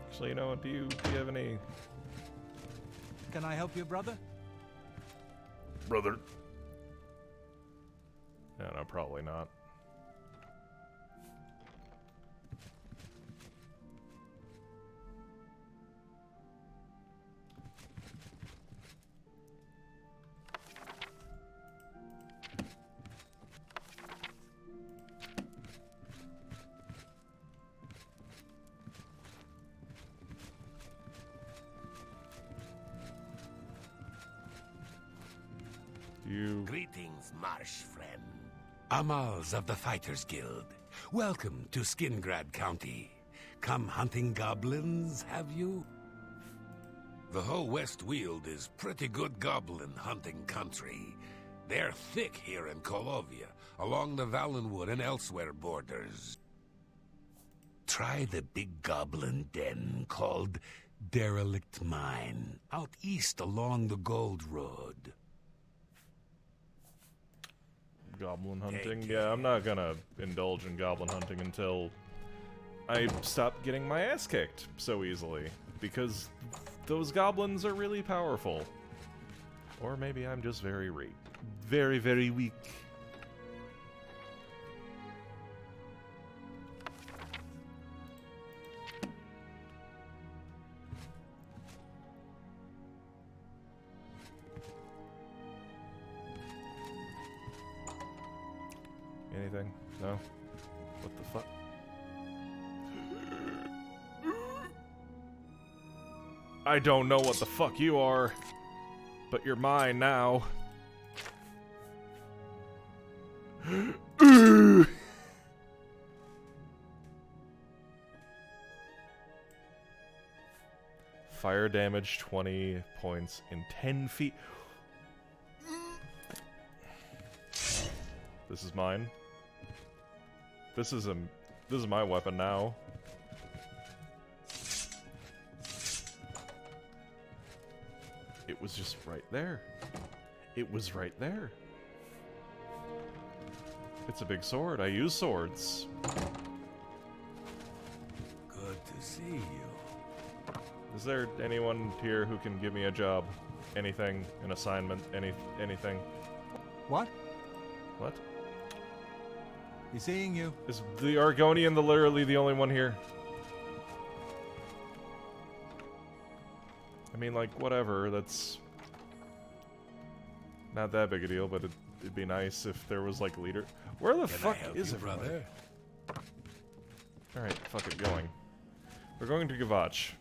Actually, you know what? Do you have any... Can I help you, brother? Brother? No, probably not. Greetings, marsh friend. Amals of the Fighters Guild. Welcome to Skingrad County. Come hunting goblins, have you? The whole West Weald is pretty good goblin hunting country. They're thick here in Kolovia, along the Valenwood and elsewhere borders. Try the big goblin den called Derelict Mine, out east along the Gold Road. Goblin hunting? Yeah, I'm not gonna indulge in goblin hunting until I stop getting my ass kicked so easily. Because those goblins are really powerful. Or maybe I'm just very weak. Very, very weak. Anything? No? What the fuck? I don't know what the fuck you are, but you're mine now. Fire damage 20 points in 10 feet. This is mine. This is my weapon now. It was just right there. It was right there. It's a big sword. I use swords. Good to see you. Is there anyone here who can give me a job? Anything? An assignment? Anything? What? What? He's seeing you. Is the Argonian literally the only one here? I mean, like, whatever, that's not that big a deal, but it'd be nice if there was, like, leader. Where the fuck is it, brother? Alright, fuck it, going. We're going to Gavach.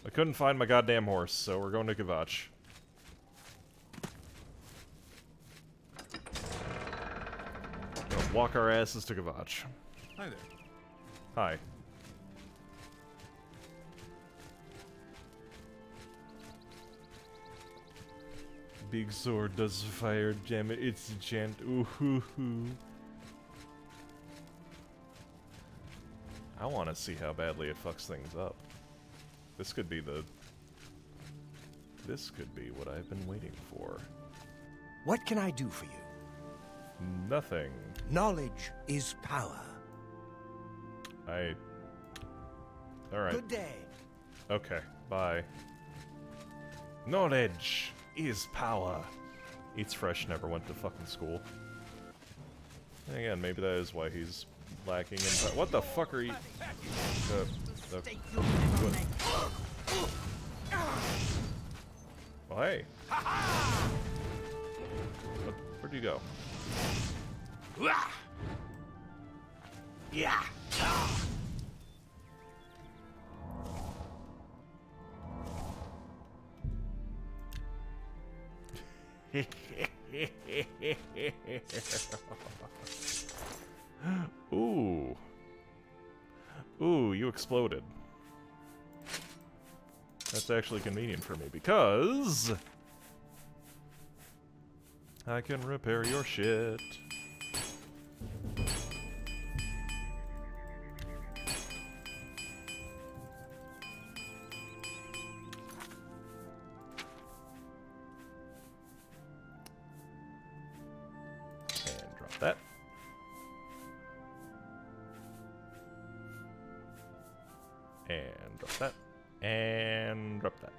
I couldn't find my goddamn horse, so we're going to Gavach. Gonna walk our asses to Gavach. Hi there. Hi. Big sword does fire damage. It's enchant. Ooh hoo hoo. I want to see how badly it fucks things up. This could be the. This could be what I've been waiting for. What can I do for you? Nothing. Knowledge is power. Alright. Good day. Okay, bye. Knowledge is power. Eats fresh, never went to fucking school. And again, maybe that is why he's lacking in. What the fuck are you? Well, hey. Where'd you go? Yeah. Ooh. Ooh, you exploded. That's actually convenient for me because I can repair your shit. And drop that. And drop that. And drop that.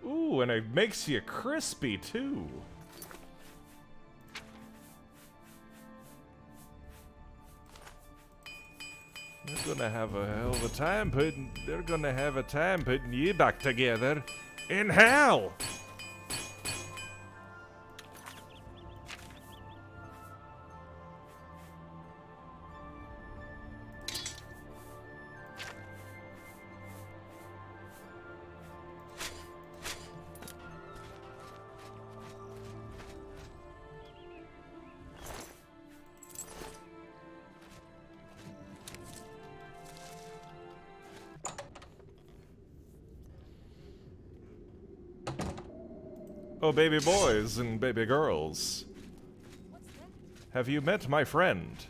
Ooh, and it makes you crispy too. They're gonna have a hell of a time putting you back together in hell. Oh, baby boys and baby girls. Have you met my friend?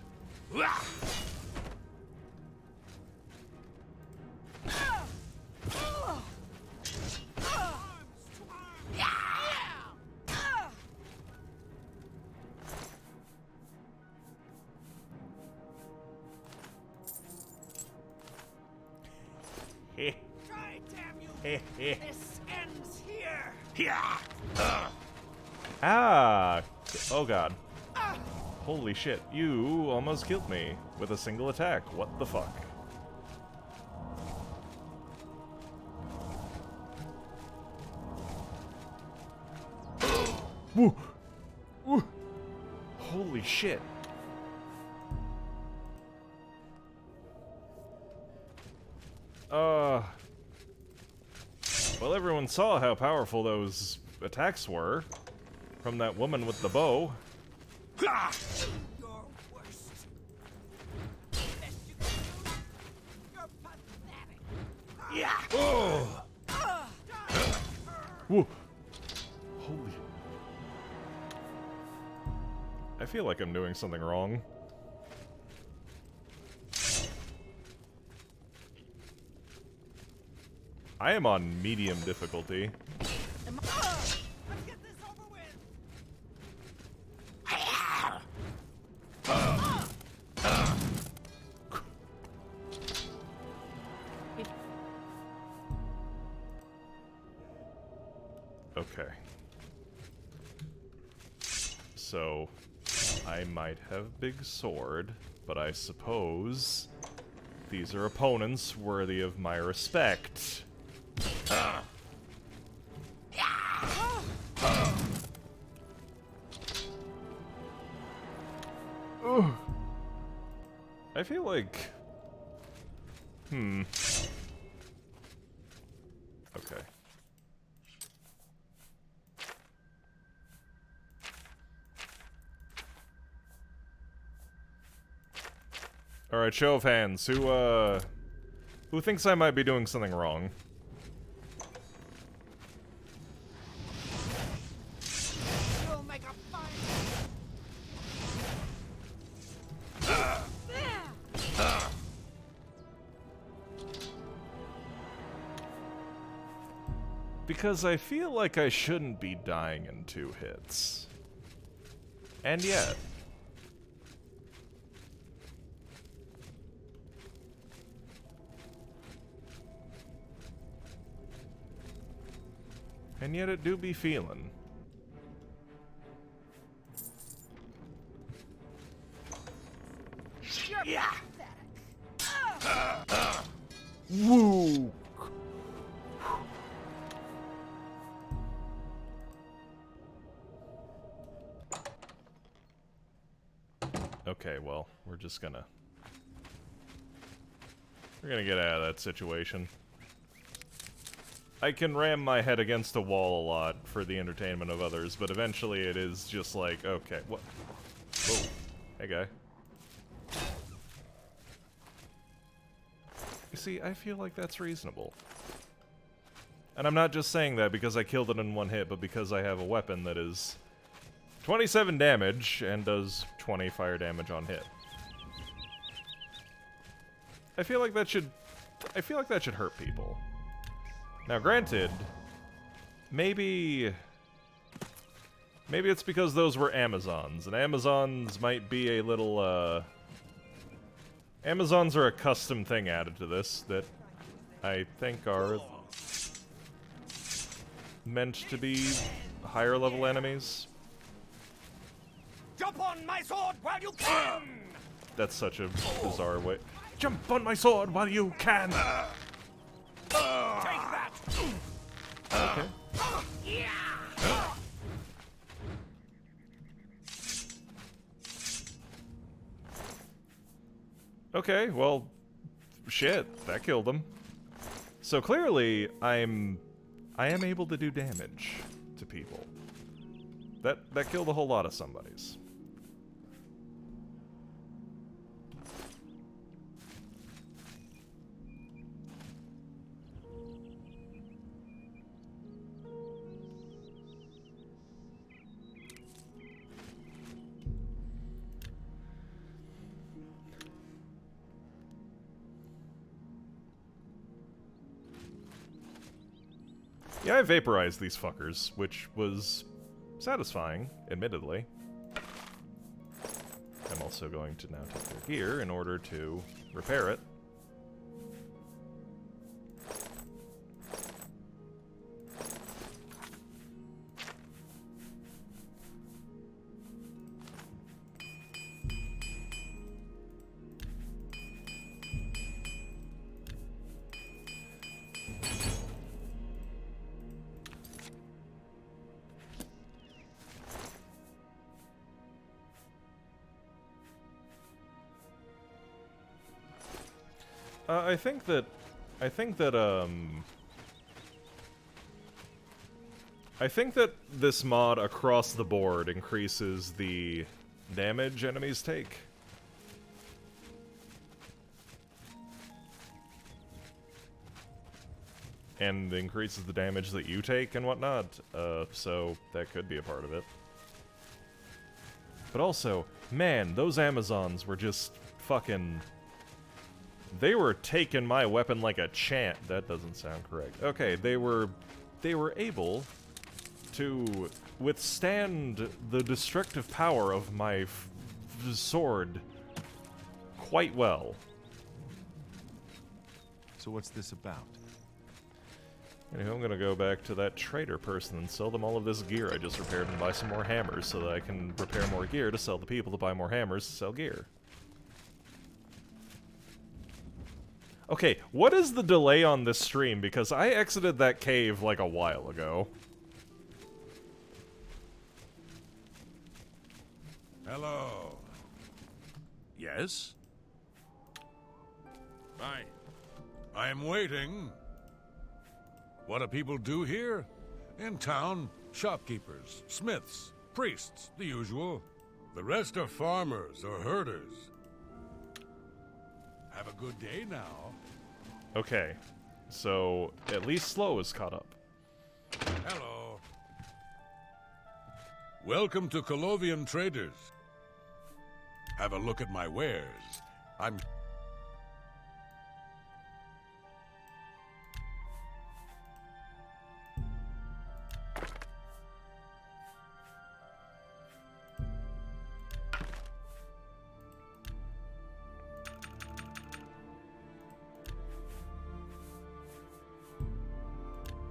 Try, damn you! This ends here! Ah! Oh god. Holy shit, you almost killed me with a single attack. What the fuck? Woo! Woo! Holy shit. Well, everyone saw how powerful those attacks were from that woman with the bow. Your worst. Best you can do. You're pathetic. Yeah. Oh. Whoa. Holy. I feel like I'm doing something wrong. I am on medium difficulty. Let's get this over with. Okay. So, I might have big sword, but I suppose these are opponents worthy of my respect. I feel like... Okay. Alright, show of hands. Who thinks I might be doing something wrong? We'll make a fine. Because I feel like I shouldn't be dying in 2 hits. And yet... And yet it do be feeling. Yeah. Woo! Okay, well, we're gonna get out of that situation. I can ram my head against a wall a lot for the entertainment of others, but eventually it is just like, okay, what? Whoa. Hey, guy. You see, I feel like that's reasonable. And I'm not just saying that because I killed it in one hit, but because I have a weapon that is 27 damage and does 20 fire damage on hit. I feel like that should hurt people. Now, granted, maybe it's because those were Amazons, and Amazons might be a little, Amazons are a custom thing added to this that I think are meant to be higher level enemies. Jump on my sword while you can! That's such a bizarre way. Jump on my sword while you can! Take that! Okay. Yeah! Okay, well, shit, that killed him. So clearly, I am able to do damage to people. That killed a whole lot of somebodies. Yeah, I vaporized these fuckers, which was satisfying, admittedly. I'm also going to now take their gear in order to repair it. I think that this mod across the board increases the damage enemies take. And increases the damage that you take and whatnot, so that could be a part of it. But also, man, those Amazons were just fucking... They were taking my weapon like a champ. That doesn't sound correct. Okay, they were able to withstand the destructive power of my sword quite well. So what's this about? Anyway, I'm gonna go back to that trader person and sell them all of this gear I just repaired and buy some more hammers so that I can repair more gear to sell to people to buy more hammers to sell gear. Okay, what is the delay on this stream? Because I exited that cave like a while ago. Hello. Yes? I am waiting. What do people do here? In town, shopkeepers, smiths, priests, the usual. The rest are farmers or herders. Have a good day now. Okay, so at least Slow is caught up. Hello. Welcome to Colovian Traders. Have a look at my wares. I'm...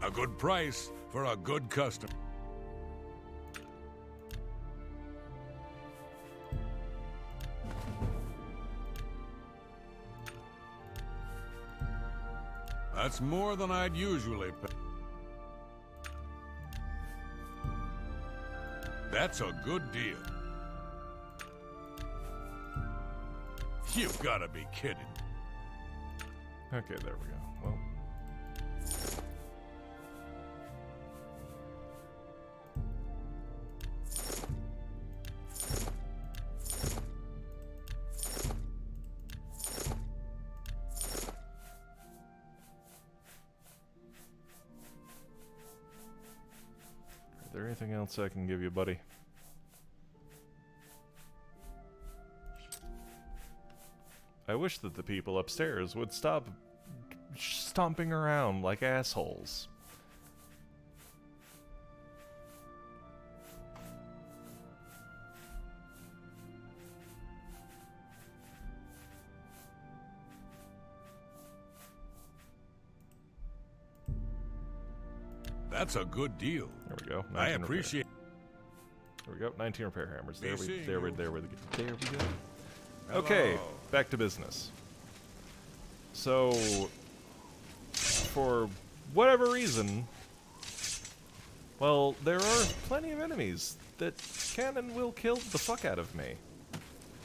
A good price for a good customer. That's more than I'd usually pay. That's a good deal. You've gotta be kidding. Okay, there we go. Well. Is there anything else I can give you, buddy? I wish that the people upstairs would stop stomping around like assholes. That's a good deal. There we go. I 19 appreciate. There we go. 19 repair hammers. Be There we seeing there we you. there we there we go. Hello. Okay, back to business. So, for whatever reason, well, there are plenty of enemies that can and will kill the fuck out of me.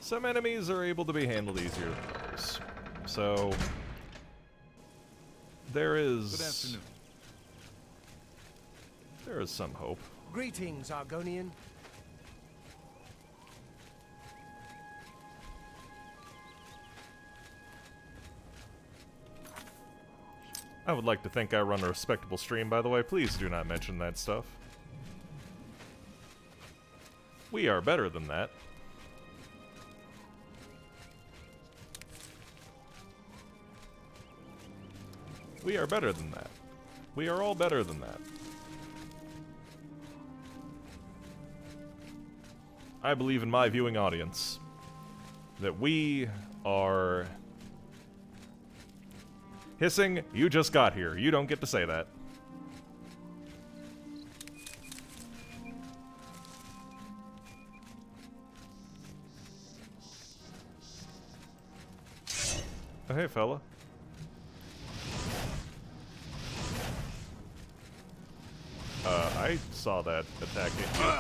Some enemies are able to be handled easier than others. So, there is... Good afternoon. There is some hope. Greetings, Argonian. I would like to think I run a respectable stream, by the way. Please do not mention that stuff. We are better than that. We are better than that. We are all better than that. I believe in my viewing audience that we are... Hissing, you just got here. You don't get to say that. Oh, hey, fella. I saw that attacking you.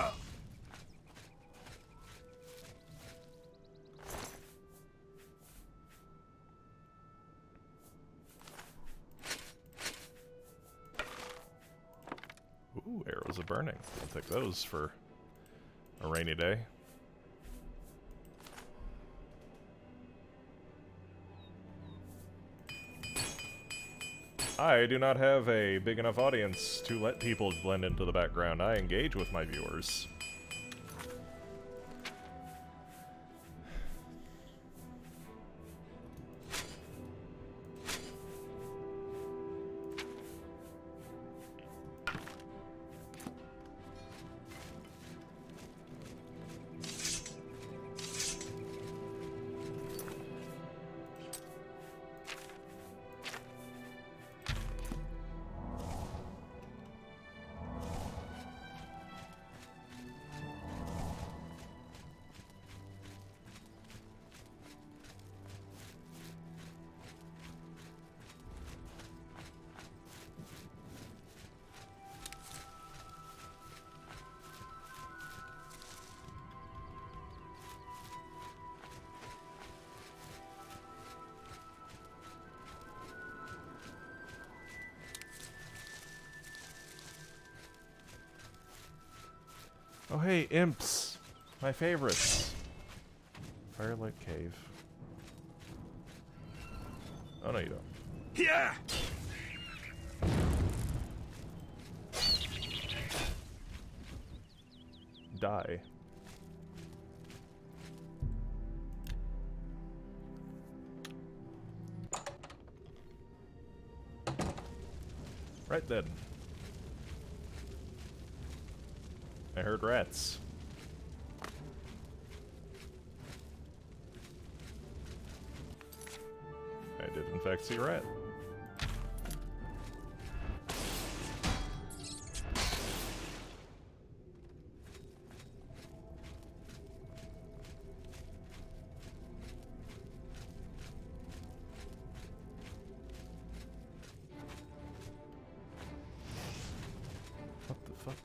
Ooh, arrows are burning. I'll take those for a rainy day. I do not have a big enough audience to let people blend into the background. I engage with my viewers. Oh hey, imps! My favorites! Firelight Cave. Oh no, you don't. Yeah! Die. Right then. I heard rats. I did in fact see a rat. What the fuck?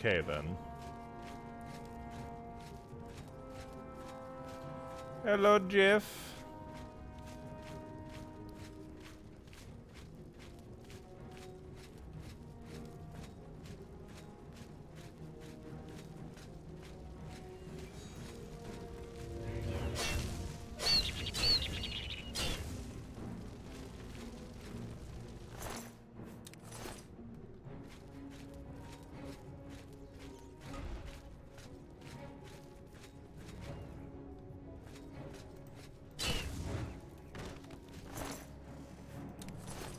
okay then. Hello, Jeff.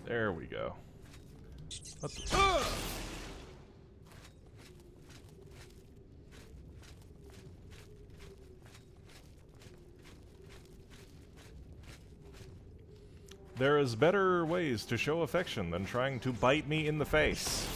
There we go. What the There is better ways to show affection than trying to bite me in the face.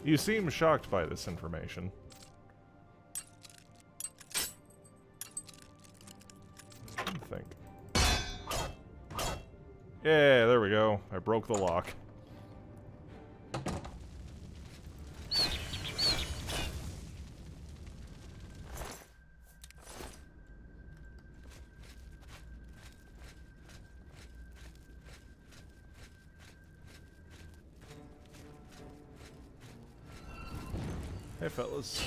You seem shocked by this information. What do you think? Yeah, there we go. I broke the lock. Hey, fellas.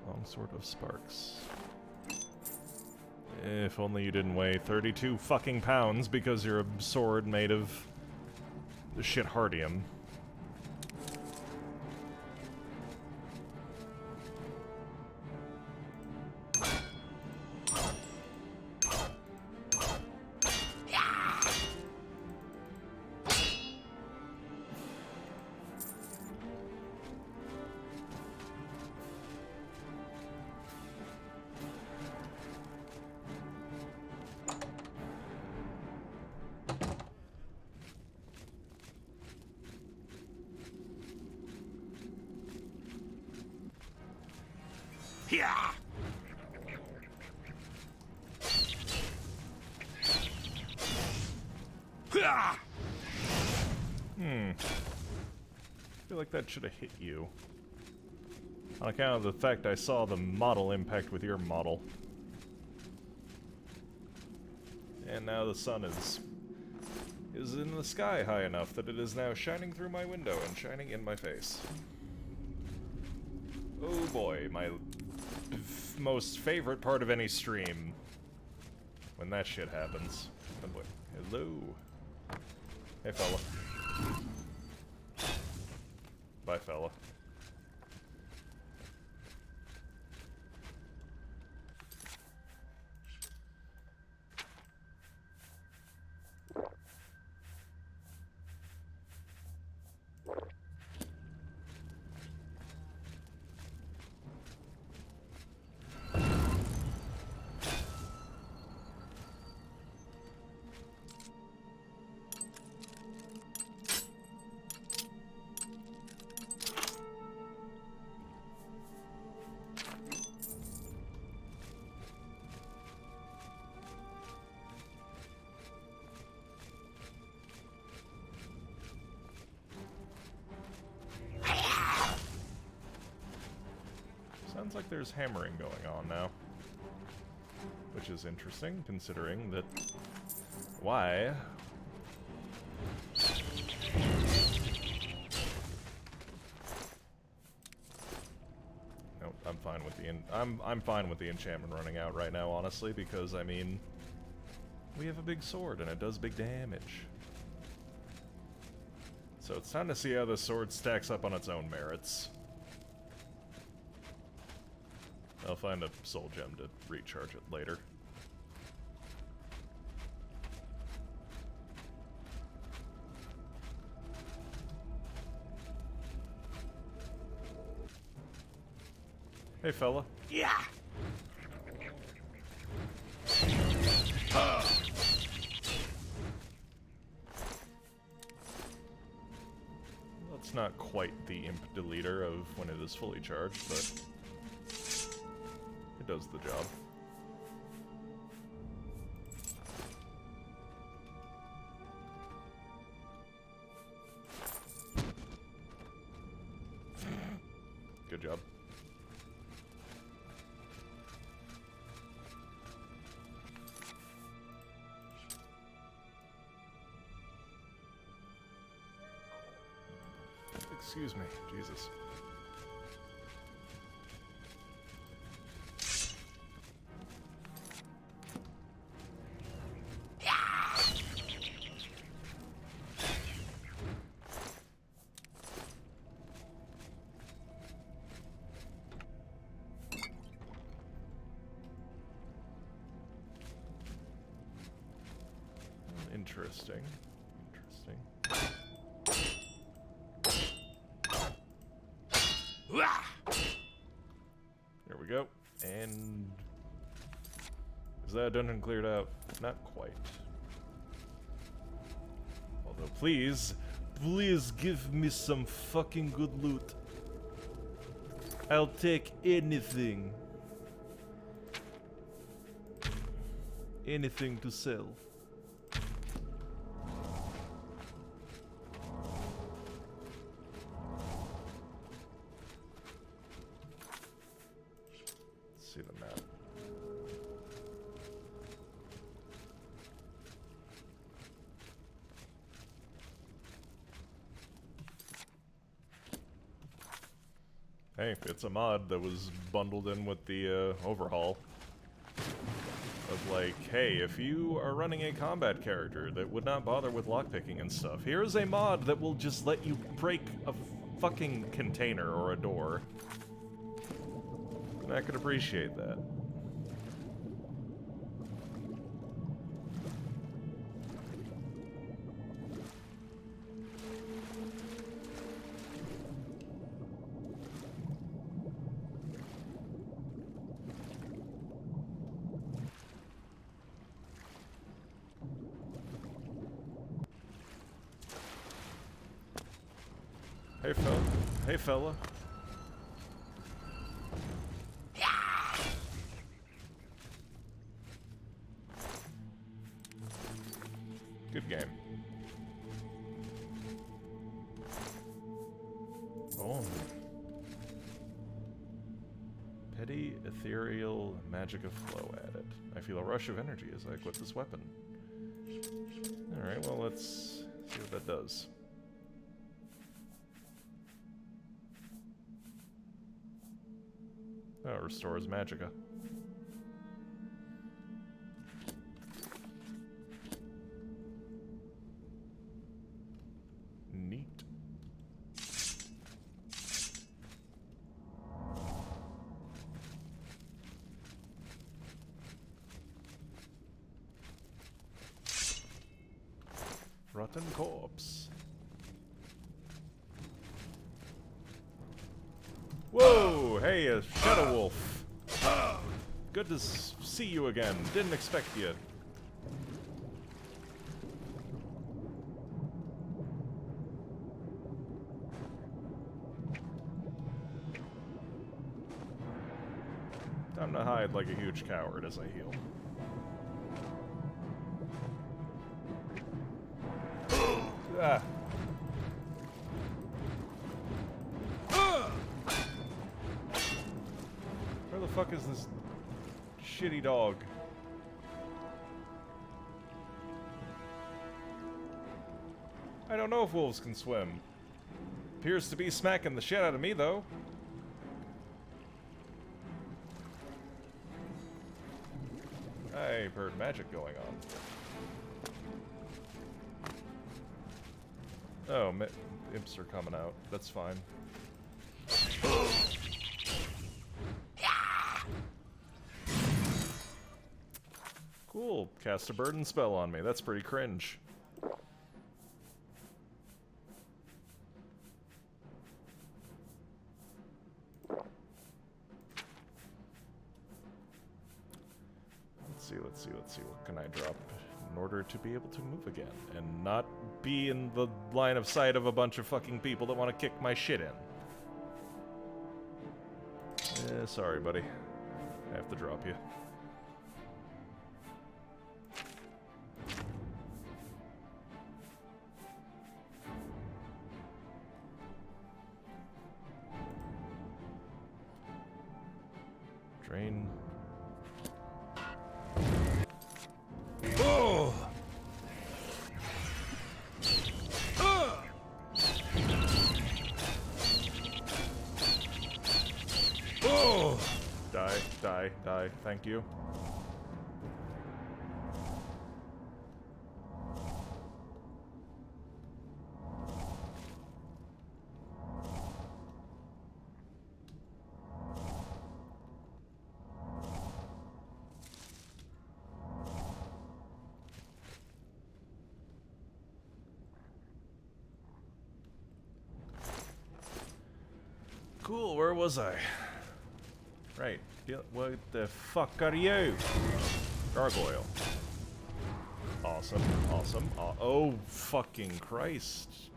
Long sort of sparks. If only you didn't weigh 32 fucking pounds because you're a sword made of shit hardium. I feel like that should have hit you. On account of the fact I saw the model impact with your model. And now the sun is in the sky high enough that it is now shining through my window and shining in my face. Oh boy, my most favorite part of any stream. When that shit happens. Oh boy. Hello. Hey, fella. Bye, fella. Sounds like there's hammering going on now. Which is interesting, considering that... Why? No, I'm fine with the I'm fine with the enchantment running out right now, honestly, because I mean, we have a big sword and it does big damage. So it's time to see how this sword stacks up on its own merits. I'll find a soul gem to recharge it later. Hey, fella. Yeah. That's not quite the imp deleter of when it is fully charged, but it does the job. Good job. Excuse me, Jesus. Interesting. Interesting. There we go. And is that dungeon cleared out? Not quite. Although, please give me some fucking good loot. I'll take anything. Anything to sell. See the map. Hey, it's a mod that was bundled in with the Overhaul. Of like, hey, if you are running a combat character that would not bother with lockpicking and stuff, here's a mod that will just let you break a fucking container or a door. And I could appreciate that. Hey, fella. Hey, fella. Good game. Oh. Petty, ethereal, magic of flow added. I feel a rush of energy as I equip this weapon. Alright, well, let's see what that does. Oh, it restores magicka. Neat. Rotten corpse. Whoa! Hey, a Shadow Wolf. Good to see you again. Didn't expect you. Time to hide like a huge coward as I heal. Ah. Where the fuck is this shitty dog? I don't know if wolves can swim. Appears to be smacking the shit out of me, though. I've heard magic going on. Oh, imps are coming out. That's fine. Cast a burden spell on me. That's pretty cringe. Let's see. What can I drop in order to be able to move again and not be in the line of sight of a bunch of fucking people that want to kick my shit in? Sorry, buddy. I have to drop you. Drain. Oh! Oh! Die. Thank you. Cool, where was I? Right. What the fuck are you? Gargoyle. Awesome. Oh, fucking Christ.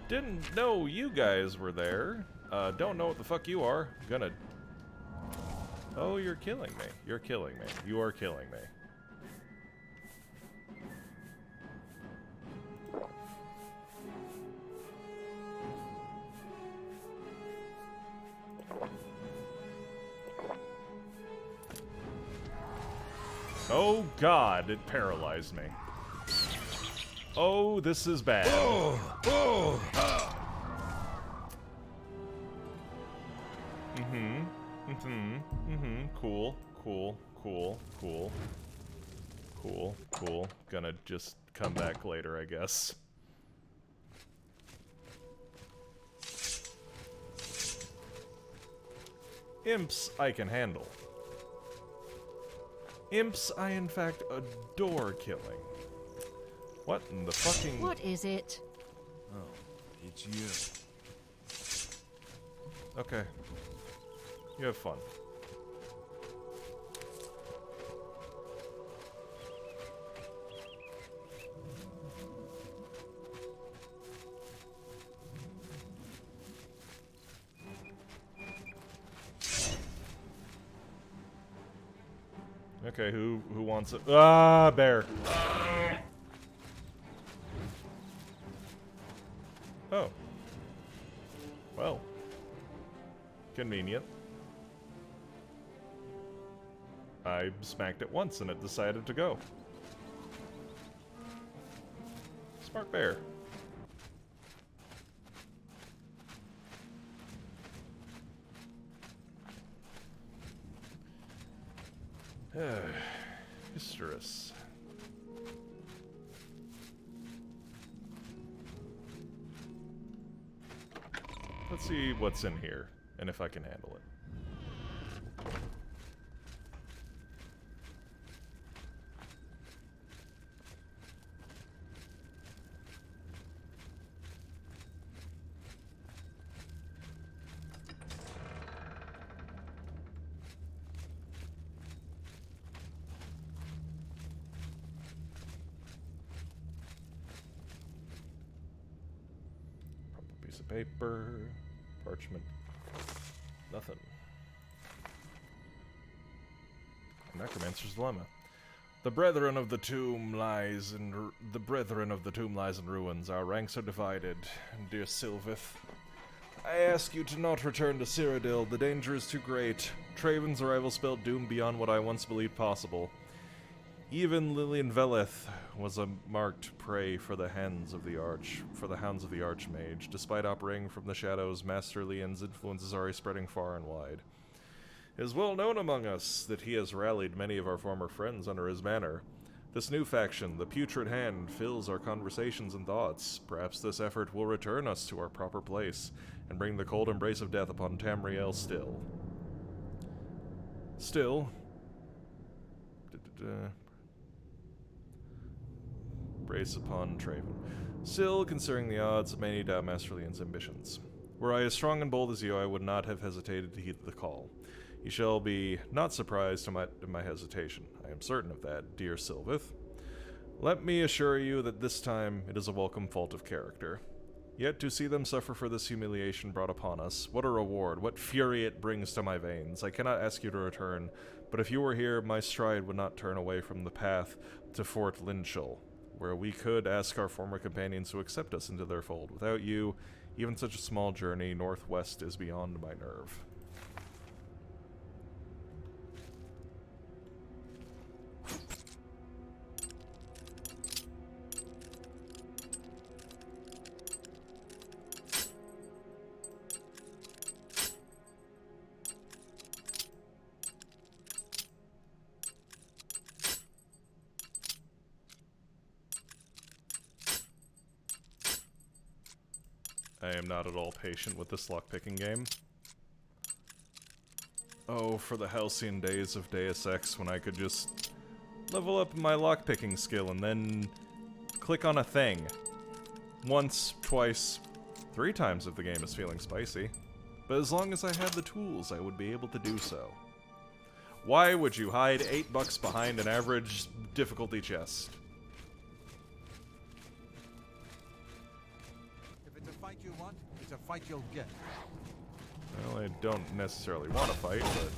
Didn't know you guys were there. Don't know what the fuck you are. Gonna... Oh, you're killing me. You're killing me. You are killing me. Oh god, it paralyzed me. Oh, this is bad. Cool. Gonna just come back later, I guess. Imps I can handle. Imps I in fact adore killing. What in the fucking... What is it? Oh, it's you. Okay. You have fun. Okay, who wants it? Ah, bear. Oh. Well. Convenient. I smacked it once and it decided to go. Smart bear. Hysterus. Let's see what's in here, and if I can handle it. Paper, parchment, nothing. Necromancer's Dilemma. The brethren of the tomb lies in ruins. Our ranks are divided, dear Sylvith. I ask you to not return to Cyrodil. The danger is too great. Traven's arrival spelled doom beyond what I once believed possible. Even Lillian Veleth was a marked prey for the hounds of the Archmage. Despite operating from the shadows, Master Leon's influence is already spreading far and wide. It is well known among us that he has rallied many of our former friends under his banner. This new faction, the Putrid Hand, fills our conversations and thoughts. Perhaps this effort will return us to our proper place, and bring the cold embrace of death upon Tamriel still. Still... Brace upon Traven. Still, considering the odds, many doubt Master Leon's ambitions. Were I as strong and bold as you, I would not have hesitated to heed the call. You shall be not surprised at my hesitation. I am certain of that, dear Sylvith. Let me assure you that this time it is a welcome fault of character. Yet to see them suffer for this humiliation brought upon us, what a reward, what fury it brings to my veins. I cannot ask you to return, but if you were here, my stride would not turn away from the path to Fort Linshall, where we could ask our former companions to accept us into their fold. Without you, even such a small journey northwest is beyond my nerve. I am not at all patient with this lockpicking game. Oh, for the halcyon days of Deus Ex when I could just level up my lockpicking skill and then click on a thing. Once, twice, 3 times if the game is feeling spicy. But as long as I had the tools, I would be able to do so. Why would you hide $8 behind an average difficulty chest? Fight you want, it's a fight you'll get. Well, I don't necessarily want to fight, but...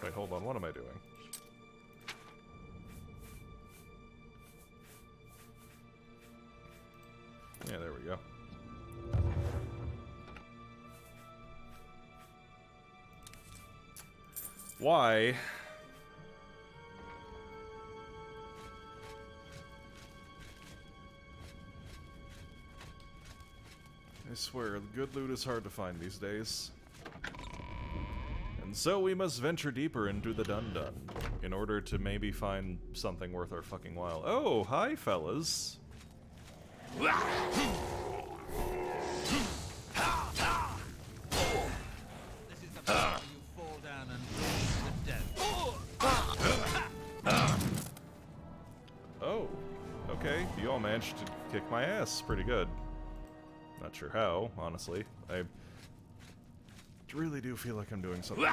Wait, hold on, what am I doing? Yeah, there we go. Why? I swear, the good loot is hard to find these days. And so we must venture deeper into the Dun-Dun, in order to maybe find something worth our fucking while. Oh, hi, fellas. This is the part where you fall down and bleed to death. Oh, okay. You all managed to kick my ass pretty good. Not sure how, honestly. I really do feel like I'm doing something.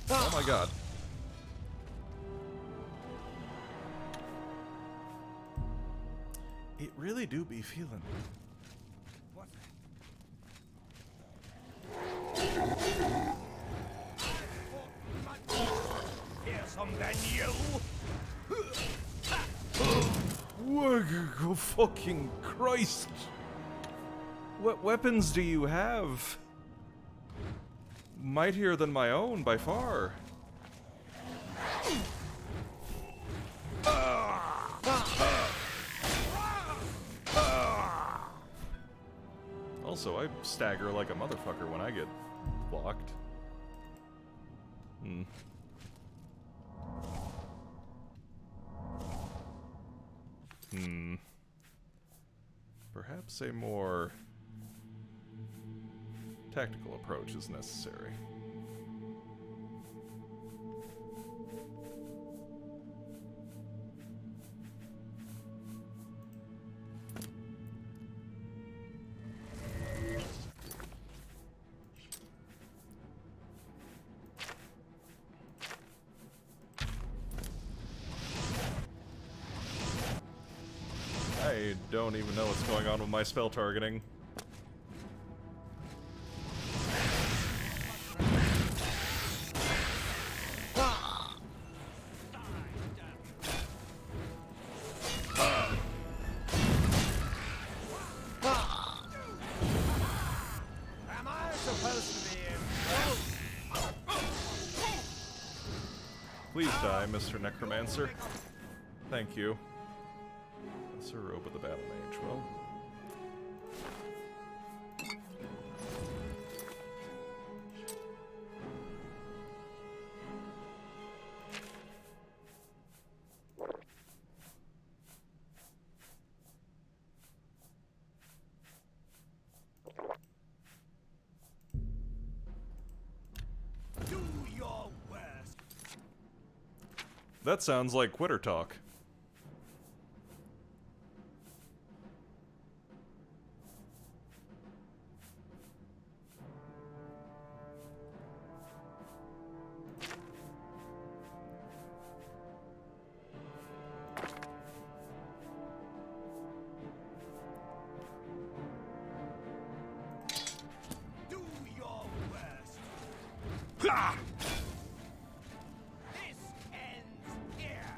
Oh my god. It really do be feeling. What? Fearsome than you? Whoa, fucking Christ! What weapons do you have? Mightier than my own, by far. Also, I stagger like a motherfucker when I get blocked. Perhaps a more tactical approach is necessary. I don't even know what's going on with my spell targeting. Please die, Mr. Necromancer. Thank you. Lesser Robe of the Battle Mage. Well. That sounds like quitter talk. Do your worst. Ha! This ends here.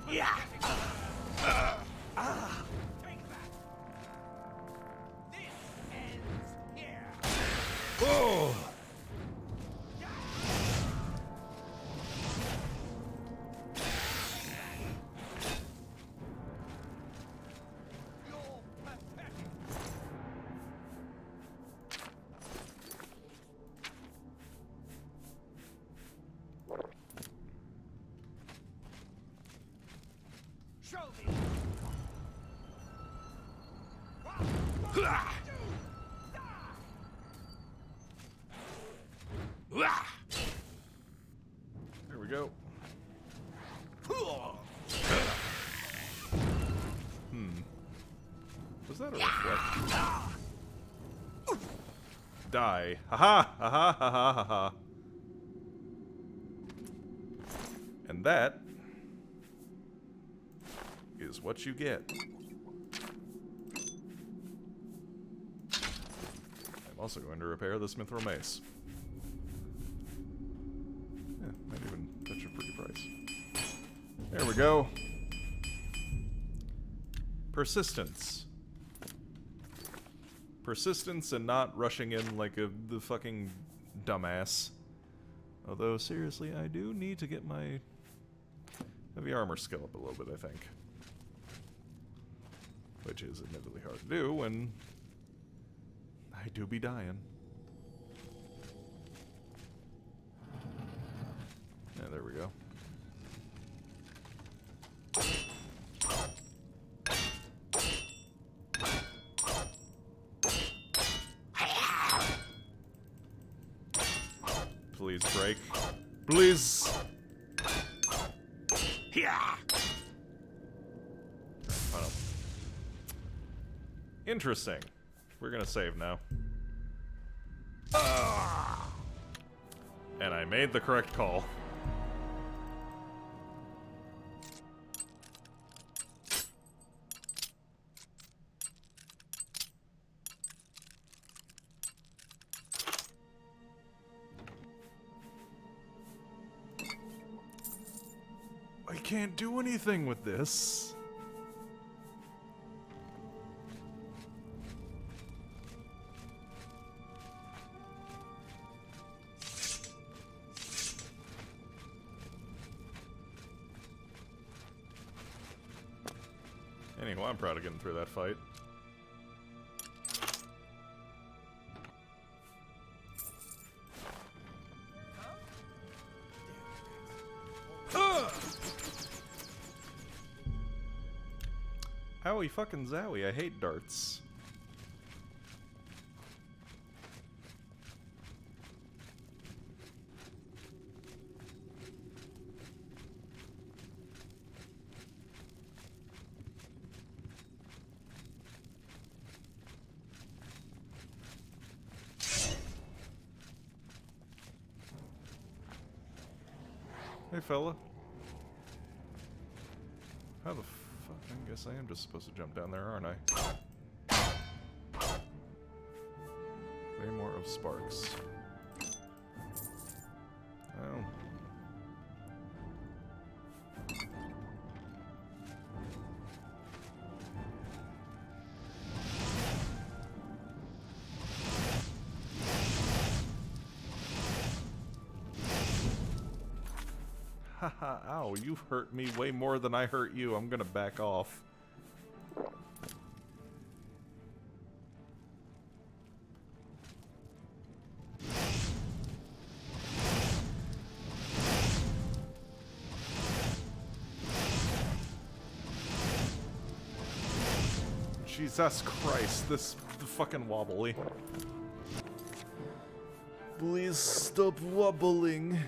Yeah! Take that. This ends here. Oh! You're pathetic. Show me. Ha! Ah! There we go. Was that a reflect? Die. Haha! Haha! Haha! Haha! And that is what you get. I'm also going to repair this Mithril Mace. Yeah, might even fetch a pretty price. There we go. Persistence. Persistence and not rushing in like the fucking dumbass. Although, seriously, I do need to get my heavy armor skill up a little bit, I think. Which is admittedly hard to do when I do be dying. Yeah, there we go. Please break. Please! Yeah! Oh. Interesting. We're gonna save now. And I made the correct call. I can't do anything with this. Anyway, I'm proud of getting through that fight. Owie fucking zowie, I hate darts. Hey fella. How the fuck? I guess I am just supposed to jump down there, aren't I? Claymore of Sparks. Oh. Haha, ow, you hurt me way more than I hurt you. I'm gonna back off. Jesus Christ, this fucking wobbly. Please stop wobbling.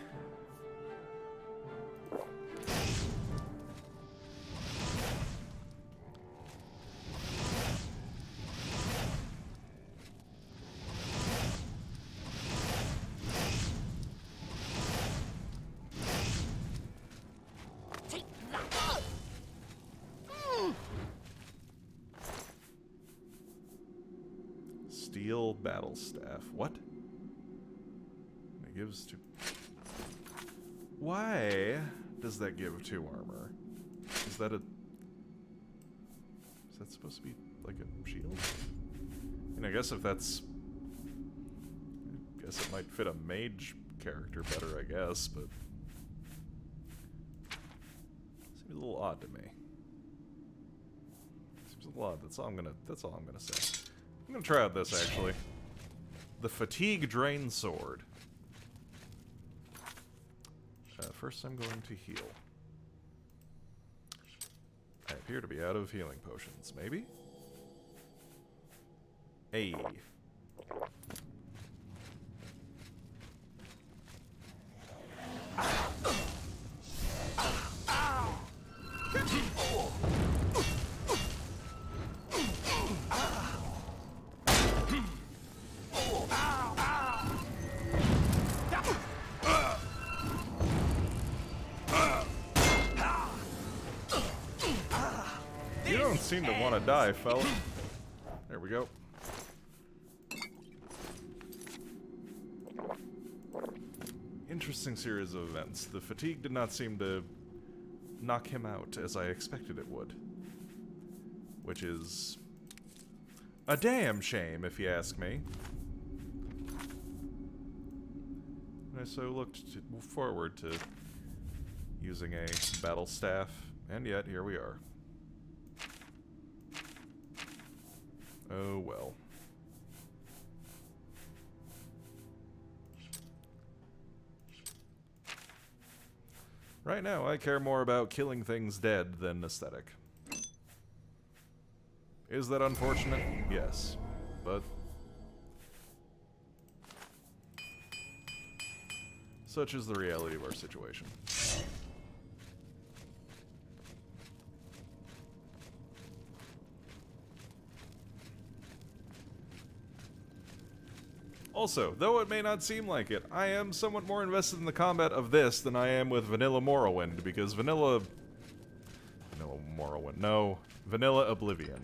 Steel battle staff. What? It gives 2. Why does that give 2 armor? Is that supposed to be like a shield? I guess if that's... I guess it might fit a mage character better, I guess, but... Seems a little odd to me. Seems a little odd. That's all I'm gonna say. I'm gonna try out this, actually. The Fatigue Drain Sword. First I'm going to heal. I appear to be out of healing potions. Maybe? Hey. You don't seem to want to die, fella. There we go. Interesting series of events. The fatigue did not seem to knock him out as I expected it would. Which is a damn shame, if you ask me. I so looked forward to using a battle staff, and yet here we are. Oh well. Right now, I care more about killing things dead than aesthetic. Is that unfortunate? Yes. But... such is the reality of our situation. Also, though it may not seem like it, I am somewhat more invested in the combat of this than I am with Vanilla Morrowind, because Vanilla Oblivion.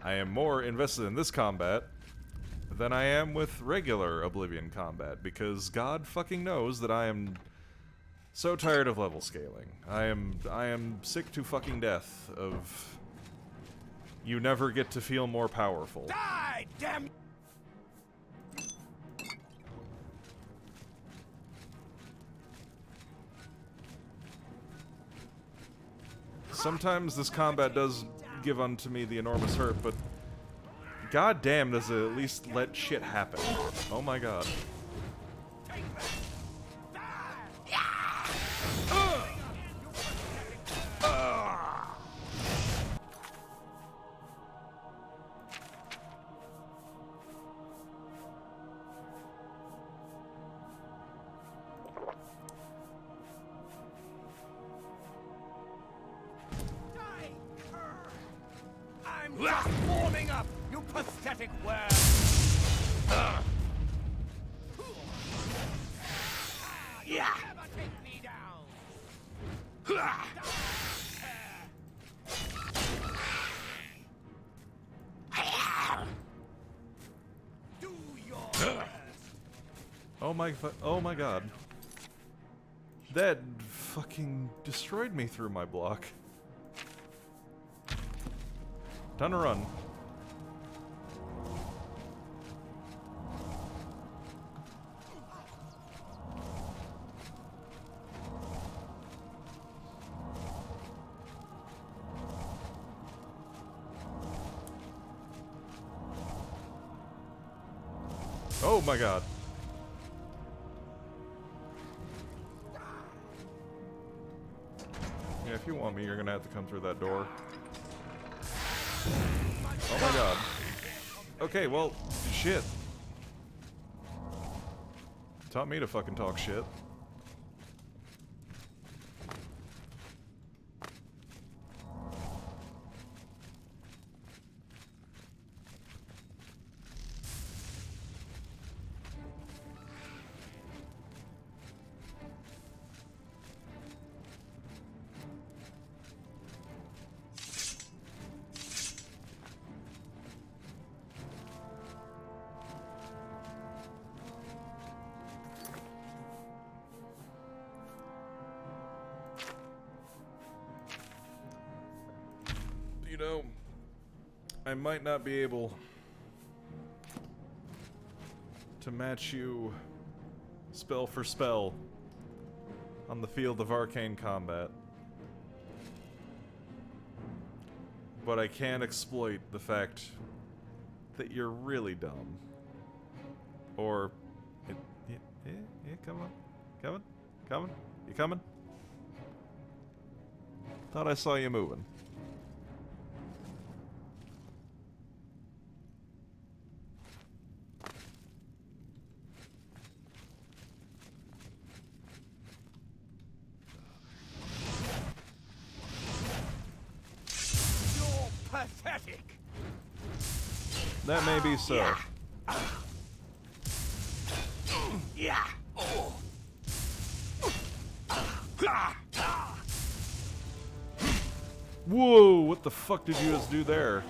I am more invested in this combat than I am with regular Oblivion combat, because God fucking knows that I am so tired of level scaling. I am sick to fucking death of you never get to feel more powerful. Die, damn! Sometimes this combat does give unto me the enormous hurt, but god damn does it at least let shit happen. Oh my god. I'm just warming up, you pathetic worm! Yeah! Never take me down! Do your best! Oh my god. That fucking destroyed me through my block. Time to run. Oh my god. Yeah, if you want me, you're gonna have to come through that door. Oh my god. Okay, well, shit. Taught me to fucking talk shit. You know, I might not be able to match you spell for spell on the field of arcane combat, but I can exploit the fact that you're really dumb. Or, yeah, come on, you coming? Thought I saw you moving. Pathetic. That may be so. Yeah. Whoa, what the fuck did you just do there?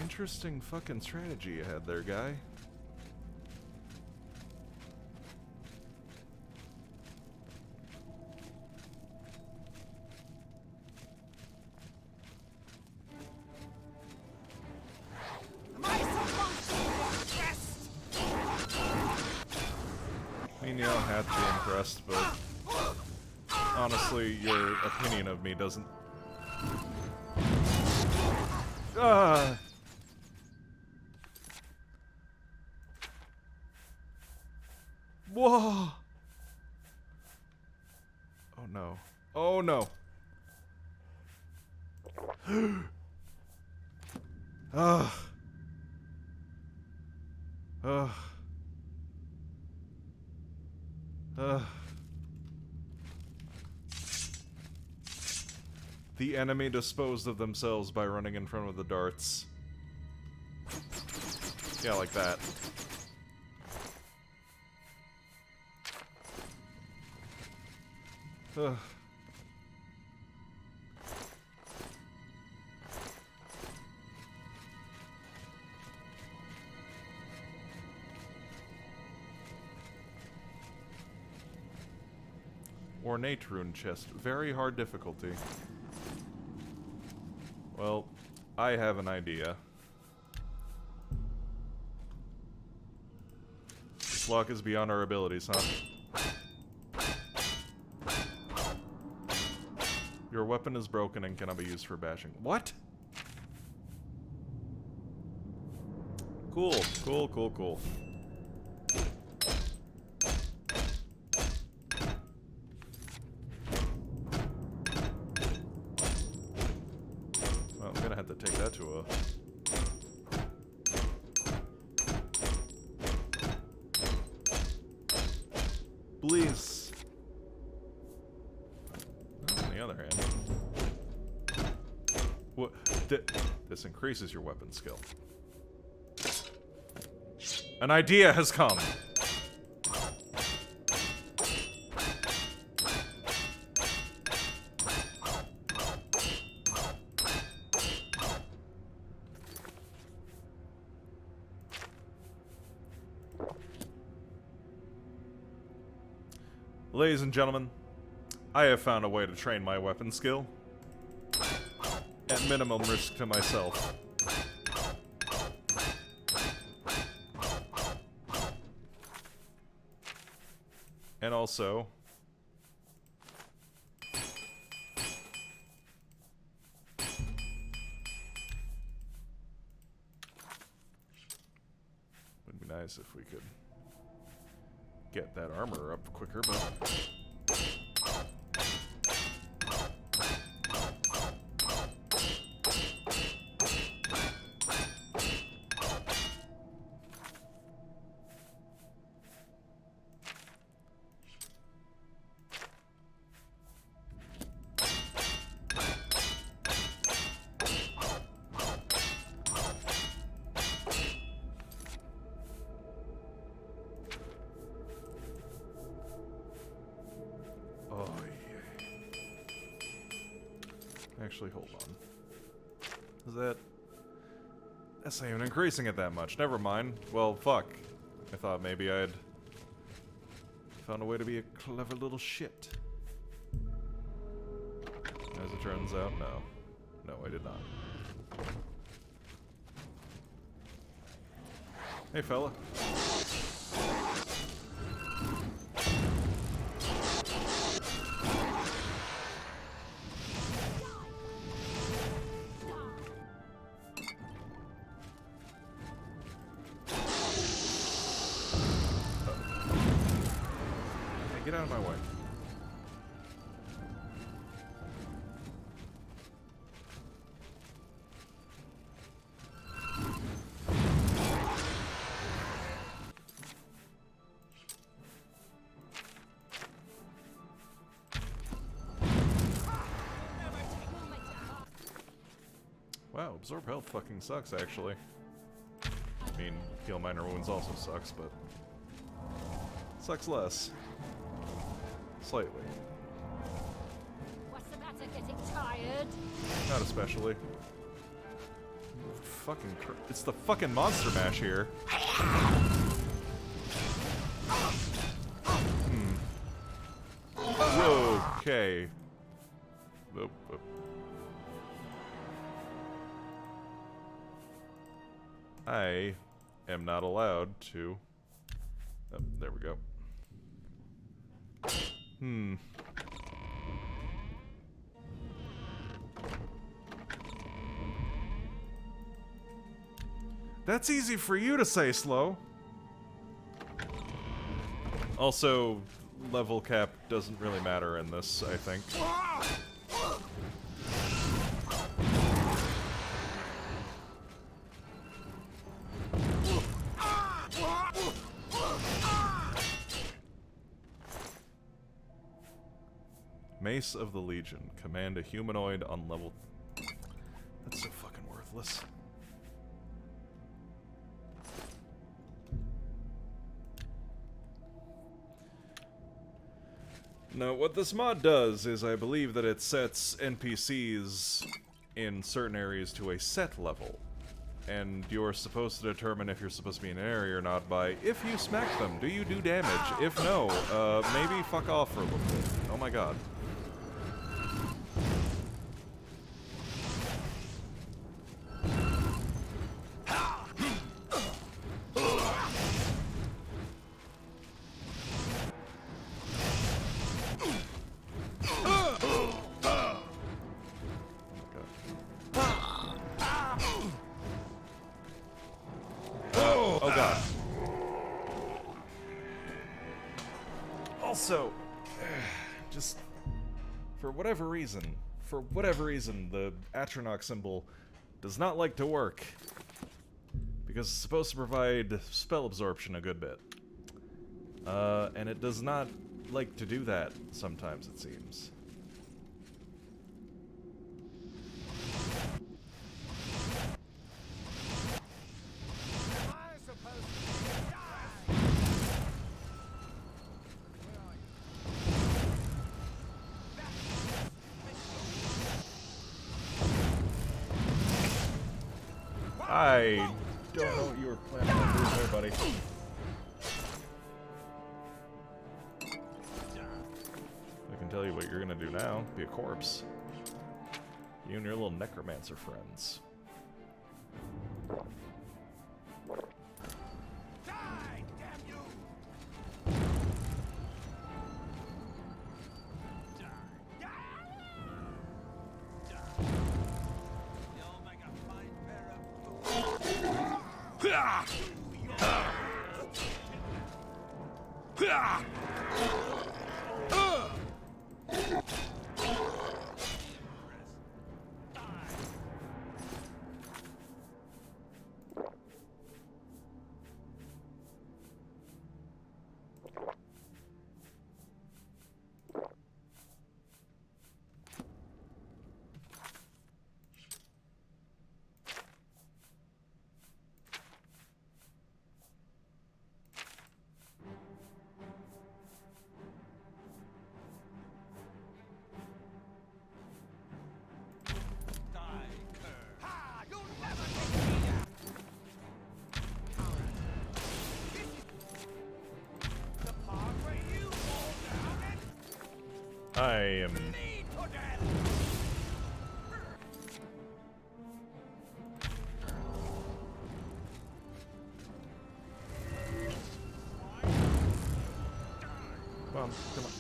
Interesting fucking strategy you had there, guy. I mean, you don't have to be impressed, but honestly, your opinion of me doesn't. Ah! Whoa! Oh no. Oh no. Ugh. Ugh. Ugh. The enemy disposed of themselves by running in front of the darts. Yeah, like that. Ugh. Ornate rune chest. Very hard difficulty. Well, I have an idea. This lock is beyond our abilities, huh? Your weapon is broken and cannot be used for bashing. What? Cool, cool, cool, cool. Well, I'm gonna have to take that to a... Please. On the other hand... What? This increases your weapon skill. An idea has come! Ladies and gentlemen, I have found a way to train my weapon skill. At minimum risk to myself. And also, nice if we could get that armor up quicker, but... Actually, hold on. Is that... That's not even increasing it that much. Never mind. Well, fuck. I thought maybe I'd found a way to be a clever little shit. As it turns out, no. No, I did not. Hey, fella. Get out of my way. Wow, absorb health fucking sucks, actually. I mean, heal minor wounds also sucks, but... sucks less. Slightly. What's the matter? Getting tired? Not especially. Fucking it's the fucking monster mash here. Whoa, okay. Oop, oop. I am not allowed to... Oh, there we go. That's easy for you to say, Slow. Also, level cap doesn't really matter in this, I think. Mace of the Legion. Command a humanoid on level... That's so fucking worthless. Now, what this mod does is I believe that it sets NPCs in certain areas to a set level. And you're supposed to determine if you're supposed to be in an area or not by if you smack them, do you do damage? If no, maybe fuck off for a little bit. Oh my god. Oh god. Also, just for whatever reason, the Atronach symbol does not like to work. Because it's supposed to provide spell absorption a good bit. And it does not like to do that sometimes, it seems. I don't know what you were planning on doing there, buddy. I can tell you what you're gonna do now. Be a corpse. You and your little necromancer friends. Die, damn you! I am... Come on, come on.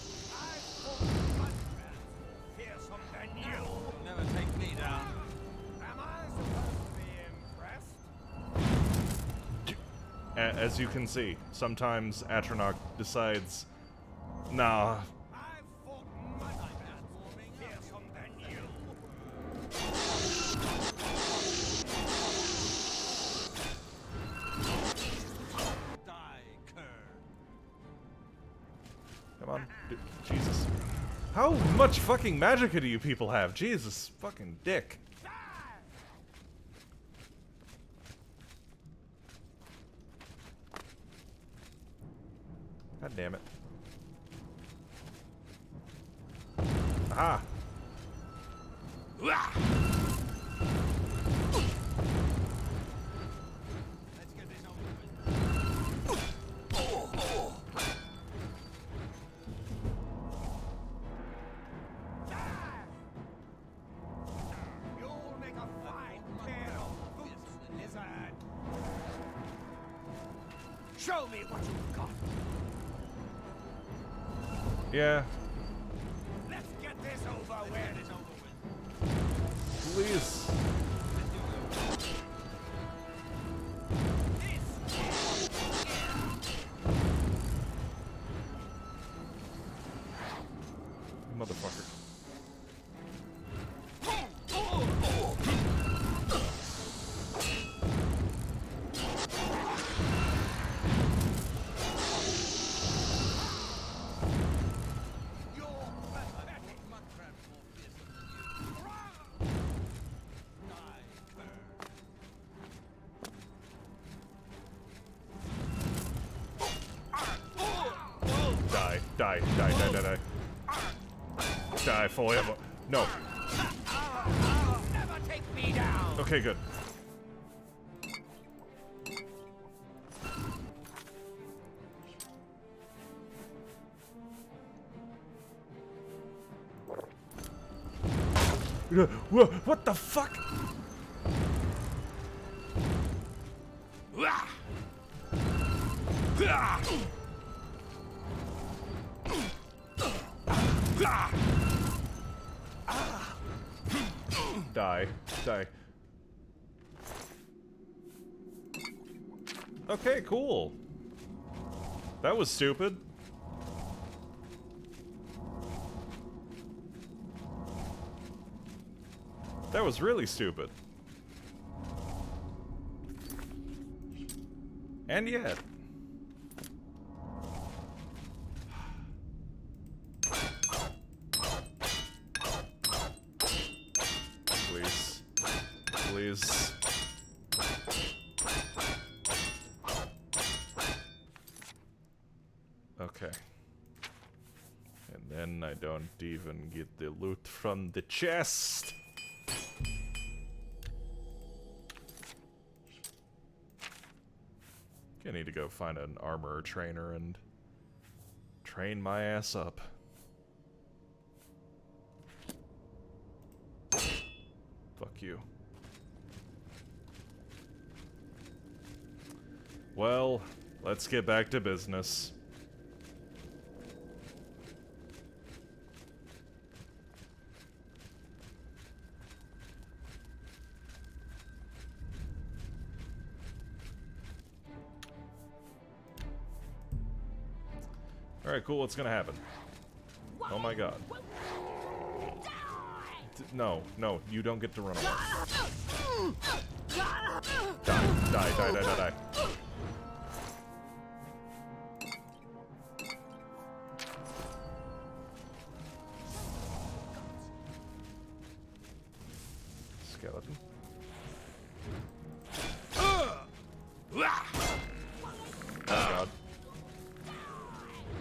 Never take me down. Am I supposed to be impressed? As you can see, sometimes Atronach decides, nah, I've fought much better. Fearsome than you. Die, cur. come on, Jesus. How much fucking magicka do you people have? Jesus fucking dick. God damn it. Aha! Let's get this over with. You'll make a fine pair of boots, lizard. Show me what you've got. Yeah, Let's get this over with. please. Motherfucker. Die, die, die, die, die, die. Die forever. No. Never take me down. Okay, good. What the fuck? Die. Die. Okay, cool. That was stupid. That was really stupid. And yet. Please. Please. Okay. And then I don't even get the loot from the chest. I need to go find an armor trainer and train my ass up. Fuck you. Well, let's get back to business. Alright, cool, what's gonna happen? Oh my god. No, no, you don't get to run away. Die, die, die, die, die, die. Skeleton. Oh god.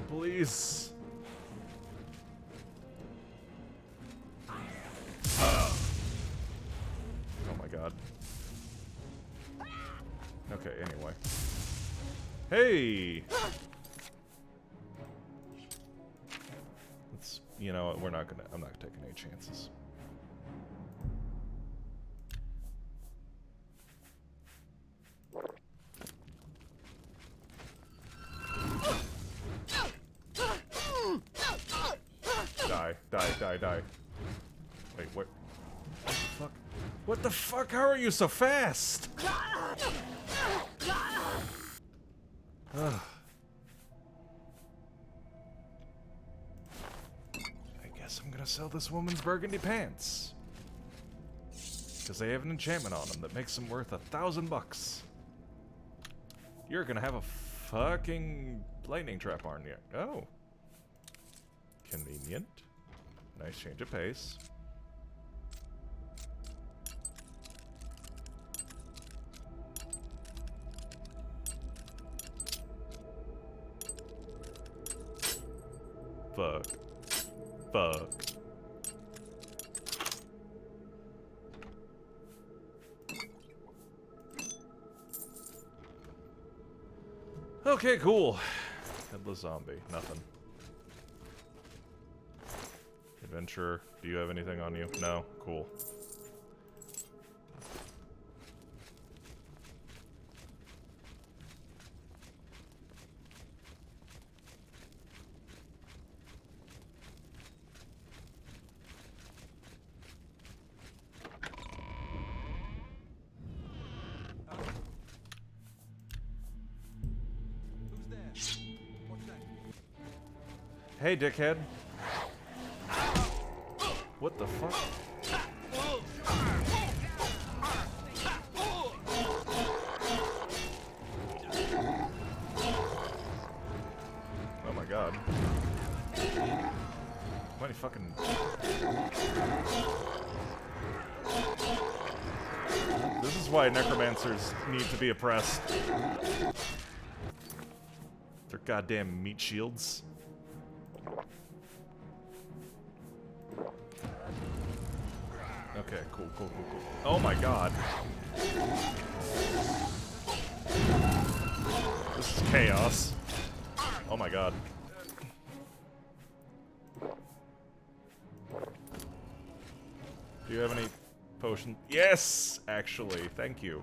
Please. Oh my god. Okay, anyway. Hey! Let's you know, I'm not taking any chances. Die. Wait, what? What the fuck? What the fuck? How are you so fast? Ugh. I guess I'm gonna sell this woman's burgundy pants. Because they have an enchantment on them that makes them worth $1,000. You're gonna have a fucking lightning trap, aren't you? Oh. Convenient. Nice change of pace. Fuck. Okay, cool. Headless zombie. Nothing. Adventurer, do you have anything on you? No? Cool. Hey, dickhead. What the fuck? Oh my god. How many fucking... This is why necromancers need to be oppressed. Their goddamn meat shields. Okay, cool. Oh my god. This is chaos. Oh my god. Do you have any potion? Yes! Actually, thank you.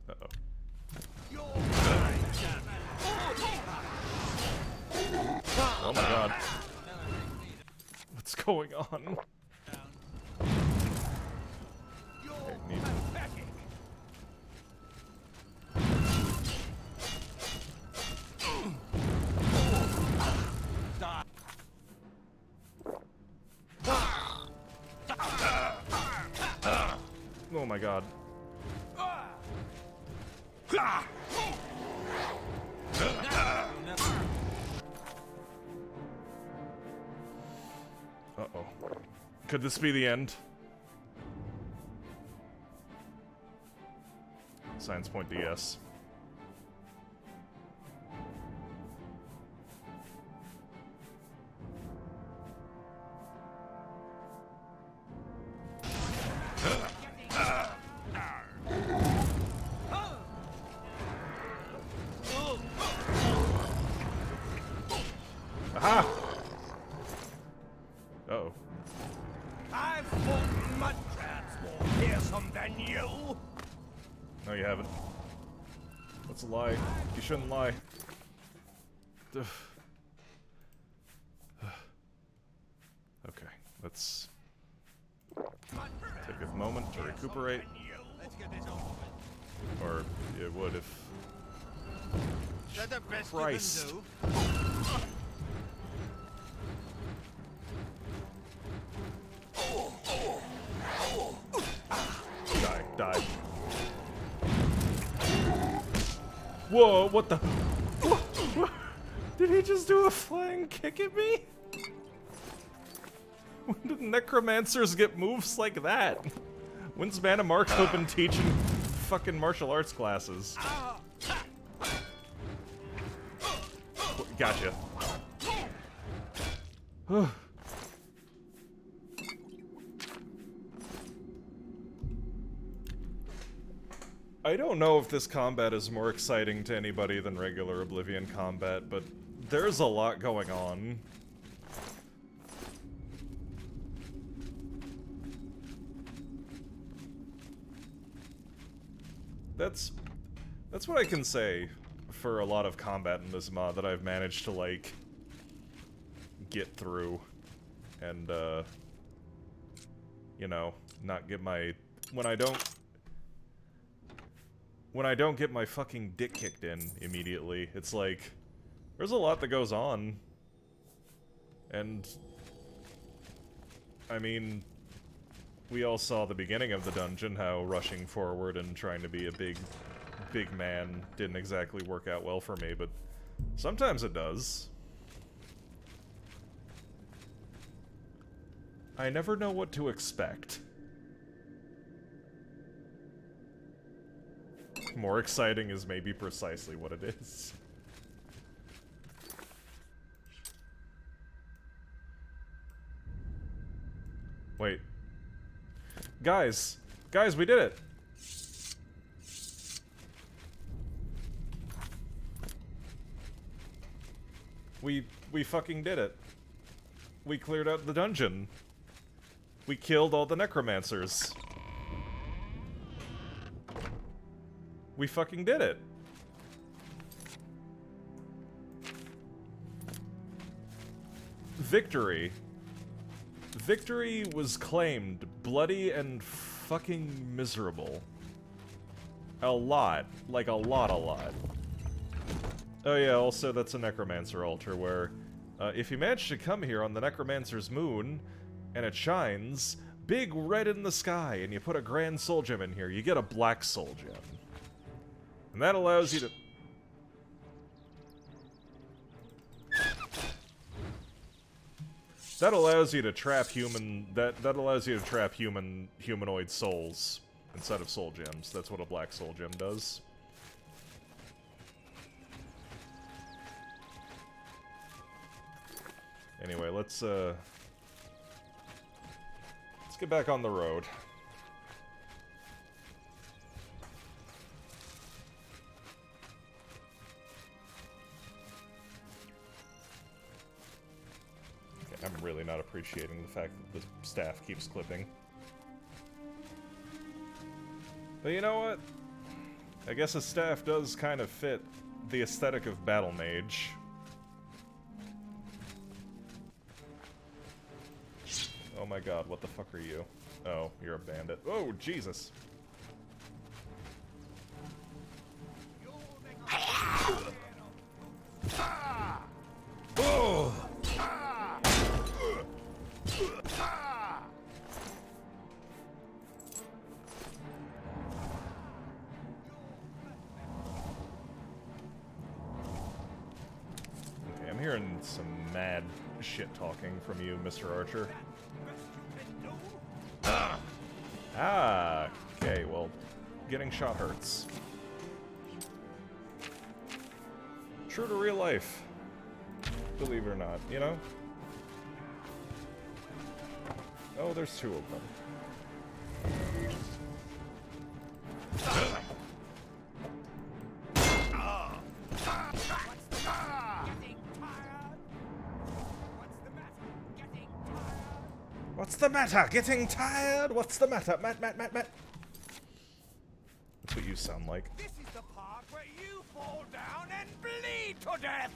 Uh-oh. Oh my god. What's going on? Okay, neat. Oh my god. Uh-oh. Could this be the end? Science point DS. Aha! Uh-oh. I've fought mud traps more fearsome than you. No, you haven't. That's a lie. You shouldn't lie. Ugh. Okay, let's take a moment to recuperate. Or it would if... Christ. Die. Whoa, what the... What? Did he just do a flying kick at me? When did necromancers get moves like that? When's Mana Marco been teaching fucking martial arts classes? Gotcha. I don't know if this combat is more exciting to anybody than regular Oblivion combat, but there's a lot going on. That's what I can say for a lot of combat in this mod that I've managed to, like, get through. And, you know, not get my... When I don't get my fucking dick kicked in immediately, it's like, there's a lot that goes on. And, I mean, we all saw the beginning of the dungeon, how rushing forward and trying to be a big man didn't exactly work out well for me, but sometimes it does. I never know what to expect. More exciting is maybe precisely what it is. Wait. Guys, we did it! We fucking did it. We cleared out the dungeon. We killed all the necromancers. We fucking did it. Victory. Victory was claimed, bloody and fucking miserable. A lot. Like a lot. Oh yeah, also that's a necromancer altar where, if you manage to come here on the necromancer's moon, and it shines, big red in the sky, and you put a grand soul gem in here, you get a black soul gem. And that allows you to... That allows you to trap that allows you to trap humanoid souls instead of soul gems. That's what a black soul gem does. Anyway, let's get back on the road. I'm really not appreciating the fact that the staff keeps clipping. But you know what? I guess a staff does kind of fit the aesthetic of Battle Mage. Oh my god, what the fuck are you? Oh, you're a bandit. Oh, Jesus. Oh! Okay, I'm hearing some mad shit talking from you, Mr. Archer. Ah, okay, well, getting shot hurts. True to real life. Believe it or not, you know? Oh, there's two of them. What's the matter? Getting tired? What's the matter? Matt. That's what you sound like. This is the part where you fall down and bleed to death.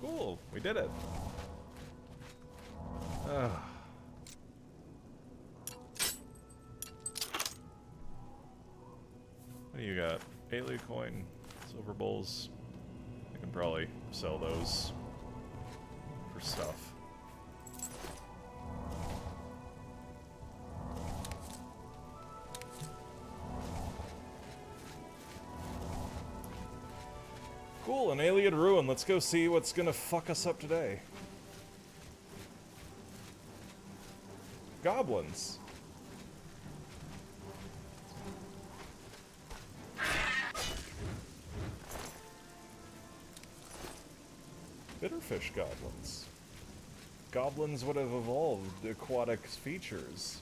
Cool, we did it. What do you got? Alien coin, silver bowls. I can probably sell those for stuff. Cool, an alien ruin. Let's go see what's gonna fuck us up today. Goblins. Bitterfish goblins. Goblins would have evolved aquatic features.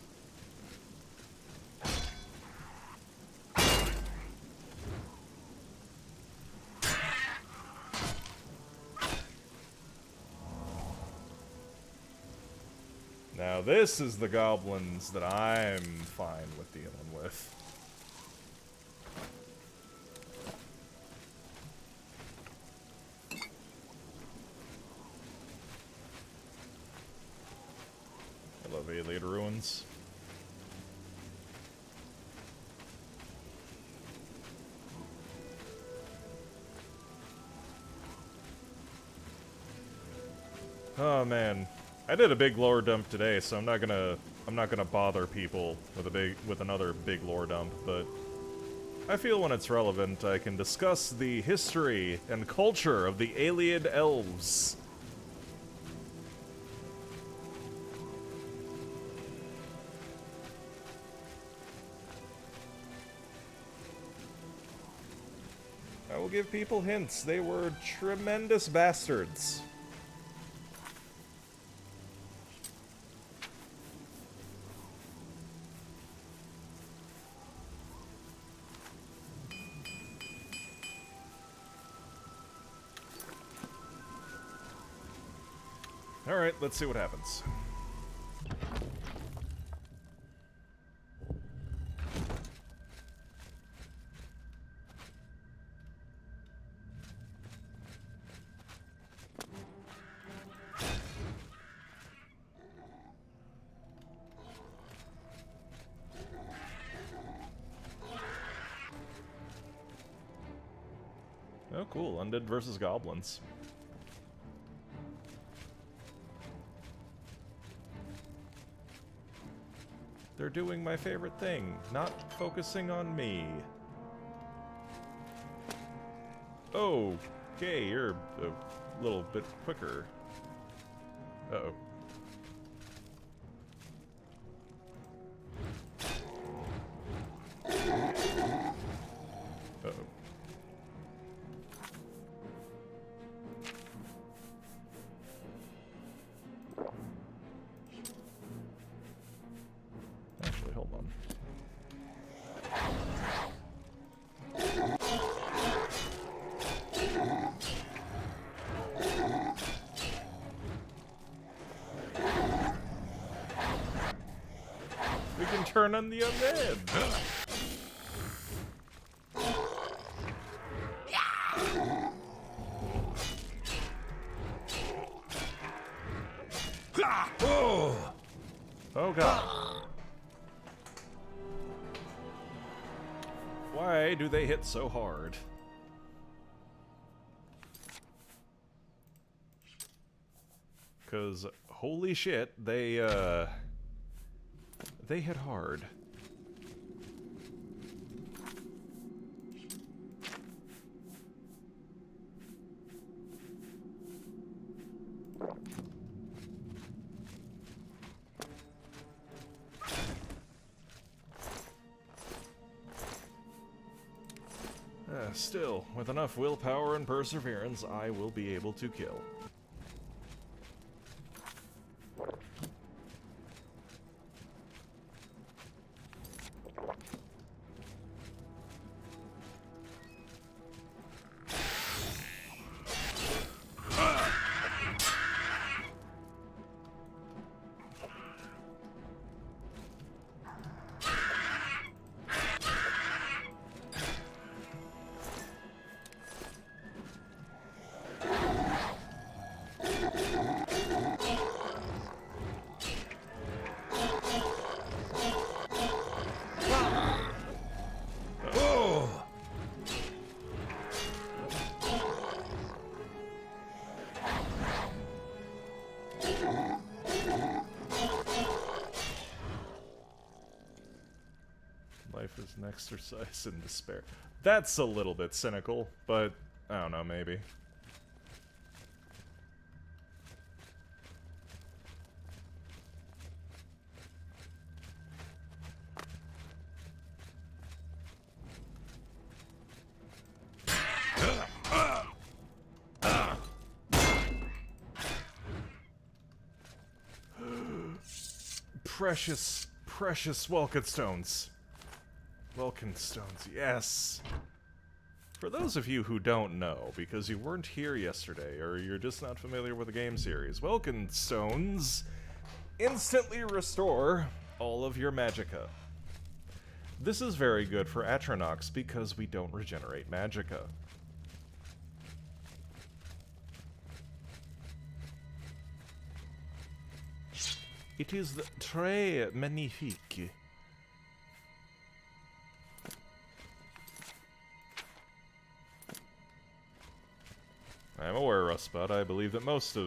Now this is the goblins that I'm fine with dealing with. I love Alien Ruins. Oh man, I did a big lore dump today, so I'm not gonna bother people with another big lore dump, but I feel when it's relevant I can discuss the history and culture of the alien elves. I will give people hints. They were tremendous bastards. Alright, let's see what happens. Oh, cool. Undead versus goblins. They're doing my favorite thing, not focusing on me. Oh, okay, you're a little bit quicker. Uh-oh. Uh-oh. Actually, hold on. We can turn on the undead. Oh god. Why do they hit so hard? Cause holy shit, they hit hard. Still, with enough willpower and perseverance, I will be able to kill. Life is an exercise in despair. That's a little bit cynical, but I don't know, maybe. precious, precious Welkin stones. Welkin stones, yes. For those of you who don't know, because you weren't here yesterday, or you're just not familiar with the game series, Welkin stones instantly restore all of your magicka. This is very good for Atronachs because we don't regenerate magicka. It is très magnifique. I'm aware, Rustbud. I believe that most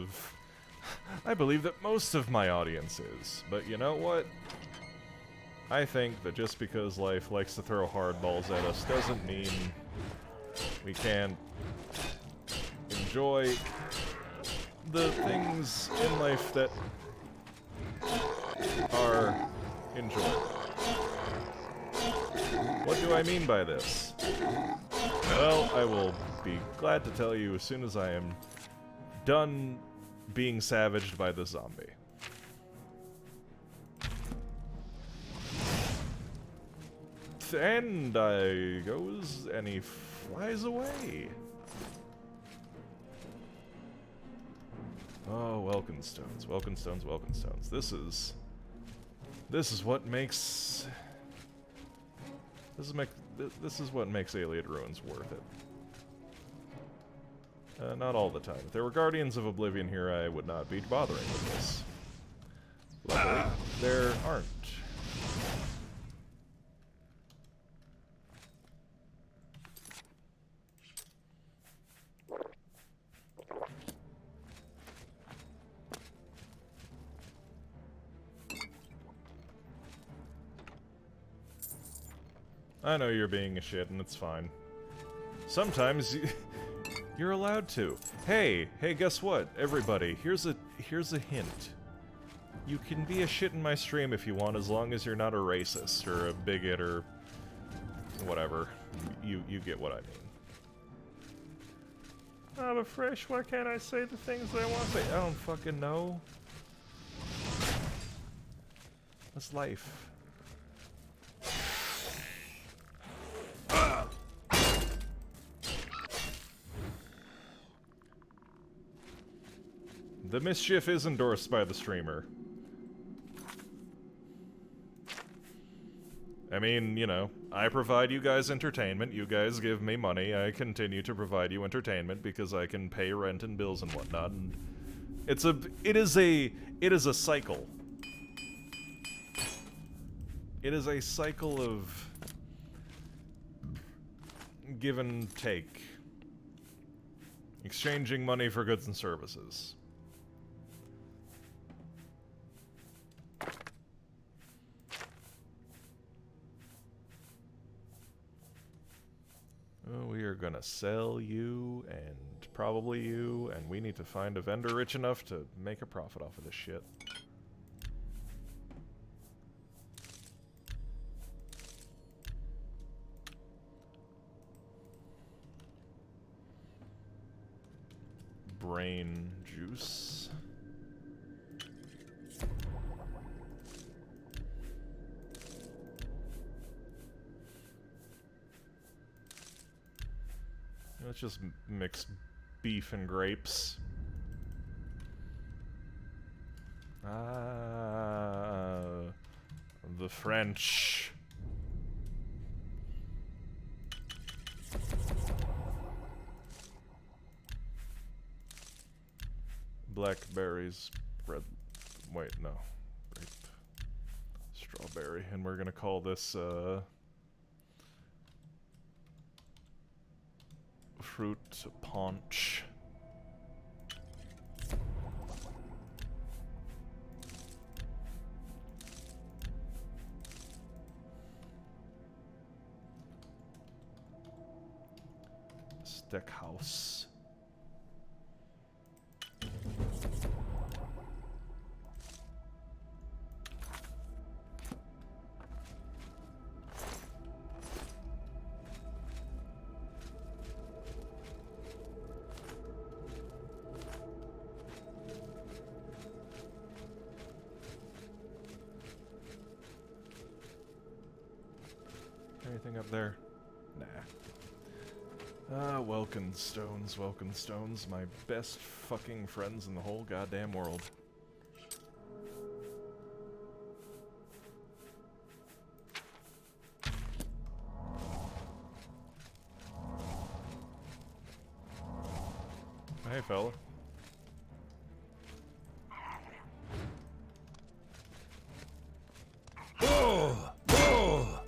of my audience is. But you know what? I think that just because life likes to throw hardballs at us doesn't mean we can't enjoy the things in life that are enjoyable. What do I mean by this? Well, I will be glad to tell you as soon as I am done being savaged by the zombie. And I goes, and he flies away. Oh, Welkin stones, Welkin stones, Welkin stones. This is what makes this is what makes Ayleid Ruins worth it. Not all the time. If there were Guardians of Oblivion here, I would not be bothering with this. Luckily, there aren't. I know you're being a shit, and it's fine. Sometimes you're allowed to. Hey, guess what, everybody? Here's a hint. You can be a shit in my stream if you want, as long as you're not a racist or a bigot or whatever. You get what I mean. Ah, but Fresh, why can't I say the things that I want to say? I don't fucking know. That's life. The mischief is endorsed by the streamer. I mean, you know, I provide you guys entertainment, you guys give me money, I continue to provide you entertainment because I can pay rent and bills and whatnot, and it is a cycle. It is a cycle of give and take. Exchanging money for goods and services. We are gonna sell you, and probably you, and we need to find a vendor rich enough to make a profit off of this shit. Brain juice. Let's just mix beef and grapes. Ah, the French. Blackberries, red, wait, no, grape, strawberry, and we're gonna call this, fruit punch. Steakhouse. anything up there? Nah. Welkin stones, my best fucking friends in the whole goddamn world. Hey, fella. Oh! Oh!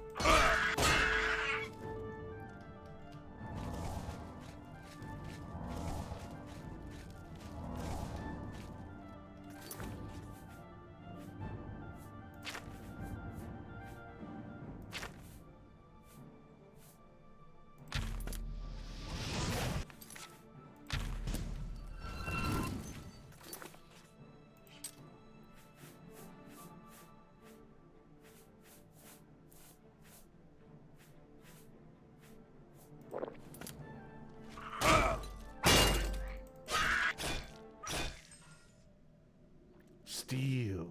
Steel.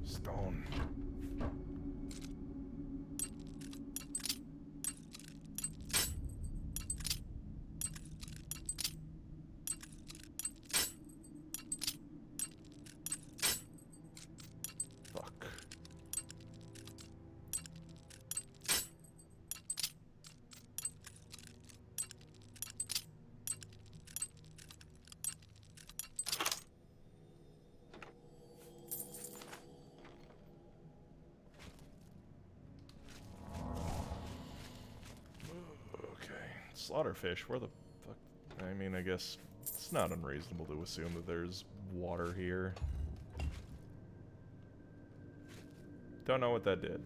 Stone. Fuck. Okay. Slaughterfish, where the fuck? I mean, I guess it's not unreasonable to assume that there's water here. Don't know what that did.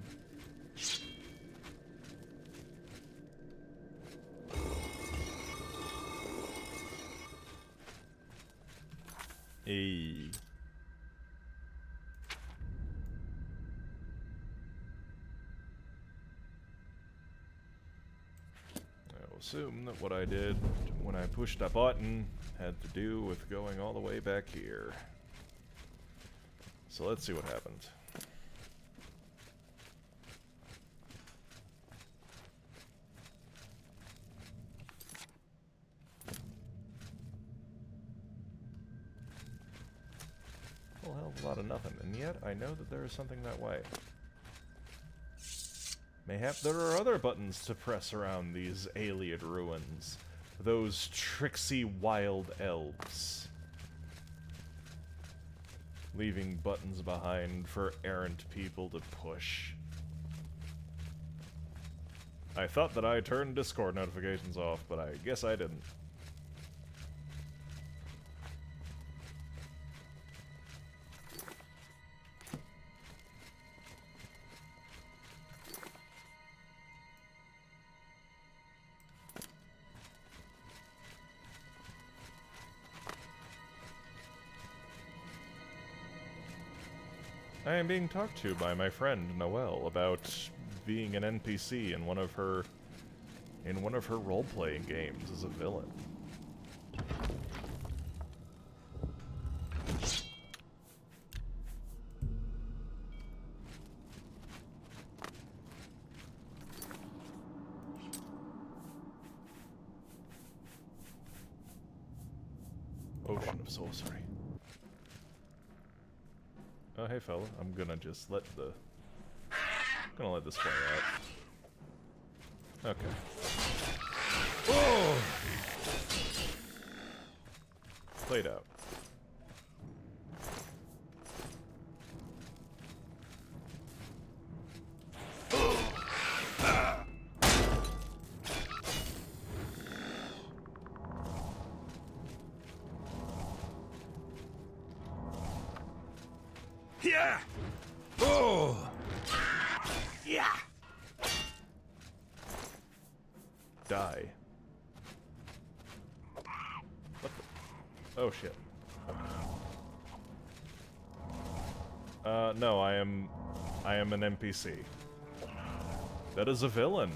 Hey. I will assume that what I did when I pushed a button had to do with going all the way back here. So let's see what happens. Whole hell of a lot of nothing, and yet I know that there is something that way. Mayhap there are other buttons to press around these alien ruins. Those tricksy wild elves. Leaving buttons behind for errant people to push. I thought that I turned Discord notifications off, but I guess I didn't. I am being talked to by my friend Noelle about being an NPC in one of her role-playing games as a villain. Ocean of sorcery. Oh, hey fella, I'm gonna just let this play out. Okay. Oh! Played out. Yeah! Oh! Yeah! Die. What the? Oh shit. No, I am an NPC. That is a villain.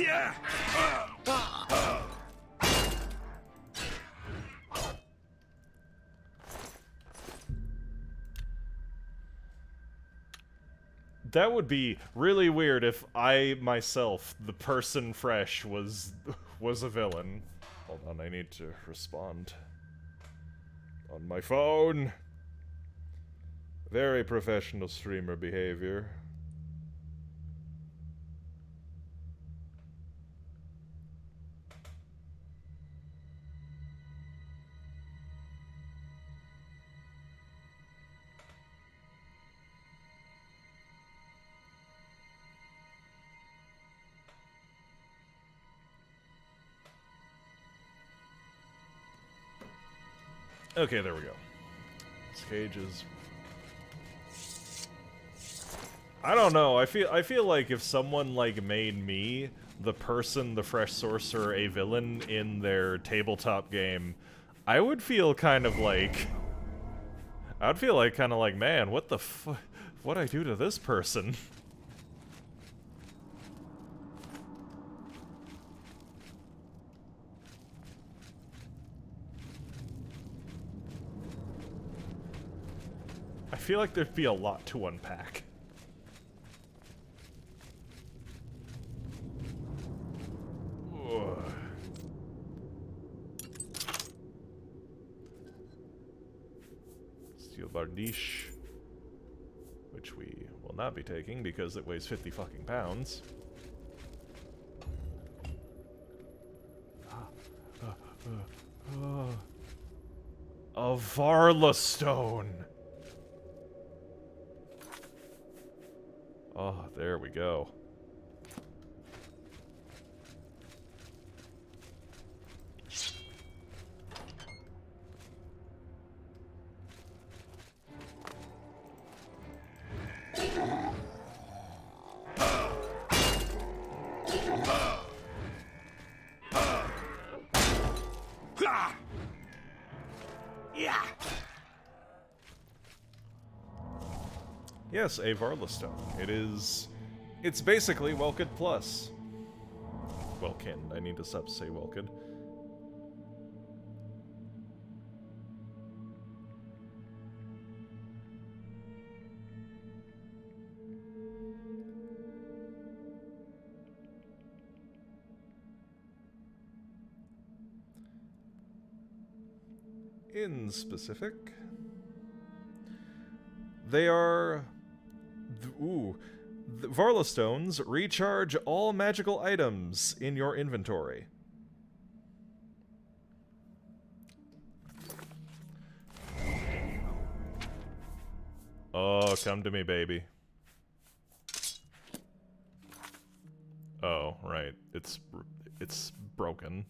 Yeah. That would be really weird if I, myself, the person fresh, was a villain. Hold on, I need to respond. On my phone! Very professional streamer behavior. Okay, there we go. This cage is... I don't know, I feel like if someone, like, made me, the person, the Fresh Sorcerer, a villain in their tabletop game, I would feel kind of like... I'd feel like, kind of like, man, what the what'd I do to this person? I feel like there'd be a lot to unpack. Ugh. Steel Bardiche, which we will not be taking because it weighs 50 fucking pounds. A Varla Stone! Oh, there we go. Yes, a Varla Stone. It's basically Welkid Plus. Welkind. I need to stop to say Welkid. In specific, they are... The Varla Stones recharge all magical items in your inventory. Oh, come to me, baby. Oh, right. It's broken.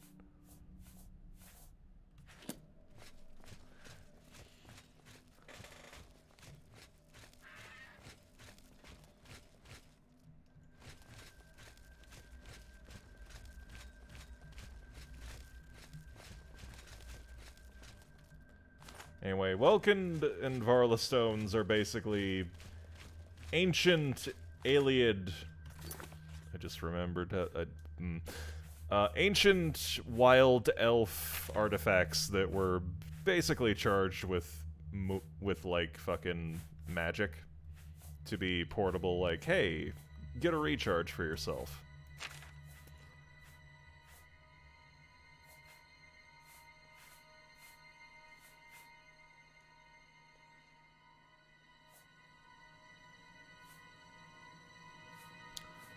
Anyway, Welkind and Varla Stones are basically ancient Aliad. I just remembered ancient wild elf artifacts that were basically charged with like fucking magic to be portable. Like, hey, get a recharge for yourself.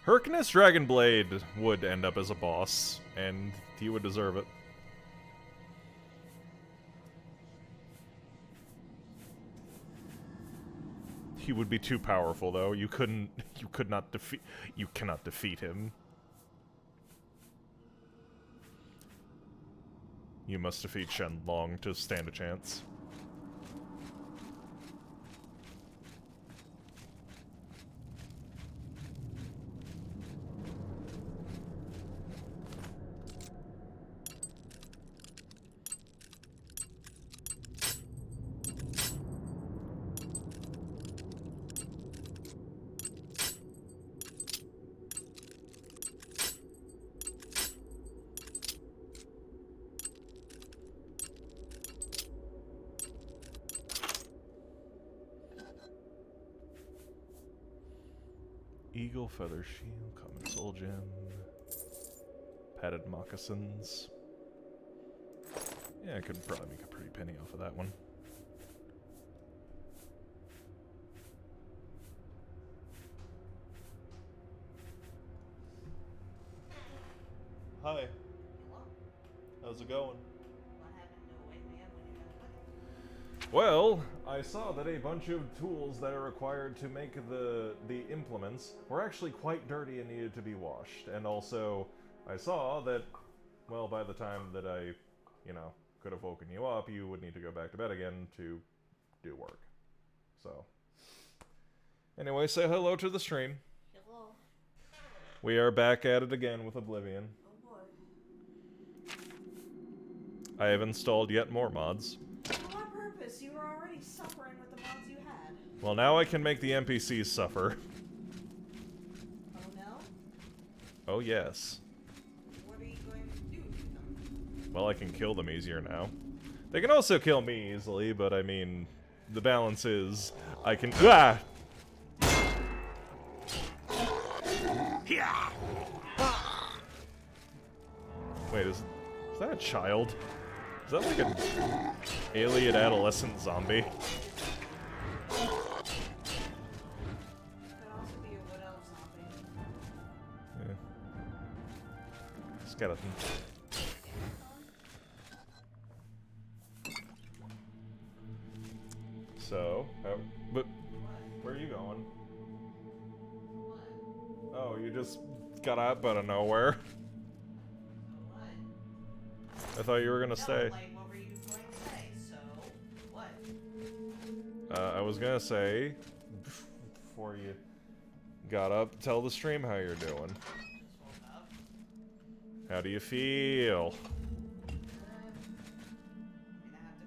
Herkinus Dragonblade would end up as a boss, and he would deserve it. He would be too powerful, though. You cannot defeat him. You must defeat Shenlong to stand a chance. Eagle feather shield, common soul gem, padded moccasins. Yeah, I could probably make a pretty penny off of that one. Hi. How's it going? Well, I saw that a bunch of tools that are required to make the implements were actually quite dirty and needed to be washed. And also, I saw that, well, by the time that I, you know, could have woken you up, you would need to go back to bed again to do work. So, anyway, say hello to the stream. Hello. We are back at it again with Oblivion. Oh boy. I have installed yet more mods. For what purpose? You were already suffering with the mods you had. Well, now I can make the NPCs suffer. Oh no? Oh yes. What are you going to do to them? Well, I can kill them easier now. They can also kill me easily, but I mean, the balance is, I can— ah! Wait, is that a child? Is that like an alien adolescent zombie? Could also be a wood elf zombie. Yeah. Skeleton. So, but where are you going? Oh, you just got up out of nowhere. I thought you were gonna stay. Like, what were you going to say? So, what? I was gonna say, before you got up, tell the stream how you're doing. Just woke up. How do you feel? I mean, I have to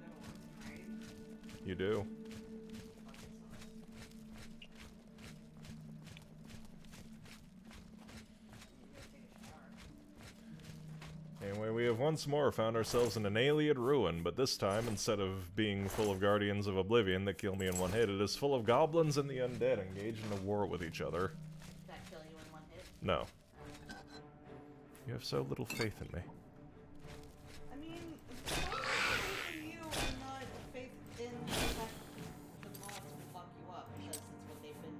go to work tonight. You do. Anyway, we have once more found ourselves in an alien ruin, but this time, instead of being full of guardians of Oblivion that kill me in one hit, it is full of goblins and the undead engaged in a war with each other. Did that kill you in one hit? No. You have so little faith in me. I mean, it's faith in you and not faith in the fact the mods will fuck you up, because that's what they've been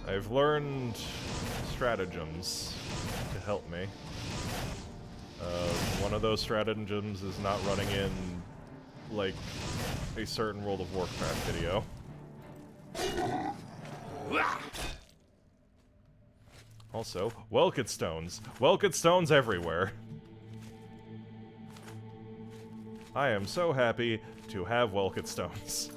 doing. I've learned stratagems to help me. One of those stratagems is not running in, like, a certain World of Warcraft video. Also, Welkit stones. Welkit stones everywhere. I am so happy to have Welkit stones.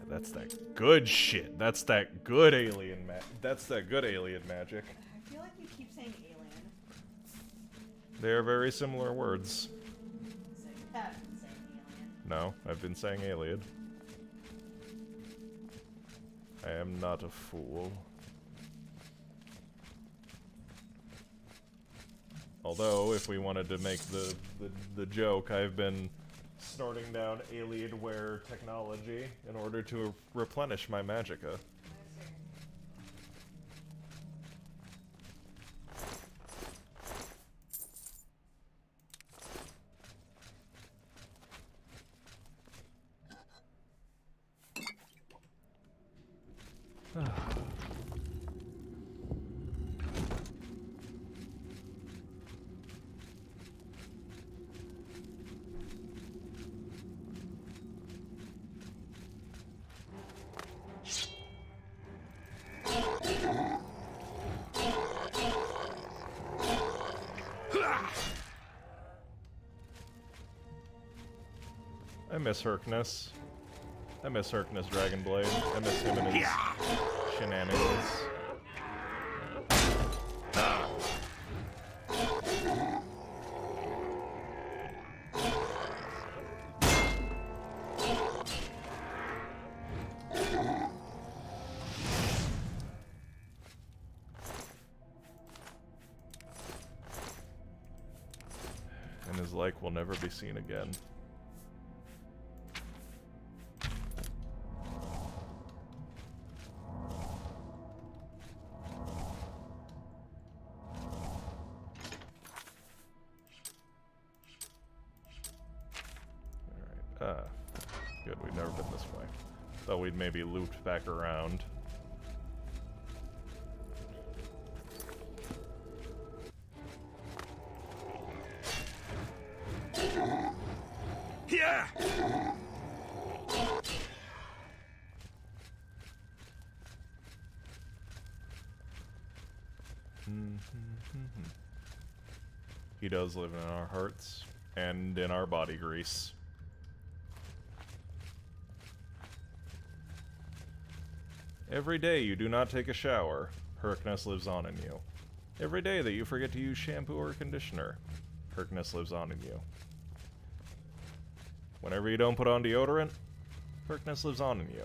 That's that good shit. That's that good alien that's that good alien magic. I feel like you keep saying alien. They are very similar words. So you have been saying alien. No, I've been saying alien. I am not a fool. Although, if we wanted to make the joke, I've been snorting down Alienware technology in order to replenish my magicka. I miss Herkness. I miss Herkness Dragonblade. I miss him and his shenanigans. And his like will never be seen again. Alright, good, we've never been this way. Thought we'd maybe looped back around. Yeah! He does live in our hearts and in our body grease. Every day you do not take a shower, Herkness lives on in you. Every day that you forget to use shampoo or conditioner, Herkness lives on in you. Whenever you don't put on deodorant, Herkness lives on in you.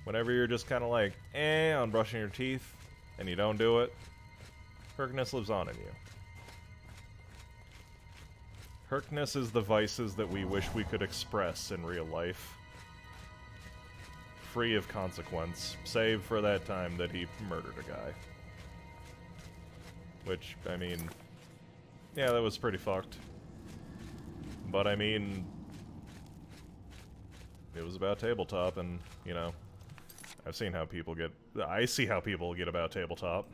Whenever you're just kind of like, on brushing your teeth, and you don't do it, Herkness lives on in you. Herkness is the vices that we wish we could express in real life. Free of consequence, save for that time that he murdered a guy. Which, I mean, yeah, that was pretty fucked. But I mean, it was about tabletop, and, you know, I've seen how people get... I see how people get about tabletop.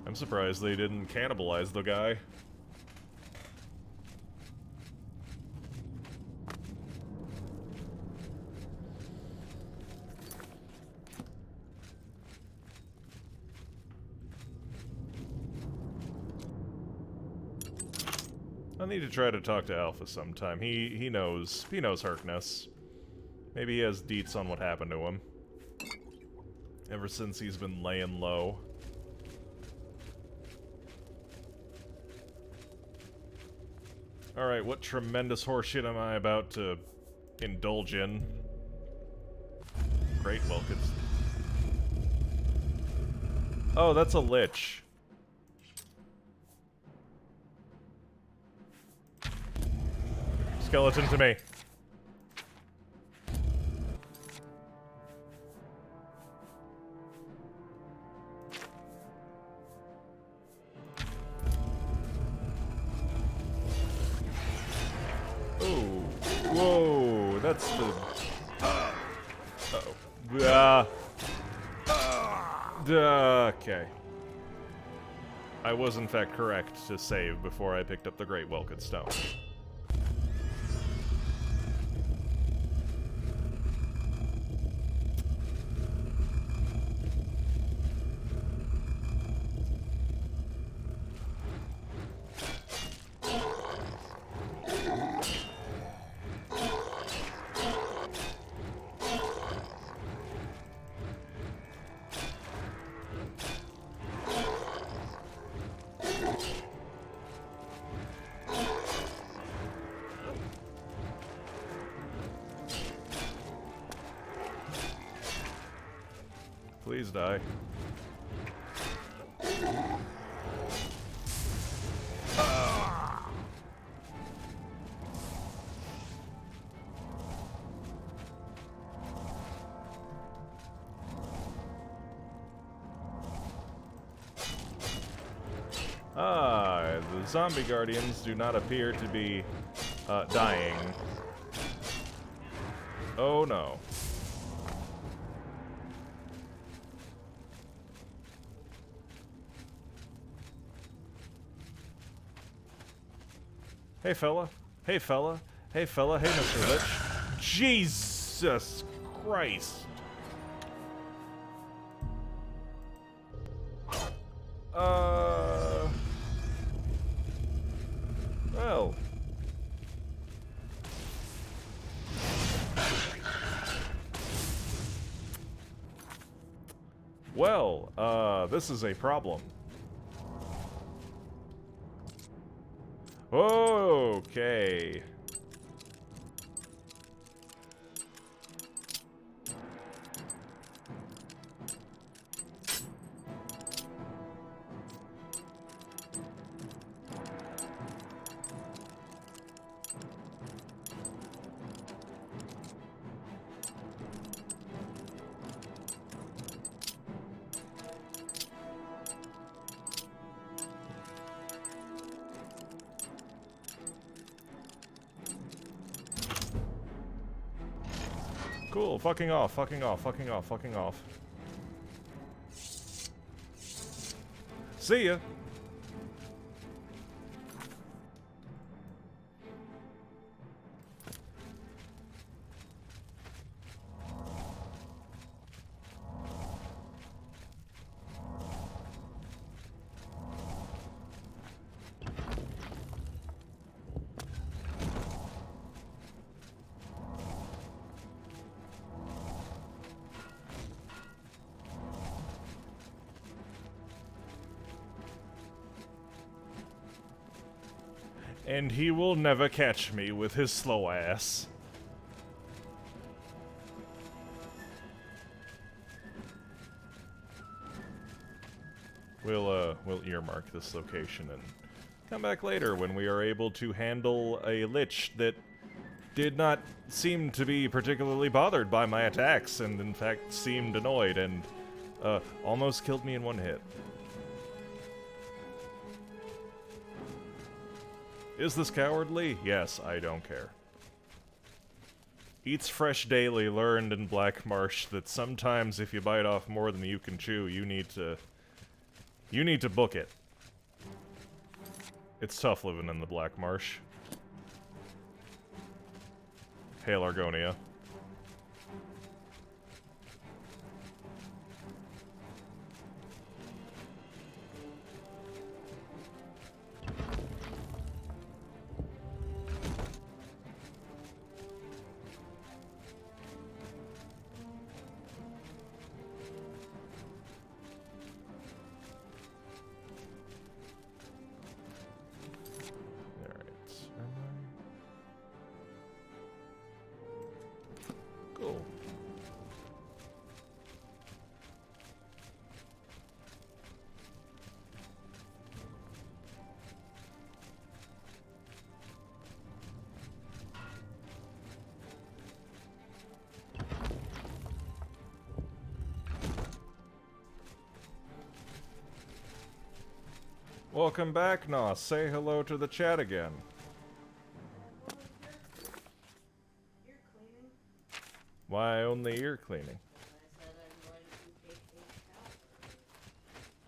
I'm surprised they didn't cannibalize the guy. I'll need to try to talk to Alpha sometime. He knows Herkness. Maybe he has deets on what happened to him. Ever since he's been laying low. Alright, what tremendous horseshit am I about to indulge in? Great, well, oh, that's a lich. Skeleton to me. Oh, whoa, that's the... uh-oh. Okay. I was in fact correct to save before I picked up the Great Welked Stone. Please die. The zombie guardians do not appear to be dying. Oh no. Hey fella, hey fella, hey fella, hey Mr. Lich. Jesus Christ. Well. Well, this is a problem. Okay. Cool, fucking off, fucking off, fucking off, fucking off. See ya! And he will never catch me with his slow ass. We'll earmark this location and come back later when we are able to handle a lich that did not seem to be particularly bothered by my attacks and in fact seemed annoyed and almost killed me in one hit. Is this cowardly? Yes, I don't care. Eats fresh daily learned in Black Marsh that sometimes if you bite off more than you can chew, you need to book it. It's tough living in the Black Marsh. Hail Argonia. Welcome back, Nos. Say hello to the chat again. Ear cleaning. Why only ear cleaning? I said I'm going to take a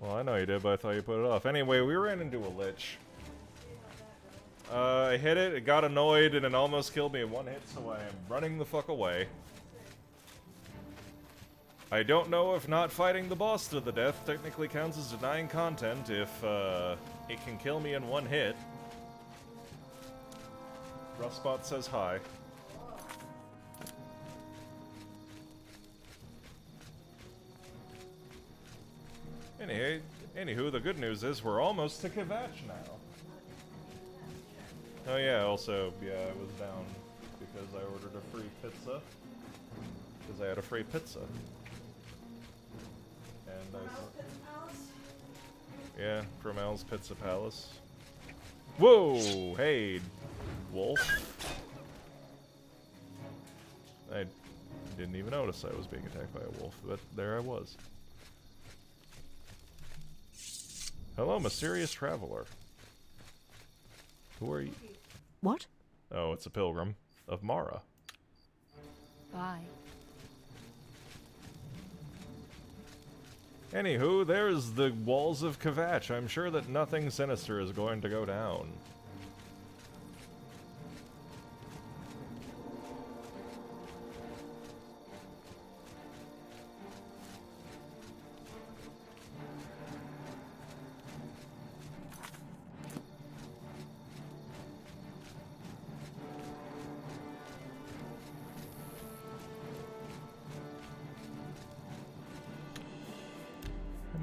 shower. Well, I know you did, but I thought you put it off. Anyway, we ran into a lich. I hit it, it got annoyed, and it almost killed me in one hit, so I am running the fuck away. I don't know if not fighting the boss to the death technically counts as denying content if it can kill me in one hit. Rustbot says hi. Anywho, the good news is we're almost to Kvatch now. Oh yeah, also, yeah, I was down because I ordered a free pizza. Because I had a free pizza. And yeah, from Al's Pizza Palace. Whoa! Hey, wolf. I didn't even notice I was being attacked by a wolf, but there I was. Hello, mysterious traveler. Who are you? What? Oh, it's a pilgrim of Mara. Bye. Anywho, there's the walls of Kvatch. I'm sure that nothing sinister is going to go down.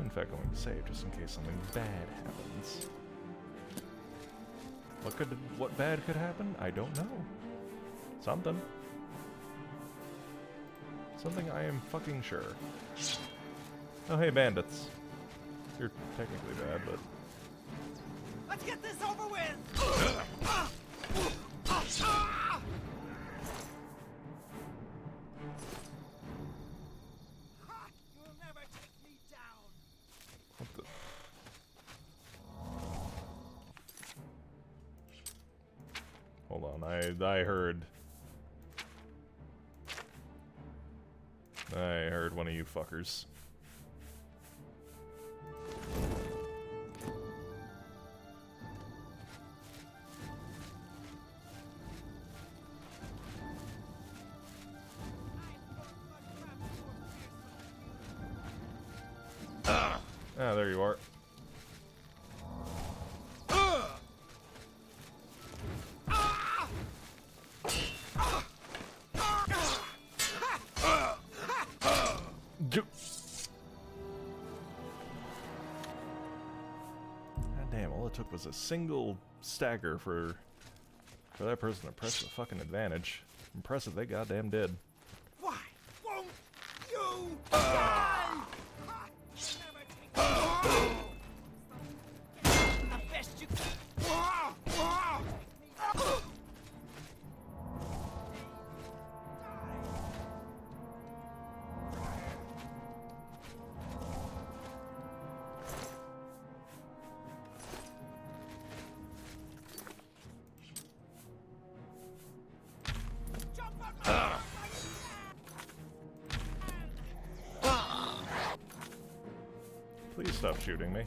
In fact, going to save just in case something bad happens. What bad could happen? I don't know. Something. Something I am fucking sure. Oh hey, bandits. You're technically bad, but Let's get this over with! You'll never take me down! what the? Hold on, I heard. murdered one of you fuckers. Ah, there you are. God damn, all it took was a single stagger for that person to press the fucking advantage. Impressive they goddamn did. Why won't you die? The best you Please stop shooting me.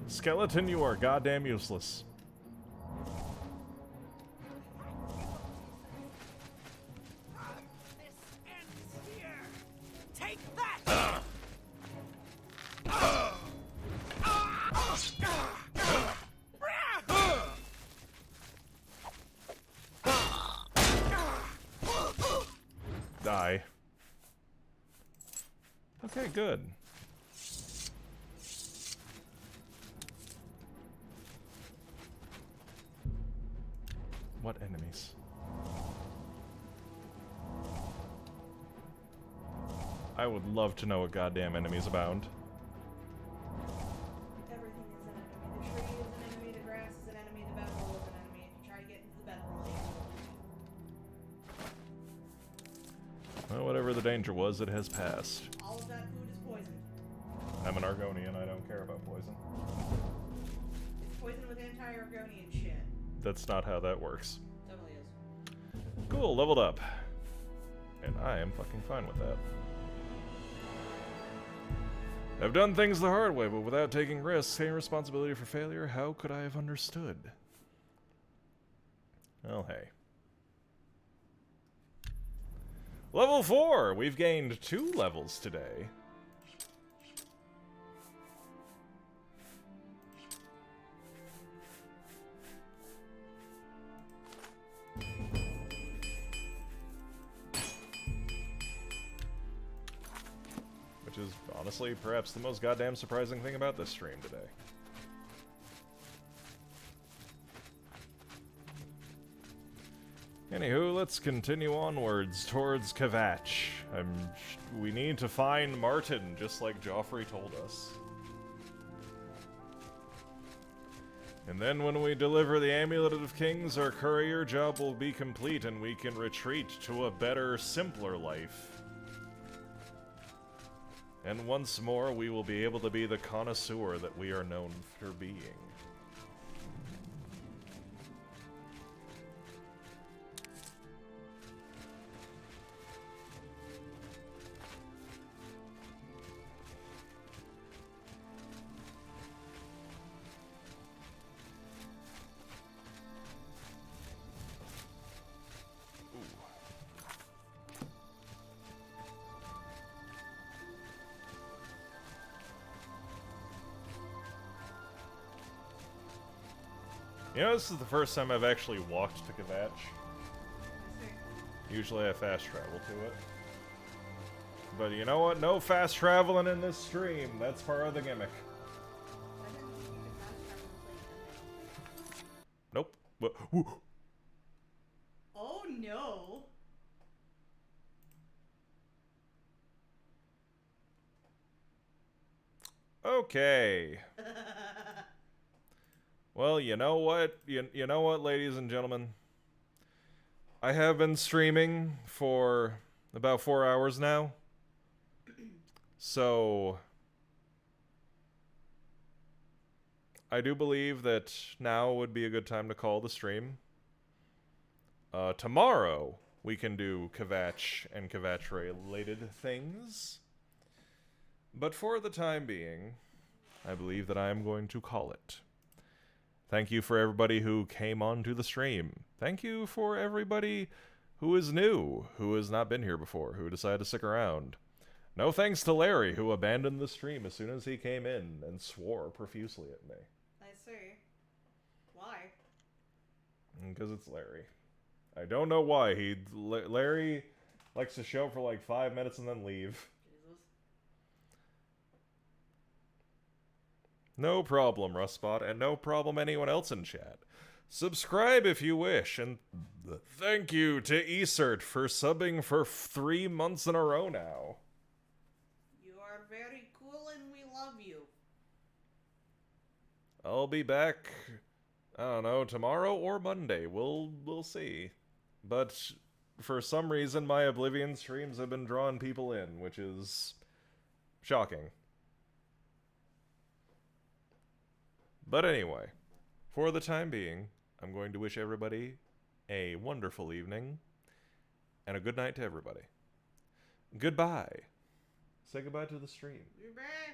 Skeleton, you are goddamn useless. This ends here. Take that. Die. Okay, good. What enemies? I would love to know what goddamn enemies abound. Everything is an enemy. The tree is an enemy, the grass is an enemy, the bedroll is an enemy. If you try to get into the bedroll, Well, whatever the danger was, it has passed. all of that food is poisoned. I'm an Argonian, I don't care about poison. It's poisoned with anti-Argonian shit. That's not how that works. Totally is. Cool, leveled up. And I am fucking fine with that. I've done things the hard way, but without taking risks, taking responsibility for failure, how could I have understood? Well, hey. Level 4! We've gained 2 levels today. Which is, honestly, perhaps the most goddamn surprising thing about this stream today. Anywho, let's continue onwards towards Kvatch. We need to find Martin, just like Joffrey told us. And then when we deliver the Amulet of Kings, our courier job will be complete and we can retreat to a better, simpler life. And once more, we will be able to be the connoisseur that we are known for being. You know, this is the first time I've actually walked to Kvatch. Usually I fast travel to it. But you know what? No fast traveling in this stream. That's part of the gimmick. Nope. Oh no! Okay. Well, you know what? You know what, ladies and gentlemen? I have been streaming for about 4 hours now. So I do believe that now would be a good time to call the stream. Tomorrow we can do Kvatch and Kvatch-related things. But for the time being, I believe that I am going to call it. Thank you for everybody who came onto the stream. Thank you for everybody who is new, who has not been here before, who decided to stick around. No thanks to Larry, who abandoned the stream as soon as he came in and swore profusely at me. I see. Why? Because it's Larry. I don't know why. Larry likes to show up for like 5 minutes and then leave. Jesus. No problem, Rustspot, and no problem anyone else in chat. Subscribe if you wish, and thank you to Esert for subbing for 3 months in a row now. You are very cool and we love you. I'll be back, I don't know, tomorrow or Monday. We'll see. But for some reason, my Oblivion streams have been drawing people in, which is shocking. But anyway, for the time being, I'm going to wish everybody a wonderful evening and a good night to everybody. Goodbye. Say goodbye to the stream. Goodbye.